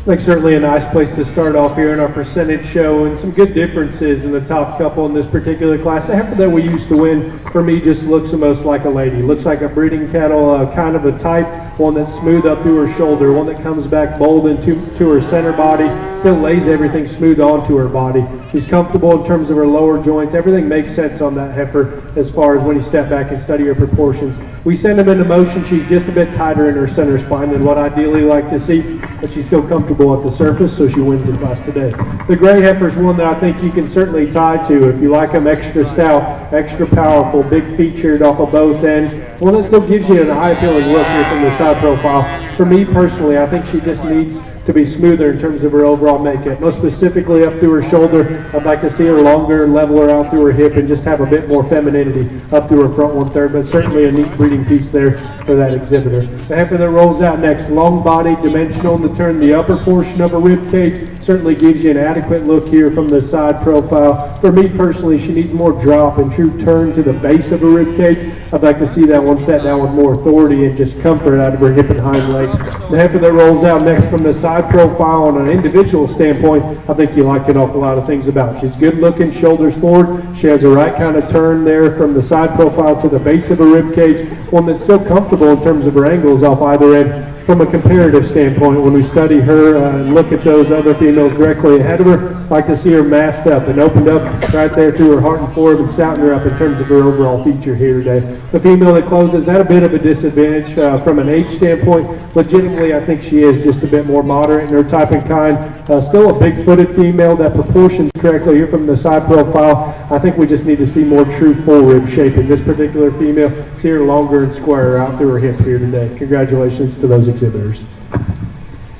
Like certainly a nice place to start off here in our percentage show, and some good differences in the top couple in this particular class. The heifer that we used to win, for me, just looks the most like a lady. Looks like a breeding cattle, kind of a type, one that's smooth up through her shoulder, one that comes back bold into her center body, still lays everything smooth onto her body. She's comfortable in terms of her lower joints. Everything makes sense on that heifer as far as when you step back and study her proportions. We send them into motion. She's just a bit tighter in her center spine than what I ideally like to see, but she's still comfortable at the surface, so she wins the class today. The gray heifer is one that I think you can certainly tie to. If you like them extra stout, extra powerful, big featured off of both ends, one that still gives you an eye-appealing look here from the side profile. For me personally, I think she just needs to be smoother in terms of her overall makeup. Most specifically up through her shoulder, I'd like to see her longer and leveler out through her hip and just have a bit more femininity up through her front 1/3, but certainly a neat breeding piece there for that exhibitor. The heifer that rolls out next, long body, dimensional in the turn, the upper portion of her rib cage certainly gives you an adequate look here from the side profile. For me personally, she needs more drop and true turn to the base of her rib cage. I'd like to see that one set down with more authority and just comfort out of her hip and hind leg. The heifer that rolls out next from the side profile on an individual standpoint, I think you like an awful lot of things about. She's good looking, shoulders forward. She has the right kind of turn there from the side profile to the base of her rib cage, one that's still comfortable in terms of her angles off either end. from a comparative standpoint, when we study her and look at those other females directly ahead of her, I'd like to see her masked up and opened up right there to her heart and forward and stouting her up in terms of her overall feature here today. The female that closes at a bit of a disadvantage from an age standpoint. Legitimately, I think she is just a bit more moderate in her type and kind. Still a big-footed female that proportions correctly here from the side profile. I think we just need to see more true full rib shape in this particular female. See her longer and squarer out through her hip here today. Congratulations to those exhibitors.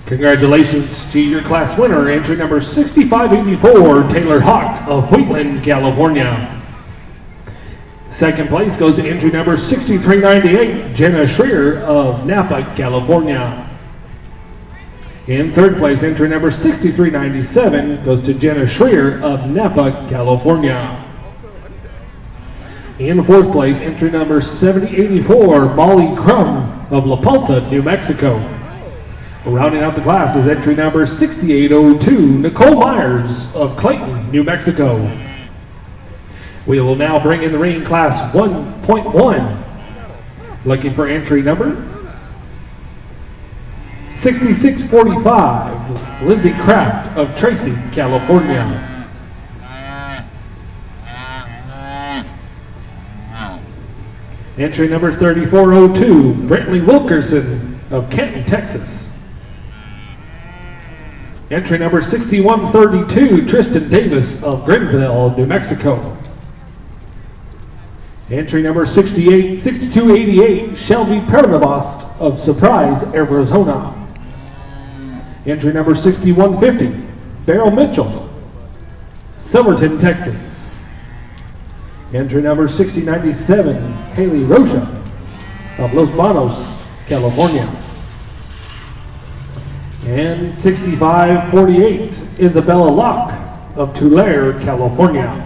Congratulations to your class winner, entry number 6584, Taylor Hawk of Wheatland, California. Second place goes to entry number 6398, Jenna Schreier of Napa, California. In third place, entry number 6397 goes to Jenna Schreier of Napa, California. In fourth place, entry number 7084, Molly Crum of La Palta, New Mexico. Rounding out the class is entry number 6802, Nicole Myers of Clayton, New Mexico. We will now bring in the ring class 1.1. Looking for entry number 6645, Lindsay Kraft of Tracy, California. Entry number 3402, Brentley Wilkerson of Kenton, Texas. Entry number 6132, Tristan Davis of Grenville, New Mexico. Entry number 6288, Shelby Pernovost of Surprise, Arizona. Entry number 6150, Beryl Mitchell, Silverton, Texas. Entry number 6097, Haley Rocha of Los Banos, California. And 6548, Isabella Locke of Tulare, California.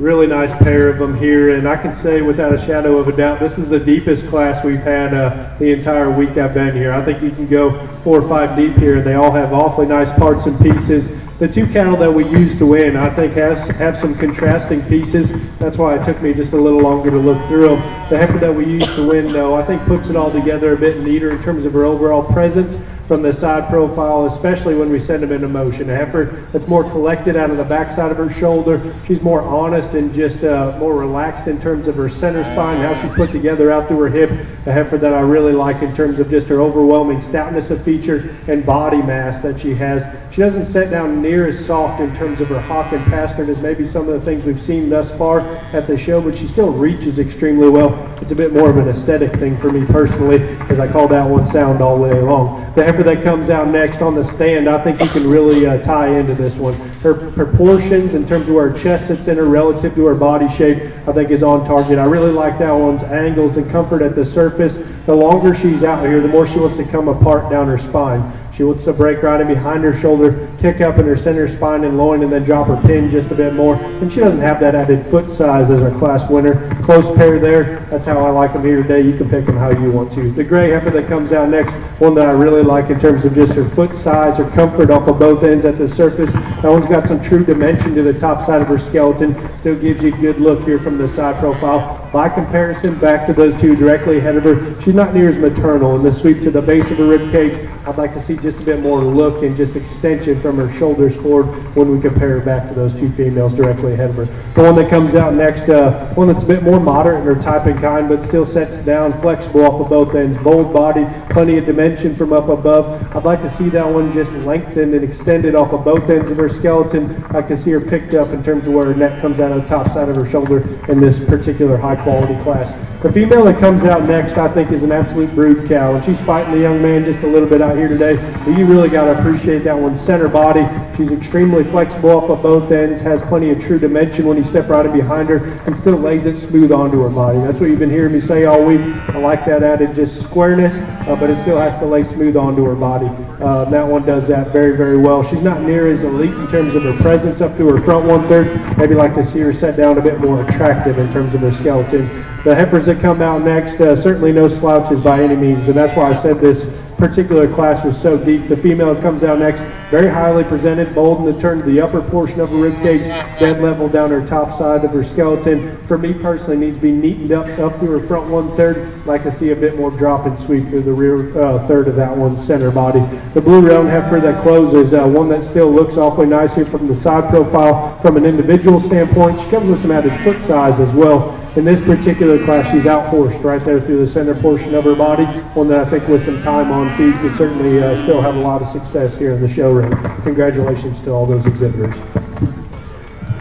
Really nice pair of them here, and I can say without a shadow of a doubt, this is the deepest class we've had the entire week I've been here. I think you can go 4 or 5 deep here, and they all have awfully nice parts and pieces. The 2 cattle that we used to win, I think, have some contrasting pieces. That's why it took me just a little longer to look through them. The heifer that we used to win, though, I think puts it all together a bit neater in terms of her overall presence from the side profile, especially when we send them into motion. A heifer that's more collected out of the backside of her shoulder. She's more honest and just more relaxed in terms of her center spine, how she's put together out through her hip. A heifer that I really like in terms of just her overwhelming stoutness of feature and body mass that she has. She doesn't set down near as soft in terms of her hock and pastern as maybe some of the things we've seen thus far at the show, but she still reaches extremely well. It's a bit more of an aesthetic thing for me personally, as I call that one sound all the way along. The heifer that comes out next on the stand, I think you can really tie into this one. Her proportions in terms of where her chest sits in her relative to her body shape, I think is on target. I really like that one's angles and comfort at the surface. The longer she's out here, the more she wants to come apart down her spine. She wants to break right in behind her shoulder, kick up in her center spine and loin, and then drop her pin just a bit more. And she doesn't have that added foot size as our class winner. Close pair there. That's how I like them here today. You can pick them how you want to. The gray heifer that comes out next, one that I really like in terms of just her foot size, her comfort off of both ends at the surface. That one's got some true dimension to the top side of her skeleton. Still gives you a good look here from the side profile. By comparison, back to those 2 directly ahead of her, she's not near as maternal. In the sweep to the base of her rib cage, I'd like to see just a bit more look and just extension from her shoulders forward when we compare her back to those 2 females directly ahead of her. The one that comes out next, one that's a bit more moderate in her type and kind, but still sets down, flexible off of both ends, bold body, plenty of dimension from up above. I'd like to see that one just lengthened and extended off of both ends of her skeleton. I'd like to see her picked up in terms of where her neck comes out of the top side of her shoulder in this particular high quality class. The female that comes out next, I think, is an absolute brood cow, and she's fighting the young man just a little bit out here today, but you really got to appreciate that one's center body. She's extremely flexible off of both ends, has plenty of true dimension when you step right in behind her, and still lays it smooth onto her body. That's what you've been hearing me say all week. I like that added just squareness, but it still has to lay smooth onto her body. That one does that very, very well. She's not near as elite in terms of her presence up through her front 1/3. Maybe like to see her set down a bit more attractive in terms of her skeleton. The heifers that come out next, certainly no slouches by any means, and that's why I said this particular class was so deep. The female that comes out next, very highly presented, bold in the turn to the upper portion of her ribcage, dead level down her top side of her skeleton. For me personally, needs to be neatened up through her front 1/3. Like to see a bit more drop and sweep through the rear third of that one's center body. The blue roan heifer that closes, one that still looks awfully nice here from the side profile. From an individual standpoint, she comes with some added foot size as well. In this particular class, she's out-horsed right there through the center portion of her body. One that I think with some time on feed could certainly still have a lot of success here in the show ring. Congratulations to all those exhibitors.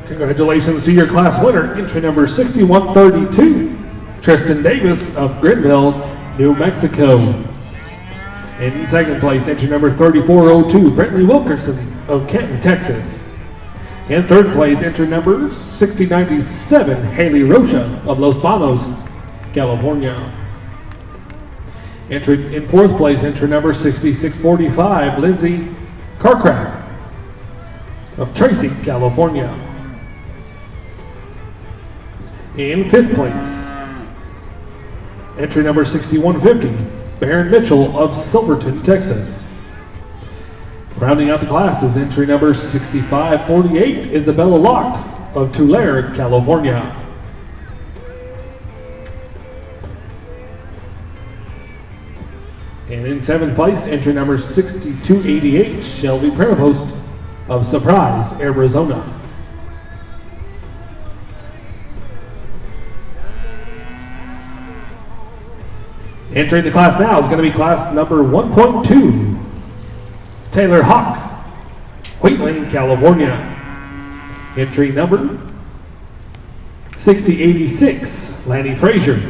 Congratulations to your class winner, entry number 6132, Tristan Davis of Gridville, New Mexico. In second place, entry number 3402, Brentley Wilkerson of Kenton, Texas. In third place, entry number 6097, Haley Rocha of Los Banos, California. In fourth place, entry number 6645, Lindsay Carcraft of Tracy, California. In fifth place, entry number 6150, Baron Mitchell of Silverton, Texas. Rounding out the class is entry number 6548, Isabella Locke of Tulare, California. And in seventh place, entry number 6288, Shelby Prevost of Surprise, Arizona. Entering the class now is going to be class number 1.2. Taylor Hawk, Wheatland, California. Entry number 6086, Lanny Frazier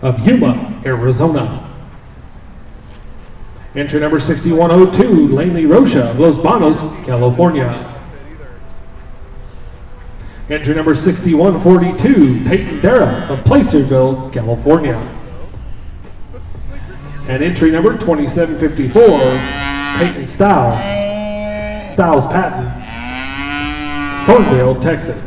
of Yuma, Arizona. Entry number 6102, Laney Rocha of Los Banos, California. Entry number 6142, Peyton Dara of Placerville, California. And entry number 2754, Peyton Styles Patton, Thornville, Texas.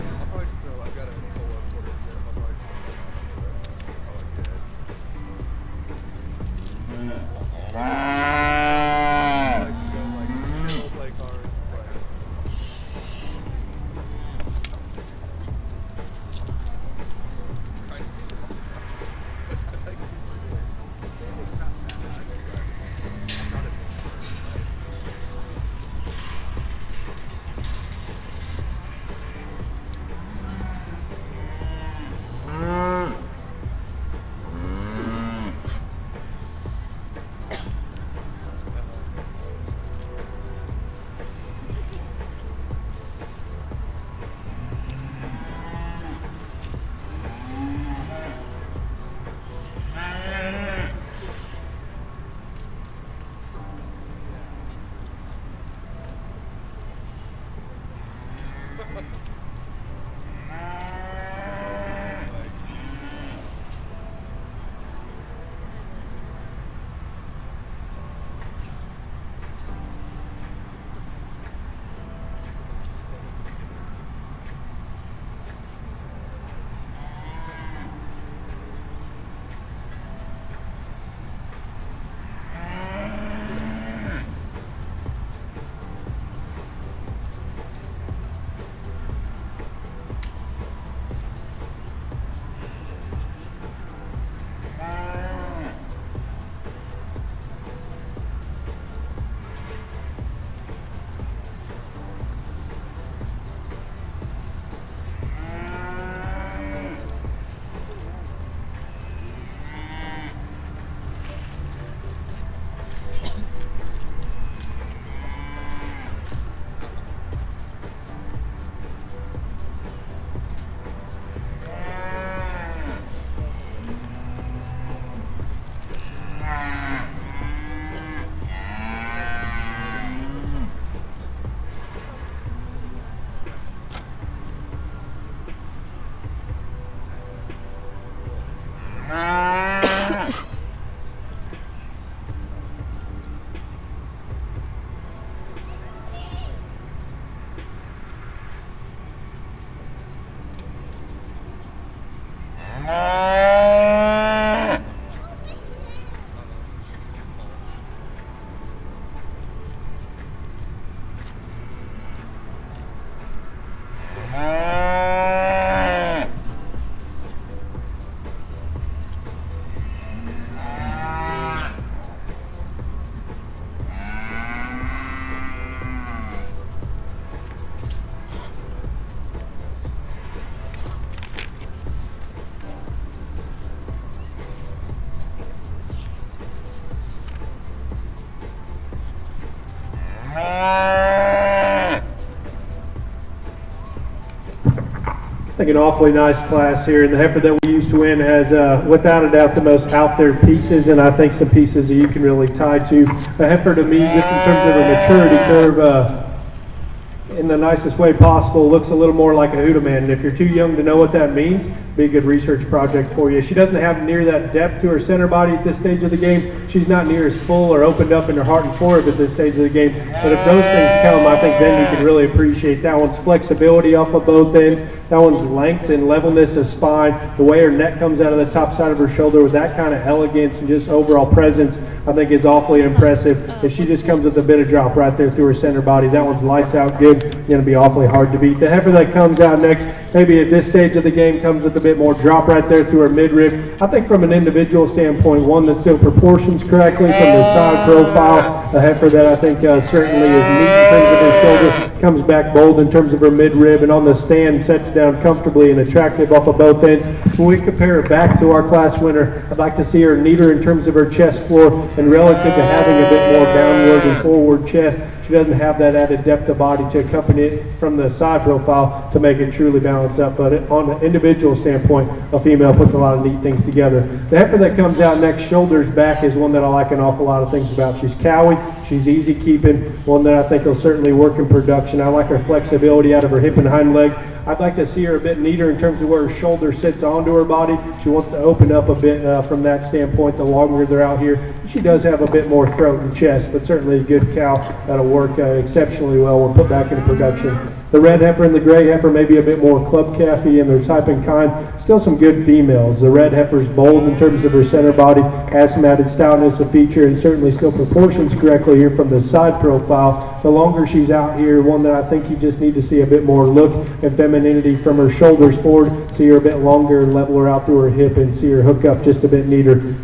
I think an awfully nice class here, and the heifer that we used to win has, without a doubt, the most out there pieces, and I think some pieces that you can really tie to. A heifer to me, just in terms of a maturity curve, in the nicest way possible, looks a little more like a Hoodaman, and if you're too young to know what that means, be a good research project for you. She doesn't have near that depth to her center body at this stage of the game. She's not near as full or opened up in her heart and forehead at this stage of the game, but if those things come, I think then you can really appreciate that one's flexibility off of both ends, that one's length and levelness of spine, the way her neck comes out of the top side of her shoulder with that kind of elegance and just overall presence, I think is awfully impressive. If she just comes with a bit of drop right there through her center body, that one's lights out good. It's going to be awfully hard to beat. The heifer that comes out next, maybe at this stage of the game, comes with a bit more drop right there through her midrib. I think from an individual standpoint, one that still proportions correctly from the side profile, a heifer that I think certainly is neat in terms of her shoulder, comes back bold in terms of her midrib, and on the stand sets down comfortably and attractive off of both ends. When we compare her back to our class winner, I'd like to see her neater in terms of her chest floor, and relative to having a bit more downward and forward chest, she doesn't have that added depth of body to accompany it from the side profile to make it truly balance up. But on an individual standpoint, a female puts a lot of neat things together. The heifer that comes out next, shoulders back, is one that I like an awful lot of things about. She's cowy, she's easy keeping, one that I think will certainly work in production. I like her flexibility out of her hip and hind leg. I'd like to see her a bit neater in terms of where her shoulder sits onto her body. She wants to open up a bit from that standpoint the longer they're out here. She does have a bit more throat and chest, but certainly a good cow that'll work exceptionally well when put back into production. The red heifer and the gray heifer may be a bit more club calfy in their type and kind. Still some good females. The red heifer's bold in terms of her center body, has some added stoutness of feature, and certainly still proportions correctly here from the side profile. The longer she's out here, one that I think you just need to see a bit more look and femininity from her shoulders forward, see her a bit longer and level her out through her hip and see her hook up just a bit neater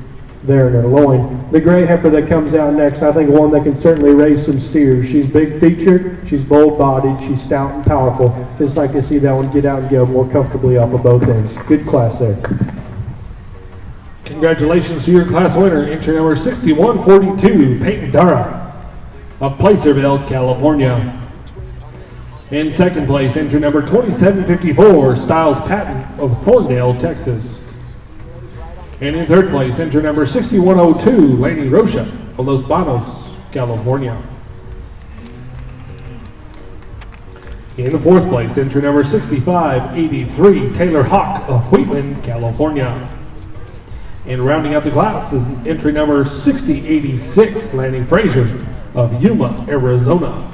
there in her loin. The gray heifer that comes out next, I think one that can certainly raise some steers. She's big featured, she's bold bodied, she's stout and powerful. Just like to see that one get out and go more comfortably off of both ends. Good class there. Congratulations to your class winner, entry number 6142, Peyton Dara of Placerville, California. In second place, entry number 2754, Styles Patton of Thorndale, Texas. And in third place, entry number 6102, Laney Rocha of Los Banos, California. In the fourth place, entry number 6583, Taylor Hawk of Wheatland, California. And rounding out the class is entry number 6086, Lanny Frazier of Yuma, Arizona.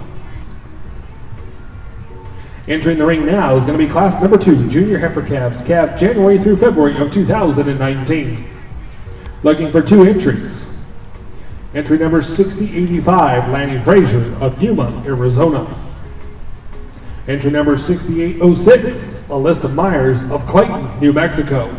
Entering the ring now is going to be class number 2, Junior Heifer Calves, calved January through February of 2019. Looking for 2 entries. Entry number 6085, Lanny Frazier of Yuma, Arizona. Entry number 6806, Alyssa Myers of Clayton, New Mexico.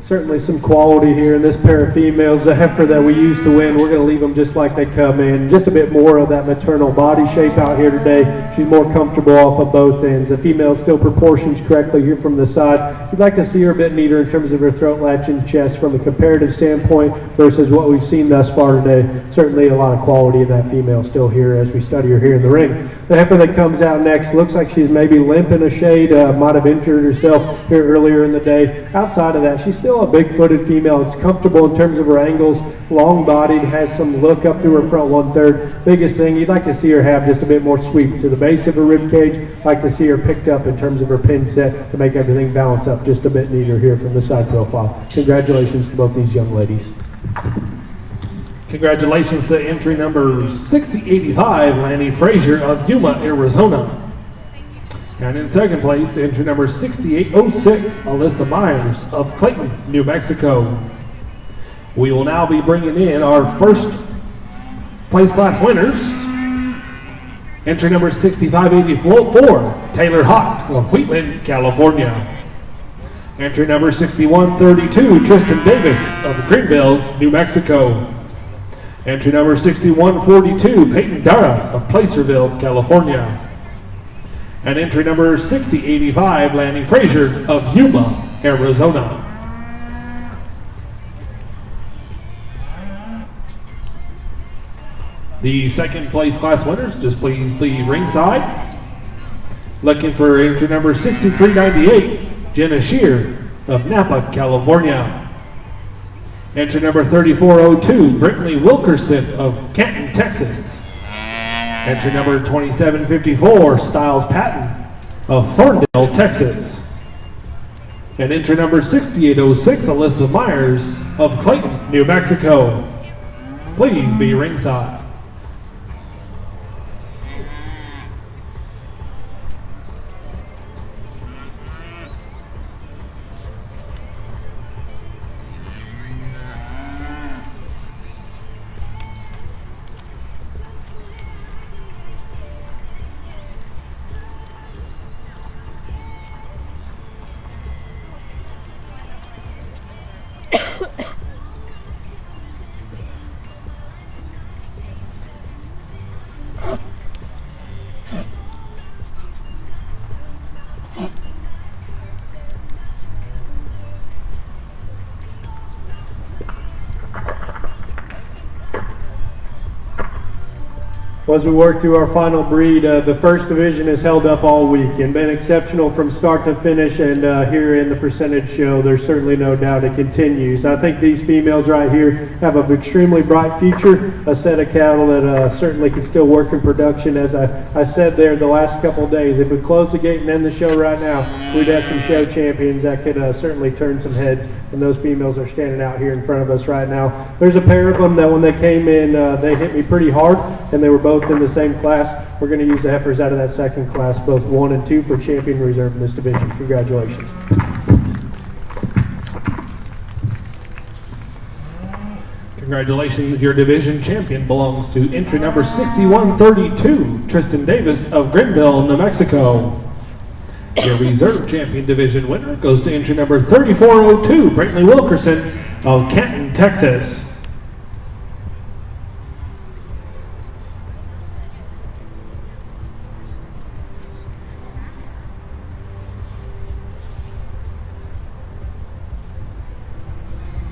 Certainly some quality here in this pair of females. The heifer that we used to win, we're going to leave them just like they come in. Just a bit more of that maternal body shape out here today. She's more comfortable off of both ends. The female still proportions correctly here from the side. You'd like to see her a bit neater in terms of her throat latch and chest from a comparative standpoint versus what we've seen thus far today. Certainly a lot of quality in that female still here as we study her here in the ring. The heifer that comes out next looks like she's maybe limping a shade, might have injured herself here earlier in the day. Outside of that, she's still a big-footed female. It's comfortable in terms of her angles, long-bodied, has some look up through her front 1/3. Biggest thing, you'd like to see her have just a bit more sweep to the base of her rib cage. Like to see her picked up in terms of her pin set to make everything balance up just a bit neater here from the side profile. Congratulations to both these young ladies. Congratulations to entry number 6085, Lanny Frazier of Yuma, Arizona. And in second place, entry number 6806, Alyssa Myers of Clayton, New Mexico. We will now be bringing in our first place class winners. Entry number 6584, Taylor Hawk of Wheatland, California. Entry number 6132, Tristan Davis of Greenville, New Mexico. Entry number 6142, Peyton Dara of Placerville, California. And entry number 6085, Lanny Frazier of Yuma, Arizona. The second place class winners, just please be ringside. Looking for entry number 6398, Jenna Shear of Napa, California. Entry number 3402, Brittley Wilkerson of Canton, Texas. Entry number 2754, Styles Patton of Thorndale, Texas. And entry number 6806, Alyssa Myers of Clayton, New Mexico. Please be ringside. As we work through our final breed, the first division has held up all week and been exceptional from start to finish, and here in the percentage show, there's certainly no doubt it continues. I think these females right here have an extremely bright future, a set of cattle that certainly can still work in production. As I said there the last couple of days, if we close the gate and end the show right now, we'd have some show champions that could certainly turn some heads, and those females are standing out here in front of us right now. There's a pair of them that when they came in, they hit me pretty hard, and they were both in the same class. We're going to use the heifers out of that second class, both 1 and 2, for champion reserve in this division. Congratulations. Congratulations, your division champion belongs to entry number 6132, Tristan Davis of Greenville, New Mexico. Your reserve champion division winner goes to entry number 3402, Brantley Wilkerson of Canton, Texas.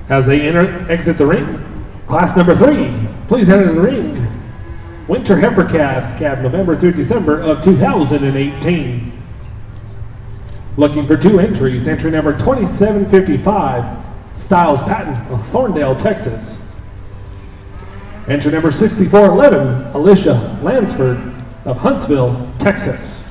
As they exit the ring, class number 3, please enter the ring. Winter heifer calves, calved November through December of 2018. Looking for 2 entries, entry number 2755, Styles Patton of Thorndale, Texas. Entry number 6411, Alicia Lansford of Huntsville, Texas.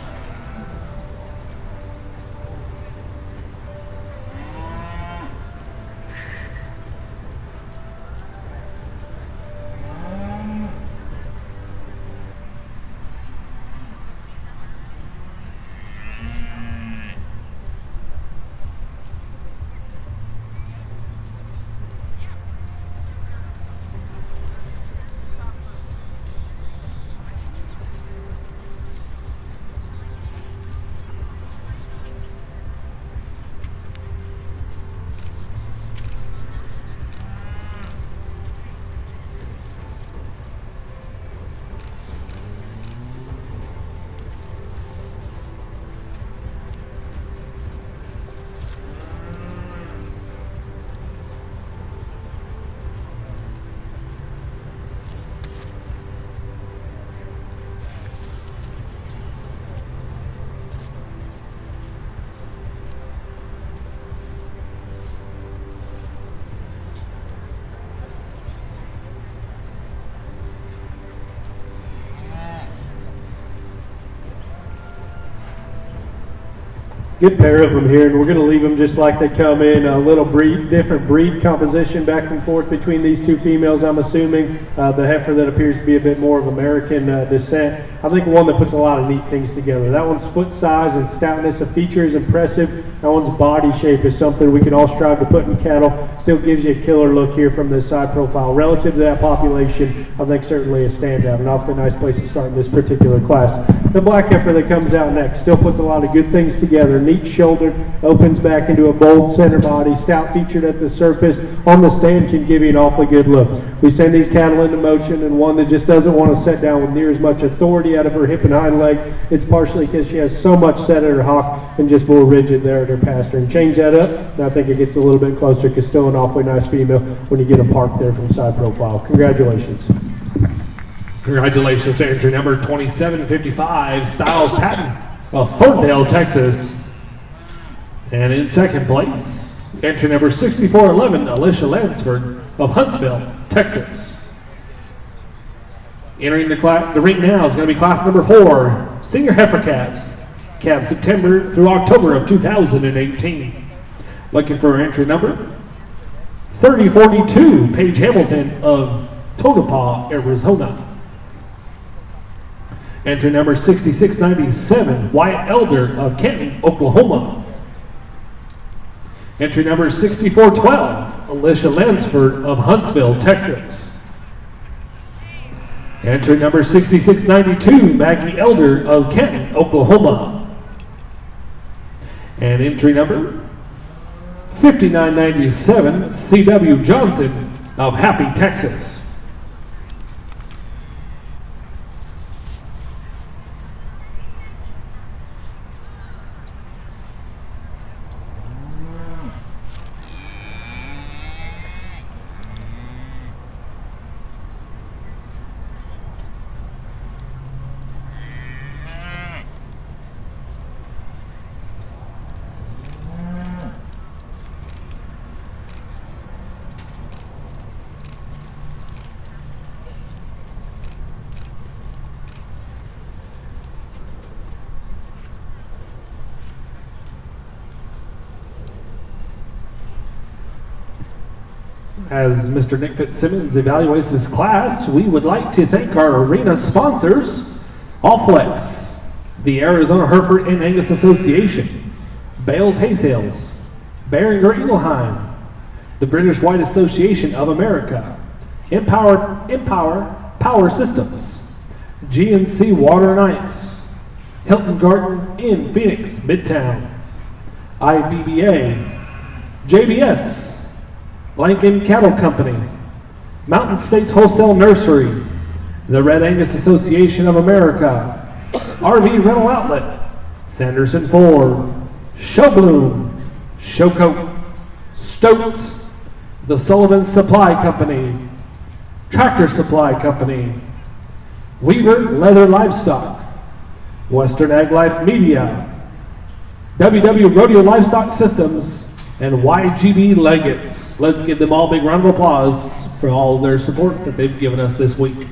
Good pair of them here, and we're going to leave them just like they come in, a little different breed composition back and forth between these 2 females, I'm assuming. The heifer that appears to be a bit more of American descent. I think one that puts a lot of neat things together. That one's foot size and stoutness of feature is impressive. That one's body shape is something we can all strive to put in cattle. Still gives you a killer look here from this side profile. Relative to that population, I think certainly a standout. An awfully nice place to start in this particular class. The black heifer that comes out next still puts a lot of good things together. Neat shoulder, opens back into a bold center body, stout featured at the surface. On the stand can give you an awfully good look. We send these cattle into motion, and one that just doesn't want to set down with near as much authority out of her hip and hind leg. It's partially because she has so much set at her hock and just more rigid there at her pastern. Change that up, and I think it gets a little bit closer, because still an awfully nice female when you get a park there from side profile. Congratulations. Congratulations, entry number 2755, Styles Patton of Thorndale, Texas. And in second place, entry number 6411, Alicia Lansford of Huntsville, Texas. Entering the ring now is going to be class number 4, senior heifer calves, calved September through October of 2018. Looking for entry number 3042, Paige Hamilton of Tonopah, Arizona. Entry number 6697, Wyatt Elder of Canton, Oklahoma. Entry number 6412, Alicia Lansford of Huntsville, Texas. Entry number 6692, Maggie Elder of Canton, Oklahoma. And entry number 5997 C.W. Johnson of Happy, Texas. As Mr. Nick Fitzsimmons evaluates this class, we would like to thank our arena sponsors, Allflex, the Arizona Hereford and Angus Association, Bales Hay Sales, Behringer Ingelheim, the British White Association of America, Empower Power Systems, GNC Water and Ice, Hilton Garden in Phoenix, Midtown, IBBA, JBS, Blanken Cattle Company, Mountain States Wholesale Nursery, the Red Angus Association of America, RV Rental Outlet, Sanderson Ford, Showbloom, Showcoat, Stokes, the Sullivan Supply Company, Tractor Supply Company, Weaver Leather Livestock, Western Ag Life Media, WW Rodeo Livestock Systems, and YGB Legates. Let's give them all a big round of applause for all their support that they've given us this week.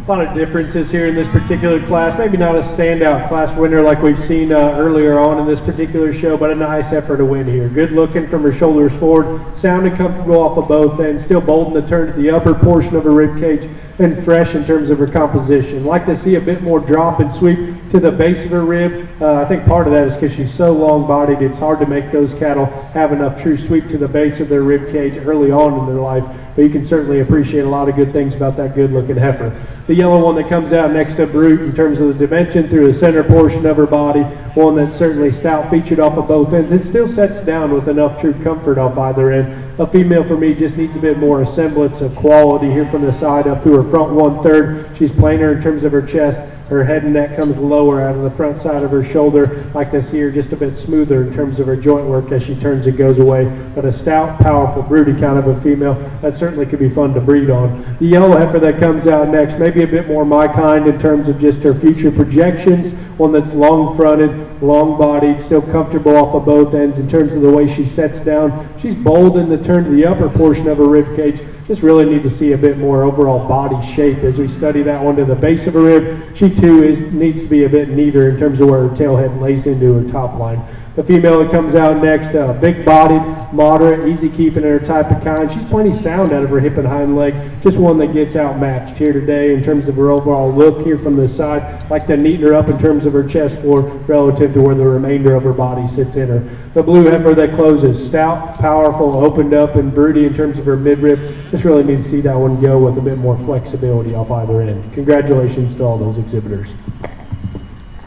A lot of differences here in this particular class. Maybe not a standout class winner like we've seen earlier on in this particular show, but a nice effort to win here. Good looking from her shoulders forward, sounding comfortable off of both ends, still bold in the turn to the upper portion of her rib cage, and fresh in terms of her composition. Like to see a bit more drop and sweep to the base of her rib. I think part of that is because she's so long-bodied, it's hard to make those cattle have enough true sweep to the base of their rib cage early on in their life. But you can certainly appreciate a lot of good things about that good-looking heifer. The yellow one that comes out next to Brute in terms of the dimension through the center portion of her body, one that's certainly stout, featured off of both ends. It still sets down with enough true comfort off either end. A female for me just needs a bit more a semblance of quality here from the side up through her front 1/3. She's plainer in terms of her chest. Her head and neck comes lower out of the front side of her shoulder. Like to see her just a bit smoother in terms of her joint work as she turns and goes away. But a stout, powerful, broody kind of a female that certainly could be fun to breed on. The yellow heifer that comes out next, maybe a bit more my kind in terms of just her future projections. One that's long-fronted, long-bodied, still comfortable off of both ends in terms of the way she sets down. She's bold in the turn to the upper portion of her rib cage. Just really need to see a bit more overall body shape as we study that one to the base of her rib. She too needs to be a bit neater in terms of where her tail head lays into her top line. The female that comes out next, big-bodied, moderate, easy-keeping in her type of kind. She's plenty sound out of her hip and hind leg. Just one that gets outmatched here today in terms of her overall look here from the side. Like to neaten her up in terms of her chest floor relative to where the remainder of her body sits in her. The blue heifer that closes, stout, powerful, opened up, and broody in terms of her midrib. Just really need to see that one go with a bit more flexibility off either end. Congratulations to all those exhibitors.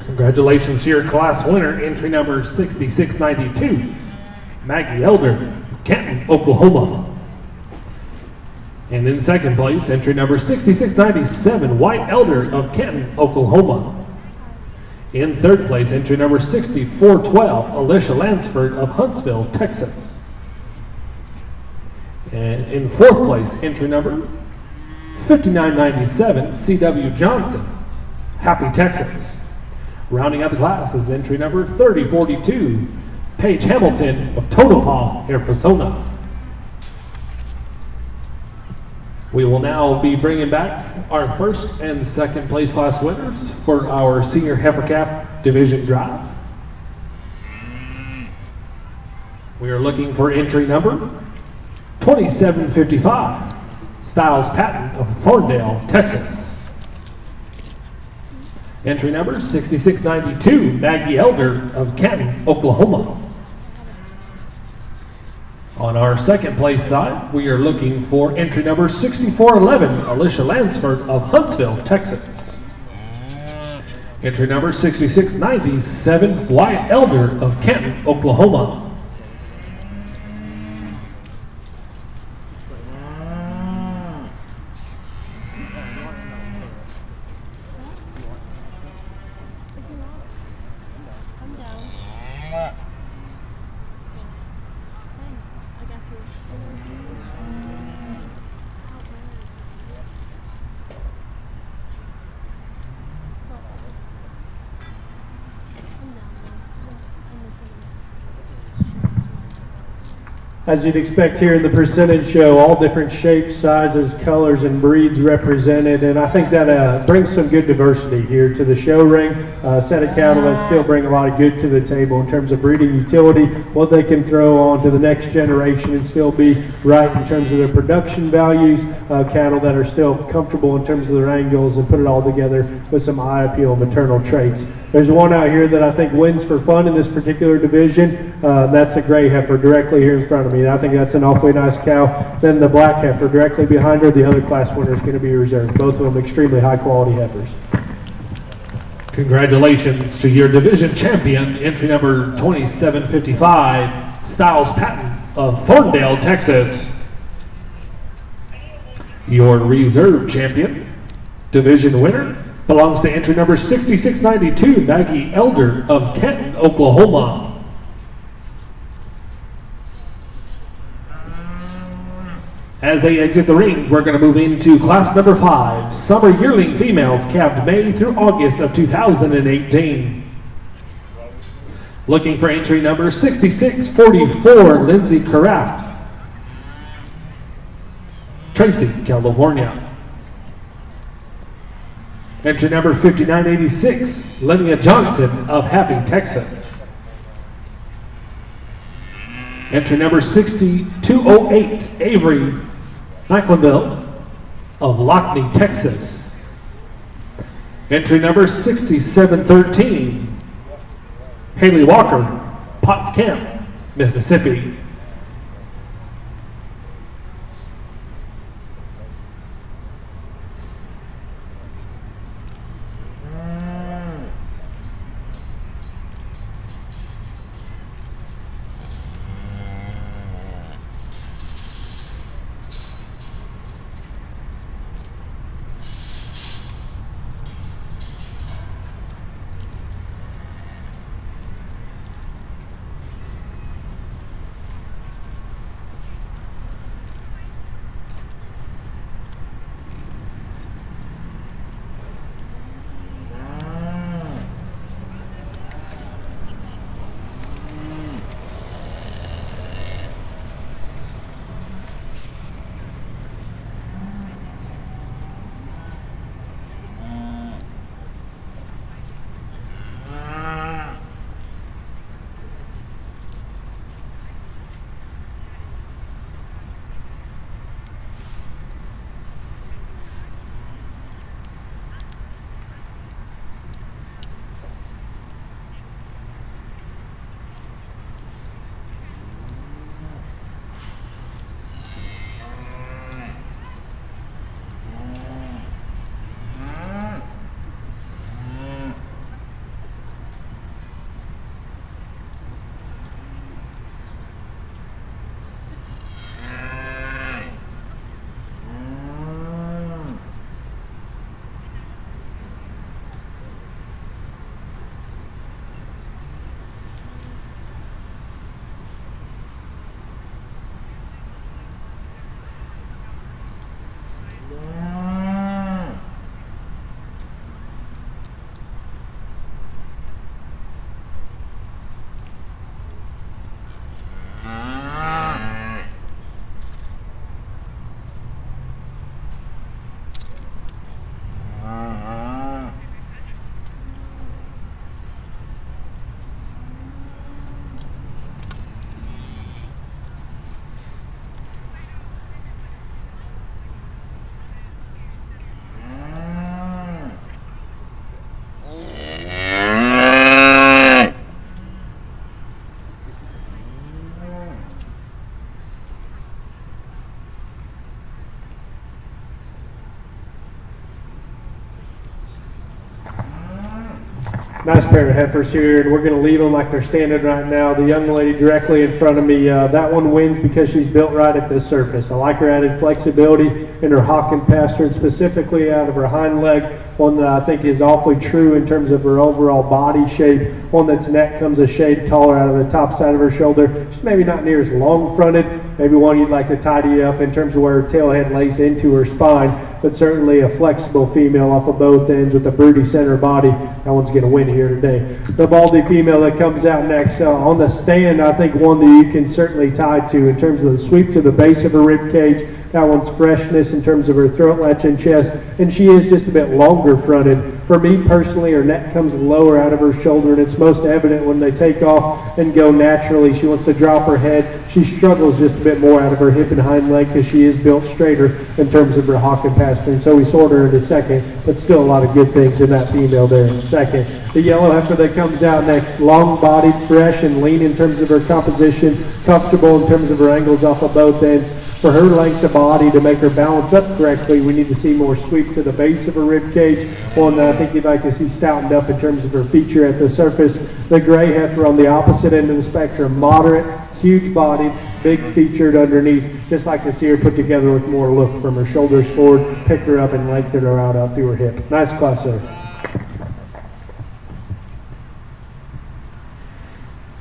Congratulations to your class winner, entry number 6692, Maggie Elder, Canton, Oklahoma. And in second place, entry number 6697, White Elder of Canton, Oklahoma. In third place, entry number 6412, Alicia Lansford of Huntsville, Texas. And in fourth place, entry number 5997, C.W. Johnson, Happy, Texas. Rounding out the class is entry number 3042, Paige Hamilton of Tonopah, Arizona. We will now be bringing back our first and second place class winners for our senior heifer calf division drive. We are looking for entry number 2755, Styles Patton of Thorndale, Texas. Entry number 6692, Maggie Elder of Canton, Oklahoma. On our second place side, we are looking for entry number 6411, Alicia Lansford of Huntsville, Texas. Entry number 6697, Wyatt Elder of Canton, Oklahoma. I'm down. I got As you'd expect here in the percentage show, all different shapes, sizes, colors, and breeds represented, and I think that brings some good diversity here to the show ring. Set of cattle that still bring a lot of good to the table in terms of breeding utility, what they can throw on to the next generation and still be right in terms of their production values, cattle that are still comfortable in terms of their angles, and put it all together with some eye appeal and maternal traits. There's one out here that I think wins for fun in this particular division. That's a gray heifer directly here in front of me. I think that's an awfully nice cow. Then the black heifer directly behind her, the other class winner is going to be reserved. Both of them extremely high quality heifers. Congratulations to your division champion, entry number 2755, Styles Patton of Thorndale, Texas. Your reserve champion, division winner, belongs to entry number 6692, Maggie Elder of Canton, Oklahoma. As they exit the ring, we're going to move into class number 5, summer yearling females, calved May through August of 2018. Looking for entry number 6644, Lindsay Caraff, Tracy, California. Entry number 5986, Linnea Johnson of Happy, Texas. Entry number 6208, Avery Maclinville of Lockney, Texas. Entry number 6713, Haley Walker, Potts Camp, Mississippi. Nice pair of heifers here, and we're going to leave them like they're standing right now. The young lady directly in front of me, that one wins because she's built right at this surface. I like her added flexibility in her hock and pastern, specifically out of her hind leg, one that I think is awfully true in terms of her overall body shape, one that's neck comes a shade taller out of the top side of her shoulder. She's maybe not near as long fronted, maybe one you'd like to tidy up in terms of where her tail head lays into her spine, but certainly a flexible female off of both ends with a broody center body. That one's going to win here today. The Baldy female that comes out next on the stand, I think one that you can certainly tie to in terms of the sweep to the base of her rib cage. That one's freshness in terms of her throat latch and chest, and she is just a bit longer fronted. For me personally, her neck comes lower out of her shoulder, and it's most evident when they take off and go naturally. She wants to drop her head. She struggles just a bit more out of her hip and hind leg because she is built straighter in terms of her hock and pastern. So we sort her into second, but still a lot of good things in that female there in second. The yellow heifer that comes out next, long-bodied, fresh, and lean in terms of her composition, comfortable in terms of her angles off of both ends. For her length of body to make her balance up correctly, we need to see more sweep to the base of her rib cage. One that I think you'd like to see stoutened up in terms of her feature at the surface. The gray heifer on the opposite end of the spectrum, moderate, huge bodied, big featured underneath. Just like to see her put together with more look from her shoulders forward, pick her up and lengthen her out through her hip. Nice class there.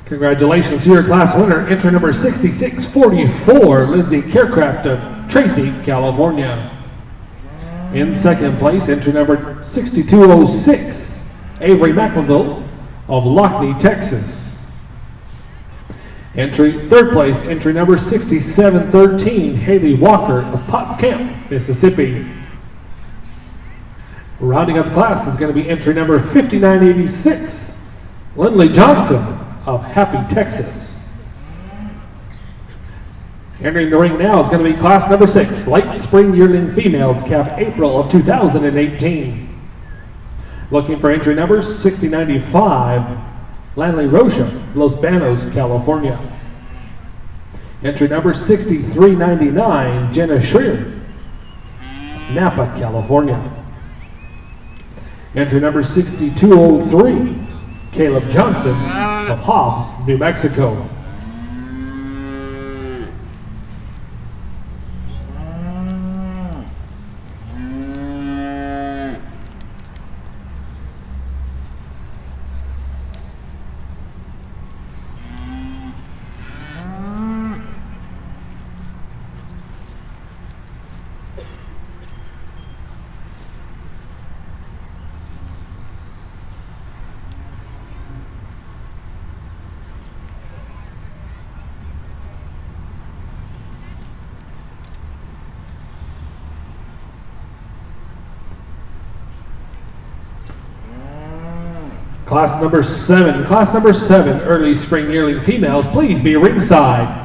Congratulations to your class winner, entry number 6644, Lindsay Carecraft of Tracy, California. In second place, entry number 6206, Avery McInville of Lockney, Texas. Third place, entry number 6713, Haley Walker of Potts Camp, Mississippi. Rounding up the class is going to be entry number 5986, Lindley Johnson of Happy, Texas. Entering the ring now is going to be class number 6, Late Spring Yearling Females, cap April of 2018. Looking for entry number 6095, Lanley Rocha, Los Banos, California. Entry number 6399, Jenna Schreer, Napa, California. Entry number 6203, Caleb Johnson of Hobbs, New Mexico. Class number 7, early spring yearling females, please be ringside.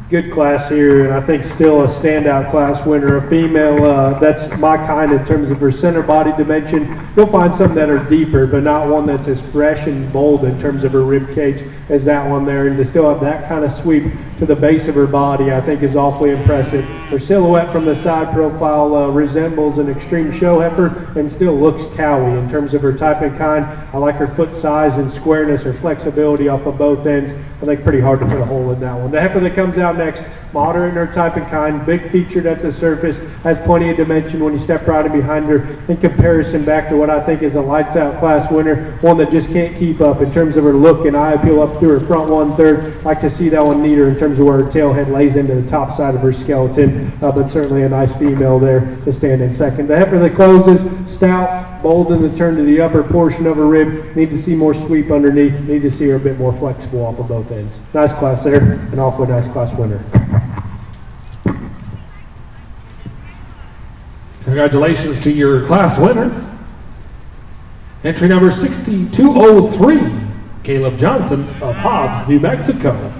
Good class here, and I think still a standout class winner, a female that's my kind in terms of her center body dimension. You'll find some that are deeper, but not one that's as fresh and bold in terms of her rib cage as that one there. And to still have that kind of sweep to the base of her body, I think is awfully impressive. Her silhouette from the side profile resembles an extreme show heifer and still looks cowy in terms of her type and kind. I like her foot size and squareness, her flexibility off of both ends. I think pretty hard to put a hole in that one. The heifer that comes out next, moderate in her type and kind, big featured at the surface, has plenty of dimension when you step right in behind her. In comparison back to what I think is a lights out class winner, one that just can't keep up in terms of her look and eye appeal up through her front 1/3. Like to see that one neater in terms of where her tail head lays into the top side of her skeleton, but certainly a nice female there to stand in second. The heifer that closes, stout, bold in the turn to the upper portion of her rib. Need to see more sweep underneath. Need to see her a bit more flexible off of both ends. Nice class there, an awfully nice class winner. Congratulations to your class winner. Entry number 6203, Caleb Johnson of Hobbs, New Mexico.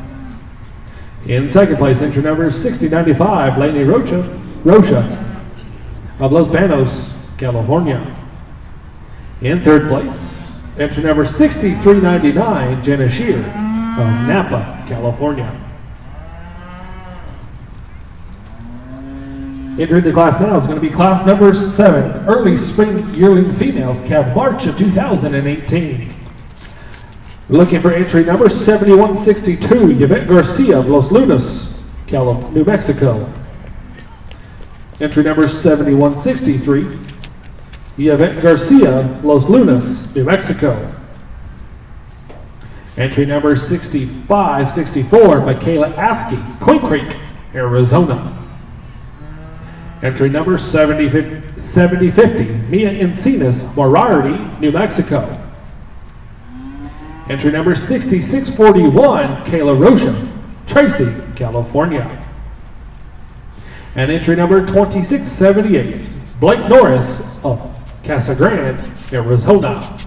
In second place, entry number 6095, Laney Rocha of Los Banos, California. In third place, entry number 6399, Jenna Shear of Napa, California. Entering the class now is going to be class number 7, Early Spring Yearling Females, Calf March of 2018. We're looking for entry number 7162, Yvette Garcia of Los Lunas, New Mexico. Entry number 7163, Yvette Garcia, Los Lunas, New Mexico. Entry number 6564, Michaela Askey, Queen Creek, Arizona. Entry number 7050, Mia Encinas, Moriarty, New Mexico. Entry number 6641, Kayla Rocha, Tracy, California. And entry number 2678, Blake Norris of Casa Grande, Arizona.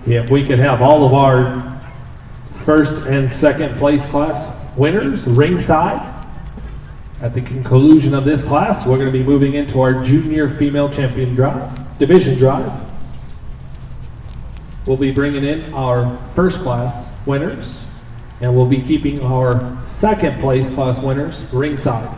If we could have all of our first and second place class winners ringside at the conclusion of this class, we're going to be moving into our junior female champion division drive. We'll be bringing in our first class winners, and we'll be keeping our second place class winners ringside.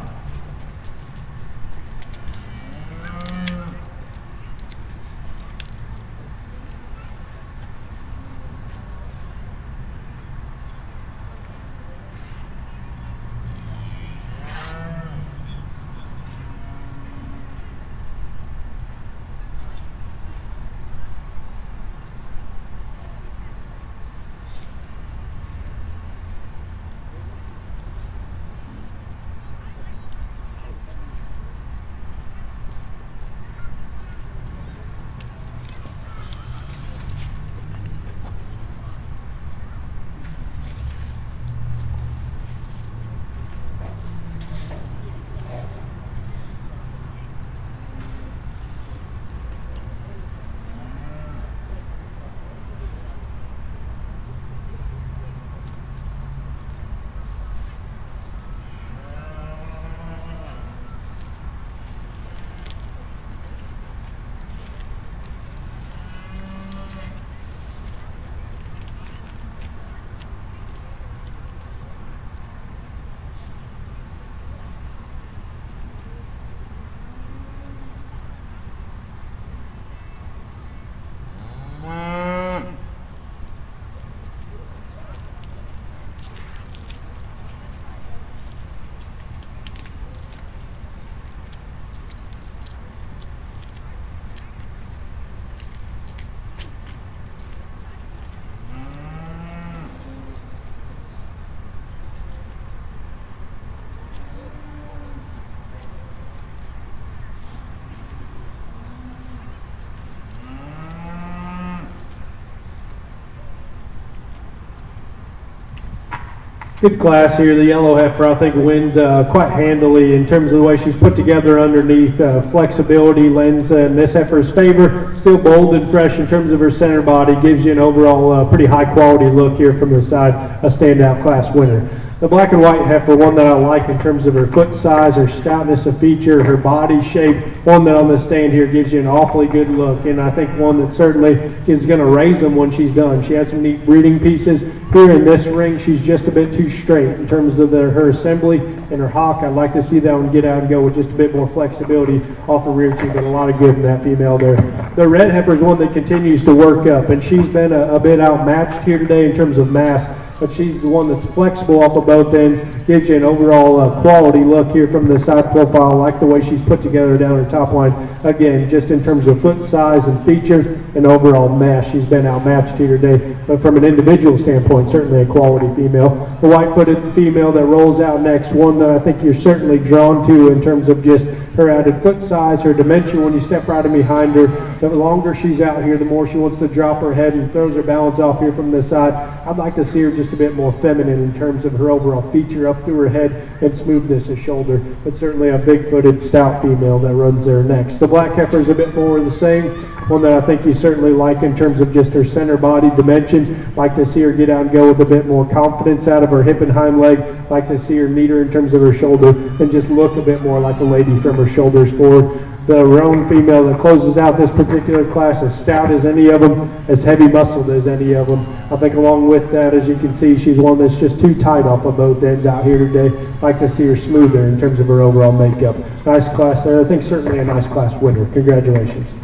Good class here. The yellow heifer, I think, wins quite handily in terms of the way she's put together underneath. Flexibility lends in this heifer's favor. Still bold and fresh in terms of her center body. Gives you an overall pretty high quality look here from the side. A standout class winner. The black and white heifer, one that I like in terms of her foot size, her stoutness of feature, her body shape. One that on the stand here gives you an awfully good look, and I think one that certainly is going to raise them when she's done. She has some neat breeding pieces. Here in this ring, she's just a bit too straight in terms of her assembly and her hock. I'd like to see that one get out and go with just a bit more flexibility off the rear too, but a lot of good in that female there. The red heifer is one that continues to work up, and she's been a bit outmatched here today in terms of mass, but she's the one that's flexible off of both ends, gives you an overall quality look here from the side profile. I like the way she's put together down her top line. Again, just in terms of foot size and feature and overall mass, she's been outmatched here today. But from an individual standpoint, certainly a quality female. The white-footed female that rolls out next, one that I think you're certainly drawn to in terms of just her added foot size, her dimension when you step right in behind her. The longer she's out here, the more she wants to drop her head and throws her balance off here from the side. I'd like to see her just a bit more feminine in terms of her overall feature up through her head and smoothness of shoulder, but certainly a big-footed, stout female that runs there next. The black heifer is a bit more of the same, one that I think you certainly like in terms of just her center body dimension. Like to see her get out and go with a bit more confidence out of her hip and hind leg. Like to see her neater in terms of her shoulder and just look a bit more like a lady from her shoulders forward. The roan female that closes out this particular class, as stout as any of them, as heavy muscled as any of them. I think along with that, as you can see, she's one that's just too tight off of both ends out here today. Like to see her smoother in terms of her overall makeup. Nice class there. I think certainly a nice class winner. Congratulations.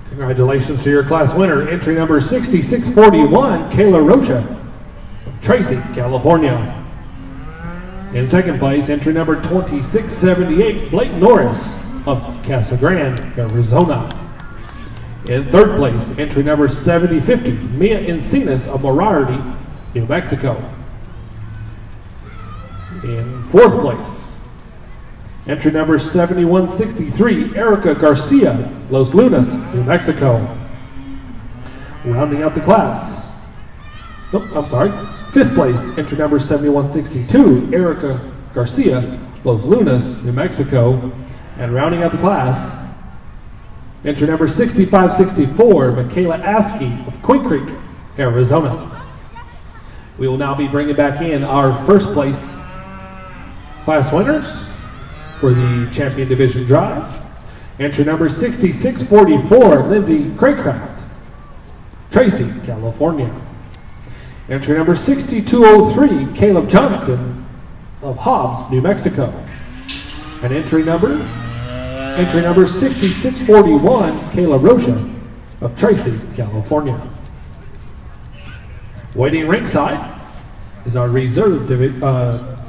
Congratulations to your class winner. Entry number 6641, Kayla Rocha, Tracy, California. In second place, entry number 2678, Blake Norris of Casa Grande, Arizona. In third place, entry number 7050, Mia Encinas of Morarty, New Mexico. In fourth place, entry number 7163, Erica Garcia, Los Lunas, New Mexico. Rounding out the class, fifth place, entry number 7162, Erica Garcia, Los Lunas, New Mexico. And rounding out the class, entry number 6564, Michaela Askey of Queen Creek, Arizona. We will now be bringing back in our first place class winners for the Champion Division Drive. Entry number 6644, Lindsay Craycraft, Tracy, California. Entry number 6203, Caleb Johnson of Hobbs, New Mexico. And entry number 6641, Kayla Rocha of Tracy, California. Waiting ringside is our reserve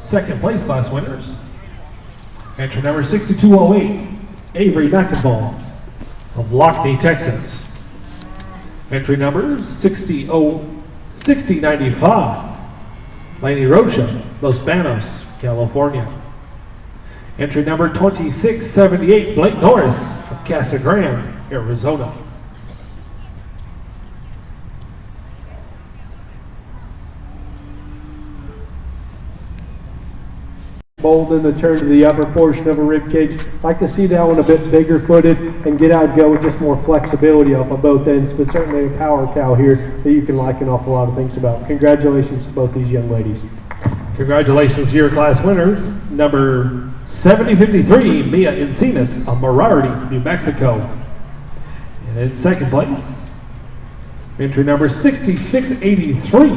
second place class winners. Entry number 6208, Avery McInball of Lockney, Texas. Entry number 6095, Lainey Rocha, Los Banos, California. Entry number 2678, Blake Norris of Casa Grande, Arizona. Bold in the turn to the upper portion of a rib cage. Like to see that one a bit bigger footed and get out and go with just more flexibility off of both ends, but certainly a power cow here that you can like an awful lot of things about. Congratulations to both these young ladies. Congratulations to your class winners. Number 7053, Mia Encinas of Morarty, New Mexico. And in second place, entry number 6683,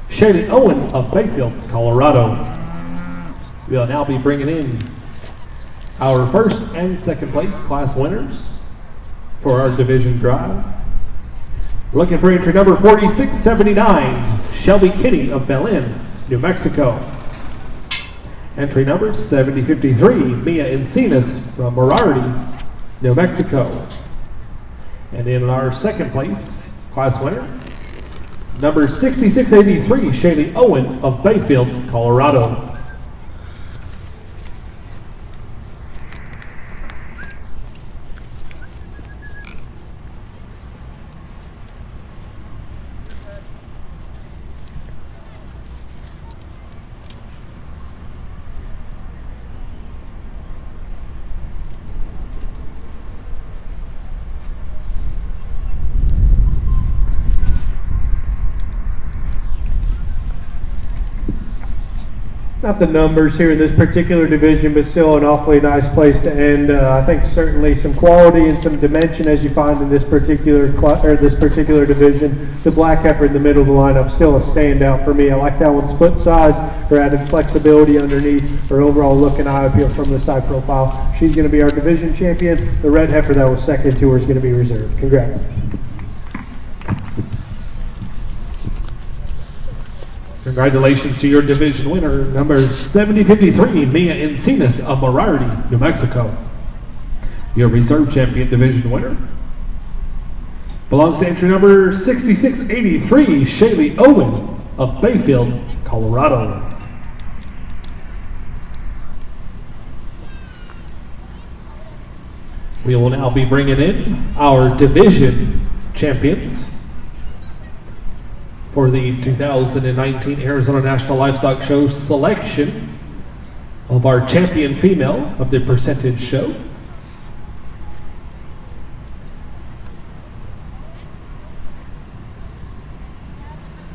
Shaylee Owen of Bayfield, Colorado. We'll now be bringing in our first and second place class winners for our division drive. Looking for entry number 4679, Shelby Kinney of Belen, New Mexico. Entry number 7053, Mia Encinas from Morarty, New Mexico. And in our second place class winner, number 6683, Shaylee Owen of Bayfield, Colorado. Not the numbers here in this particular division, but still an awfully nice place to end. I think certainly some quality and some dimension as you find in this particular division. The black heifer in the middle of the lineup still a standout for me. I like that one's foot size, her added flexibility underneath, her overall look and eye appeal from the side profile. She's going to be our division champion. The red heifer that was second to her is going to be reserved. Congrats. Congratulations to your division winner, number 7053, Mia Encinas of Morarty, New Mexico. Your reserve champion division winner belongs to entry number 6683, Shaylee Owen of Bayfield, Colorado. We will now be bringing in our division champions for the 2019 Arizona National Livestock Show selection of our champion female of the percentage show.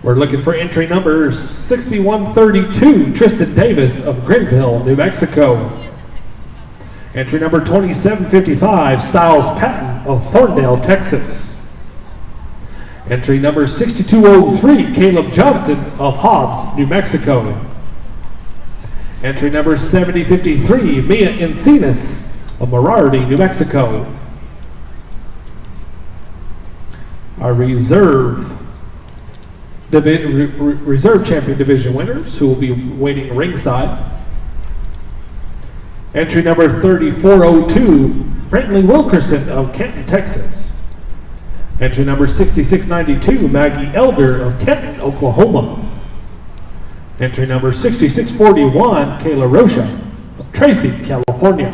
We're looking for entry number 6132, Tristan Davis of Greenville, New Mexico. Entry number 2755, Styles Patton of Thorndale, Texas. Entry number 6203, Caleb Johnson of Hobbs, New Mexico. Entry number 7053, Mia Encinas of Merardy, New Mexico. Our reserve champion division winners who will be waiting ringside. Entry number 3402, Brantley Wilkerson of Kenton, Texas. Entry number 6692, Maggie Elder of Kenton, Oklahoma. Entry number 6641, Kayla Rocha of Tracy, California.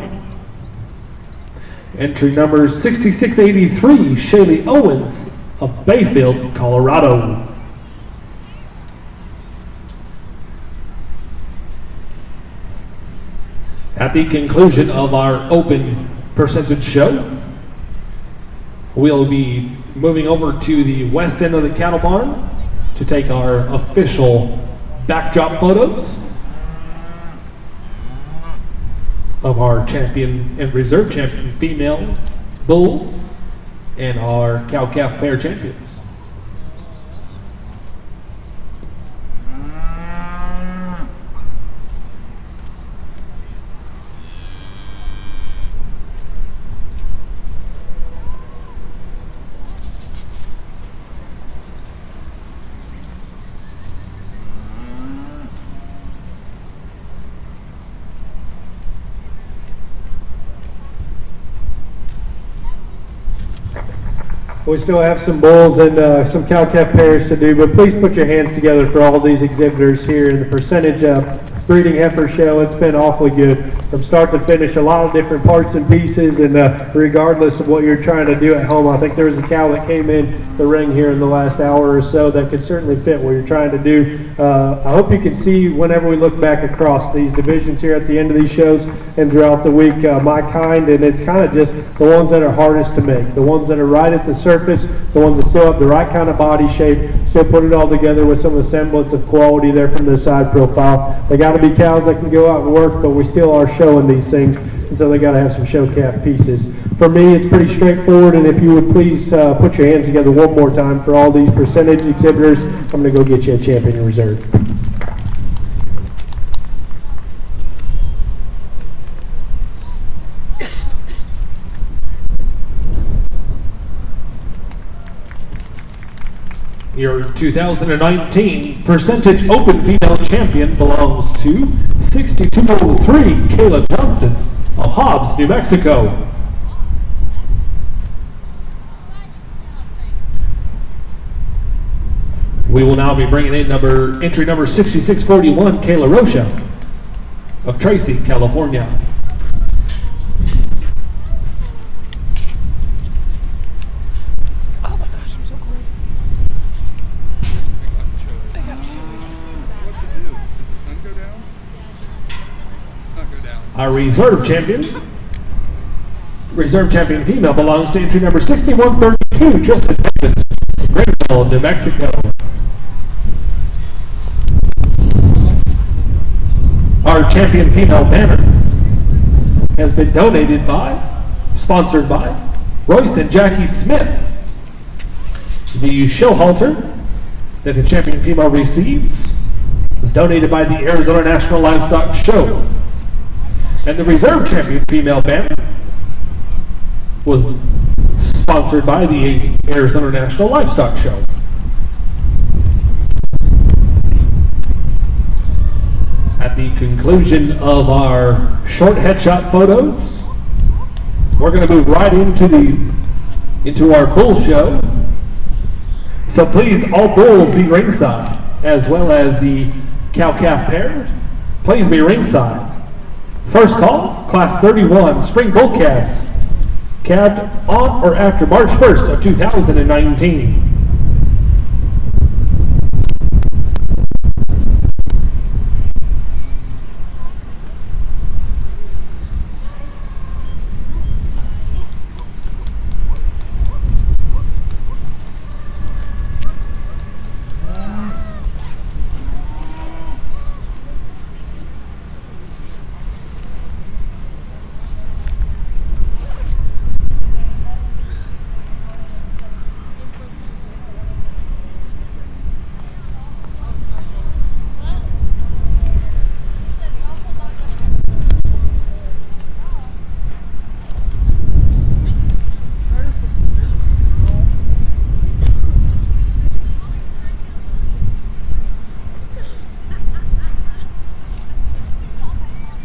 Entry number 6683, Shaylee Owens of Bayfield, Colorado. At the conclusion of our open percentage show, we'll be moving over to the west end of the cattle barn to take our official backdrop photos of our champion and reserve champion female bull and our cow-calf pair champions. We still have some bulls and some cow-calf pairs to do, but please put your hands together for all these exhibitors here in the percentage breeding heifer show. It's been awfully good from start to finish, a lot of different parts and pieces, and regardless of what you're trying to do at home, I think there was a cow that came in the ring here in the last hour or so that could certainly fit what you're trying to do. I hope you can see whenever we look back across these divisions here at the end of these shows and throughout the week, my kind, and it's kind of just the ones that are hardest to make, the ones that are right at the surface, the ones that still have the right kind of body shape, still put it all together with some of the semblance of quality there from the side profile. They got to be cows that can go out and work, but we still are showing these things, and so they got to have some show calf pieces. For me, it's pretty straightforward, and if you would please put your hands together one more time for all these percentage exhibitors, I'm going to go get you a champion in reserve. Your 2019 percentage open female champion belongs to 6203 Kayla Johnston of Hobbs, New Mexico. We will now be bringing in entry number 6641 Kayla Rocha of Tracy, California. Our reserve champion female belongs to entry number 6132, Tristan Davis, Greenville, New Mexico. Our champion female banner has been sponsored by Royce and Jackie Smith. The show halter that the champion female receives was donated by the Arizona National Livestock Show. And the reserve champion female banner was sponsored by the Arizona National Livestock Show. At the conclusion of our short headshot photos, we're going to move right into our bull show. So please, all bulls be ringside, as well as the cow-calf pairs. Please be ringside. First call, Class 31, Spring Bull Calves. calved on or after March 1st of 2019.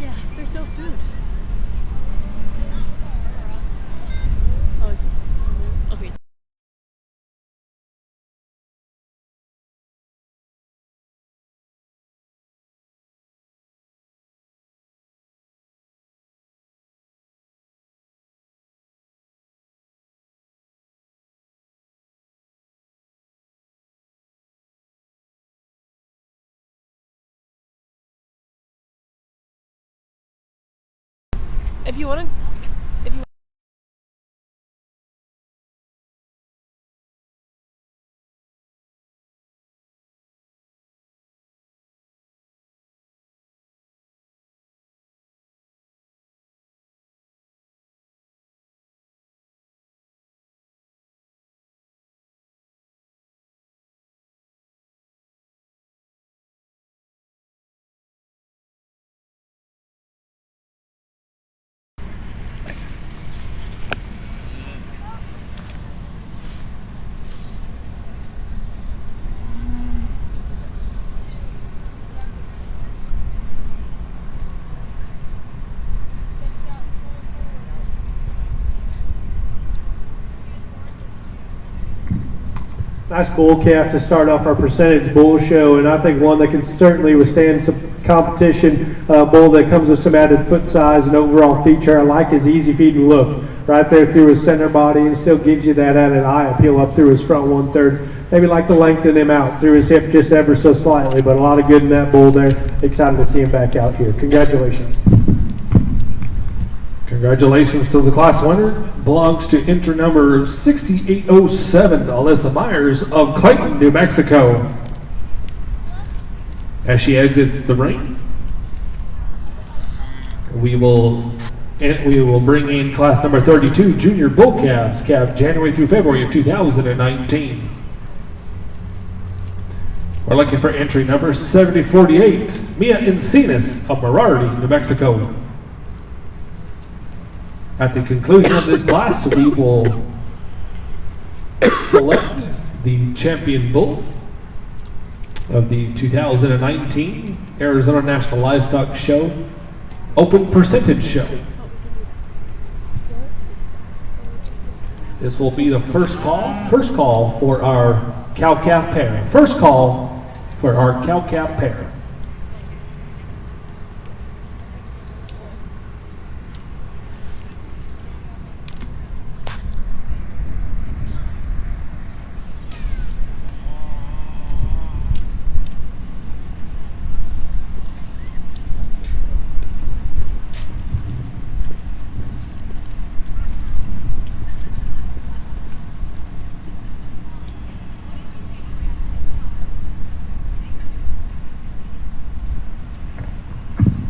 Yeah, there's no food. Oh, is it? Okay. If you want to, if you Nice bull calf to start off our percentage bull show, and I think one that can certainly withstand some competition. Bull that comes with some added foot size and overall feature. I like his easy feeding look right there through his center body, and still gives you that added eye appeal up through his front 1/3. Maybe like to lengthen him out through his hip just ever so slightly, but a lot of good in that bull there. Excited to see him back out here. Congratulations. Congratulations to the class winner. Belongs to entry number 6807, Alyssa Myers of Clayton, New Mexico. As she exits the ring, we will bring in class number 32, junior bull calves, calved January through February of 2019. We're looking for entry number 7048, Mia Encinas of Merardi, New Mexico. At the conclusion of this class, we will select the champion bull of the 2019 Arizona National Livestock Show Open Percentage Show. This will be the first call for our cow-calf pair. First call for our cow-calf pair.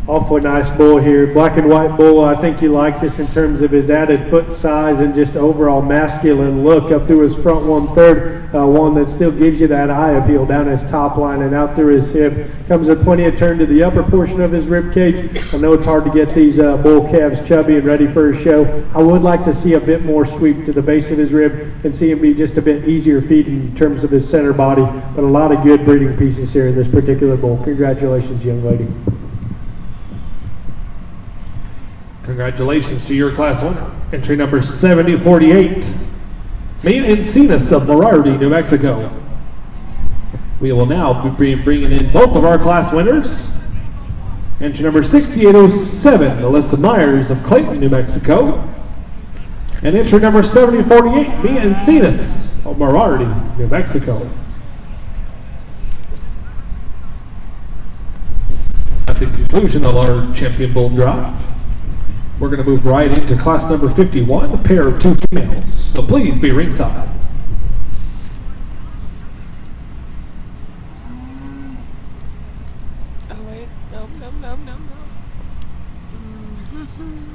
Awfully nice bull here. Black and white bull. I think you like this in terms of his added foot size and just overall masculine look up through his front 1/3. One that still gives you that eye appeal down his top line and out through his hip. Comes with plenty of turn to the upper portion of his rib cage. I know it's hard to get these bull calves chubby and ready for a show. I would like to see a bit more sweep to the base of his rib and see him be just a bit easier feeding in terms of his center body. But a lot of good breeding pieces here in this particular bull. Congratulations, young lady. Congratulations to your class winner. Entry number 7048, Mia Encinas of Merardi, New Mexico. We will now be bringing in both of our class winners. Entry number 6807, Alyssa Myers of Clayton, New Mexico. And entry number 7048, Mia Encinas of Merardi, New Mexico. At the conclusion of our champion bull drop, we're going to move right into class number 51, a pair of 2 females. So please be ringside. Oh wait, no. Do you have camera yet?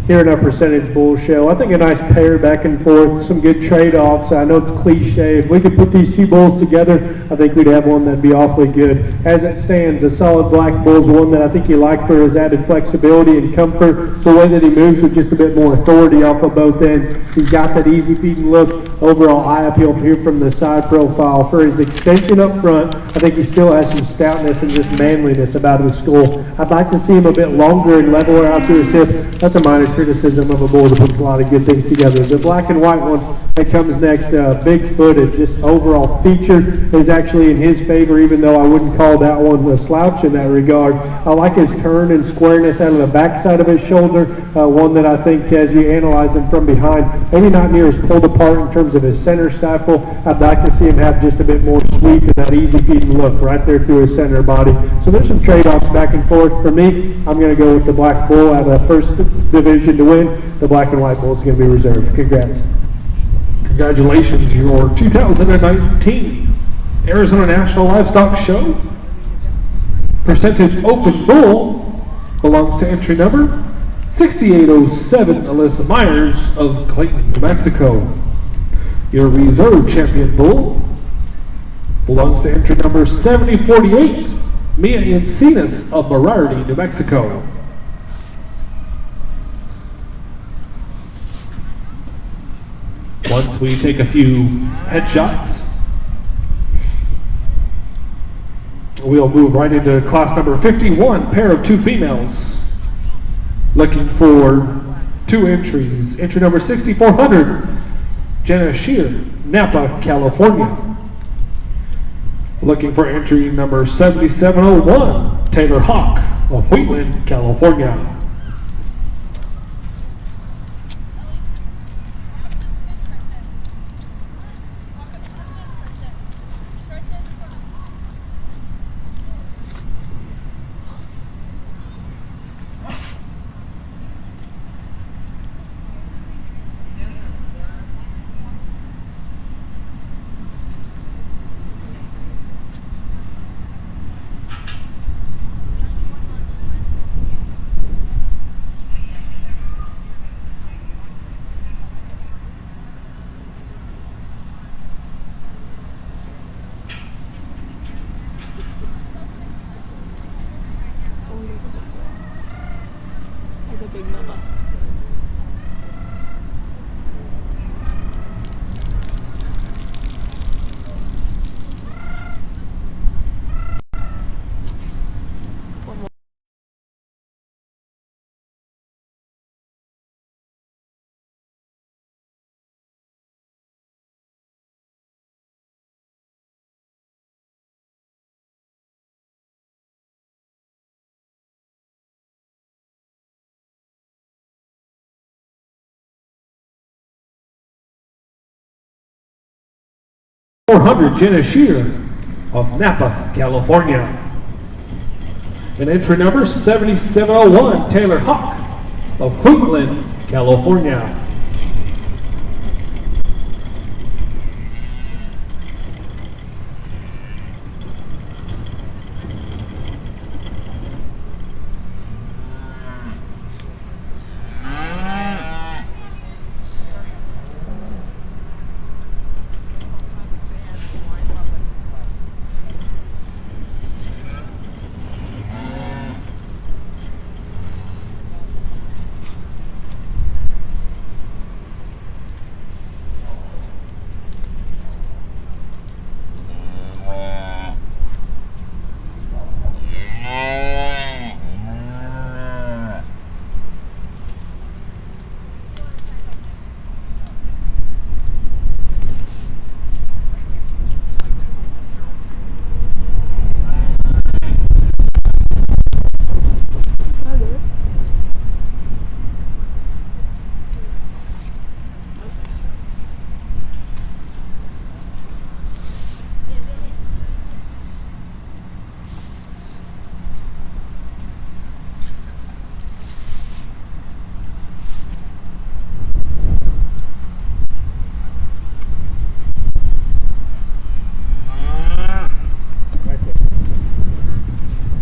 Here in our percentage bull show, I think a nice pair back and forth, some good trade-offs. I know it's cliche. If we could put these 2 bulls together, I think we'd have one that'd be awfully good. As it stands, a solid black bull is one that I think you like for his added flexibility and comfort, the way that he moves with just a bit more authority off of both ends. He's got that easy feeding look, overall eye appeal here from the side profile. For his extension up front, I think he still has some stoutness and just manliness about his skull. I'd like to see him a bit longer and leveler out to his hip. That's a minor criticism of a bull that puts a lot of good things together. The black and white one that comes next, big-footed, just overall feature is actually in his favor, even though I wouldn't call that one a slouch in that regard. I like his turn and squareness out of the backside of his shoulder, one that I think as you analyze him from behind, maybe not near as pulled apart in terms of his center stifle. I'd like to see him have just a bit more sweep and that easy feeding look right there through his center body. So there's some trade-offs back and forth. For me, I'm going to go with the black bull out of the first division to win. The black and white bull is going to be reserved. Congrats. Congratulations, your 2019 Arizona National Livestock Show percentage open bull belongs to entry number 6807, Alyssa Myers of Clayton, New Mexico. Your reserve champion bull belongs to entry number 7048, Mia Encinas of Merardi, New Mexico. Once we take a few headshots, we'll move right into class number 51, pair of 2 females. Looking for 2 entries. Entry number 6400, Jenna Shear, Napa, California. Looking for entry number 7701, Taylor Hawk of Wheatland, California. He's a big mama. One more. .400 Jenna Shear of Napa, California. And entry number 7701 Taylor Hawk of Wheatland, California.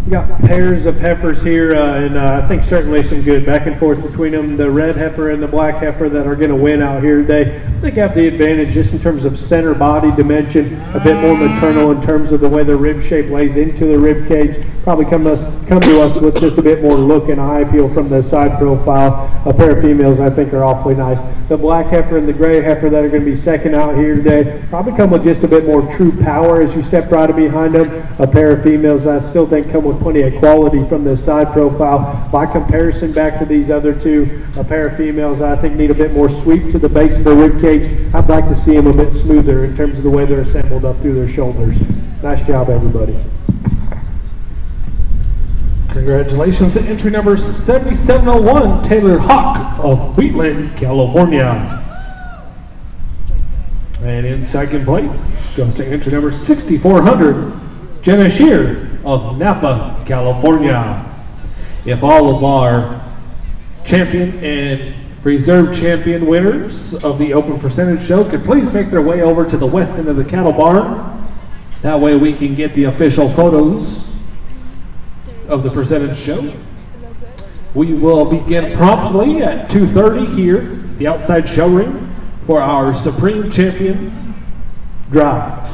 We got pairs of heifers here, and I think certainly some good back and forth between them. The red heifer and the black heifer that are going to win out here today. They have the advantage just in terms of center body dimension, a bit more maternal in terms of the way the rib shape lays into the rib cage. Probably come to us with just a bit more look and eye appeal from the side profile. A pair of females I think are awfully nice. The black heifer and the gray heifer that are going to be second out here today probably come with just a bit more true power as you step right behind them. A pair of females I still think come with plenty of quality from the side profile. By comparison back to these other two, a pair of females I think need a bit more sweep to the base of the rib cage. I'd like to see them a bit smoother in terms of the way they're assembled up through their shoulders. Nice job, everybody. Congratulations to entry number 7701, Taylor Hawk of Wheatland, California. And in second place goes to entry number 6400, Jenna Shear of Napa, California. If all of our champion and reserve champion winners of the open percentage show could please make their way over to the west end of the cattle barn. That way we can get the official photos of the percentage show. We will begin promptly at 2:30 here, the outside show ring, for our Supreme Champion drive.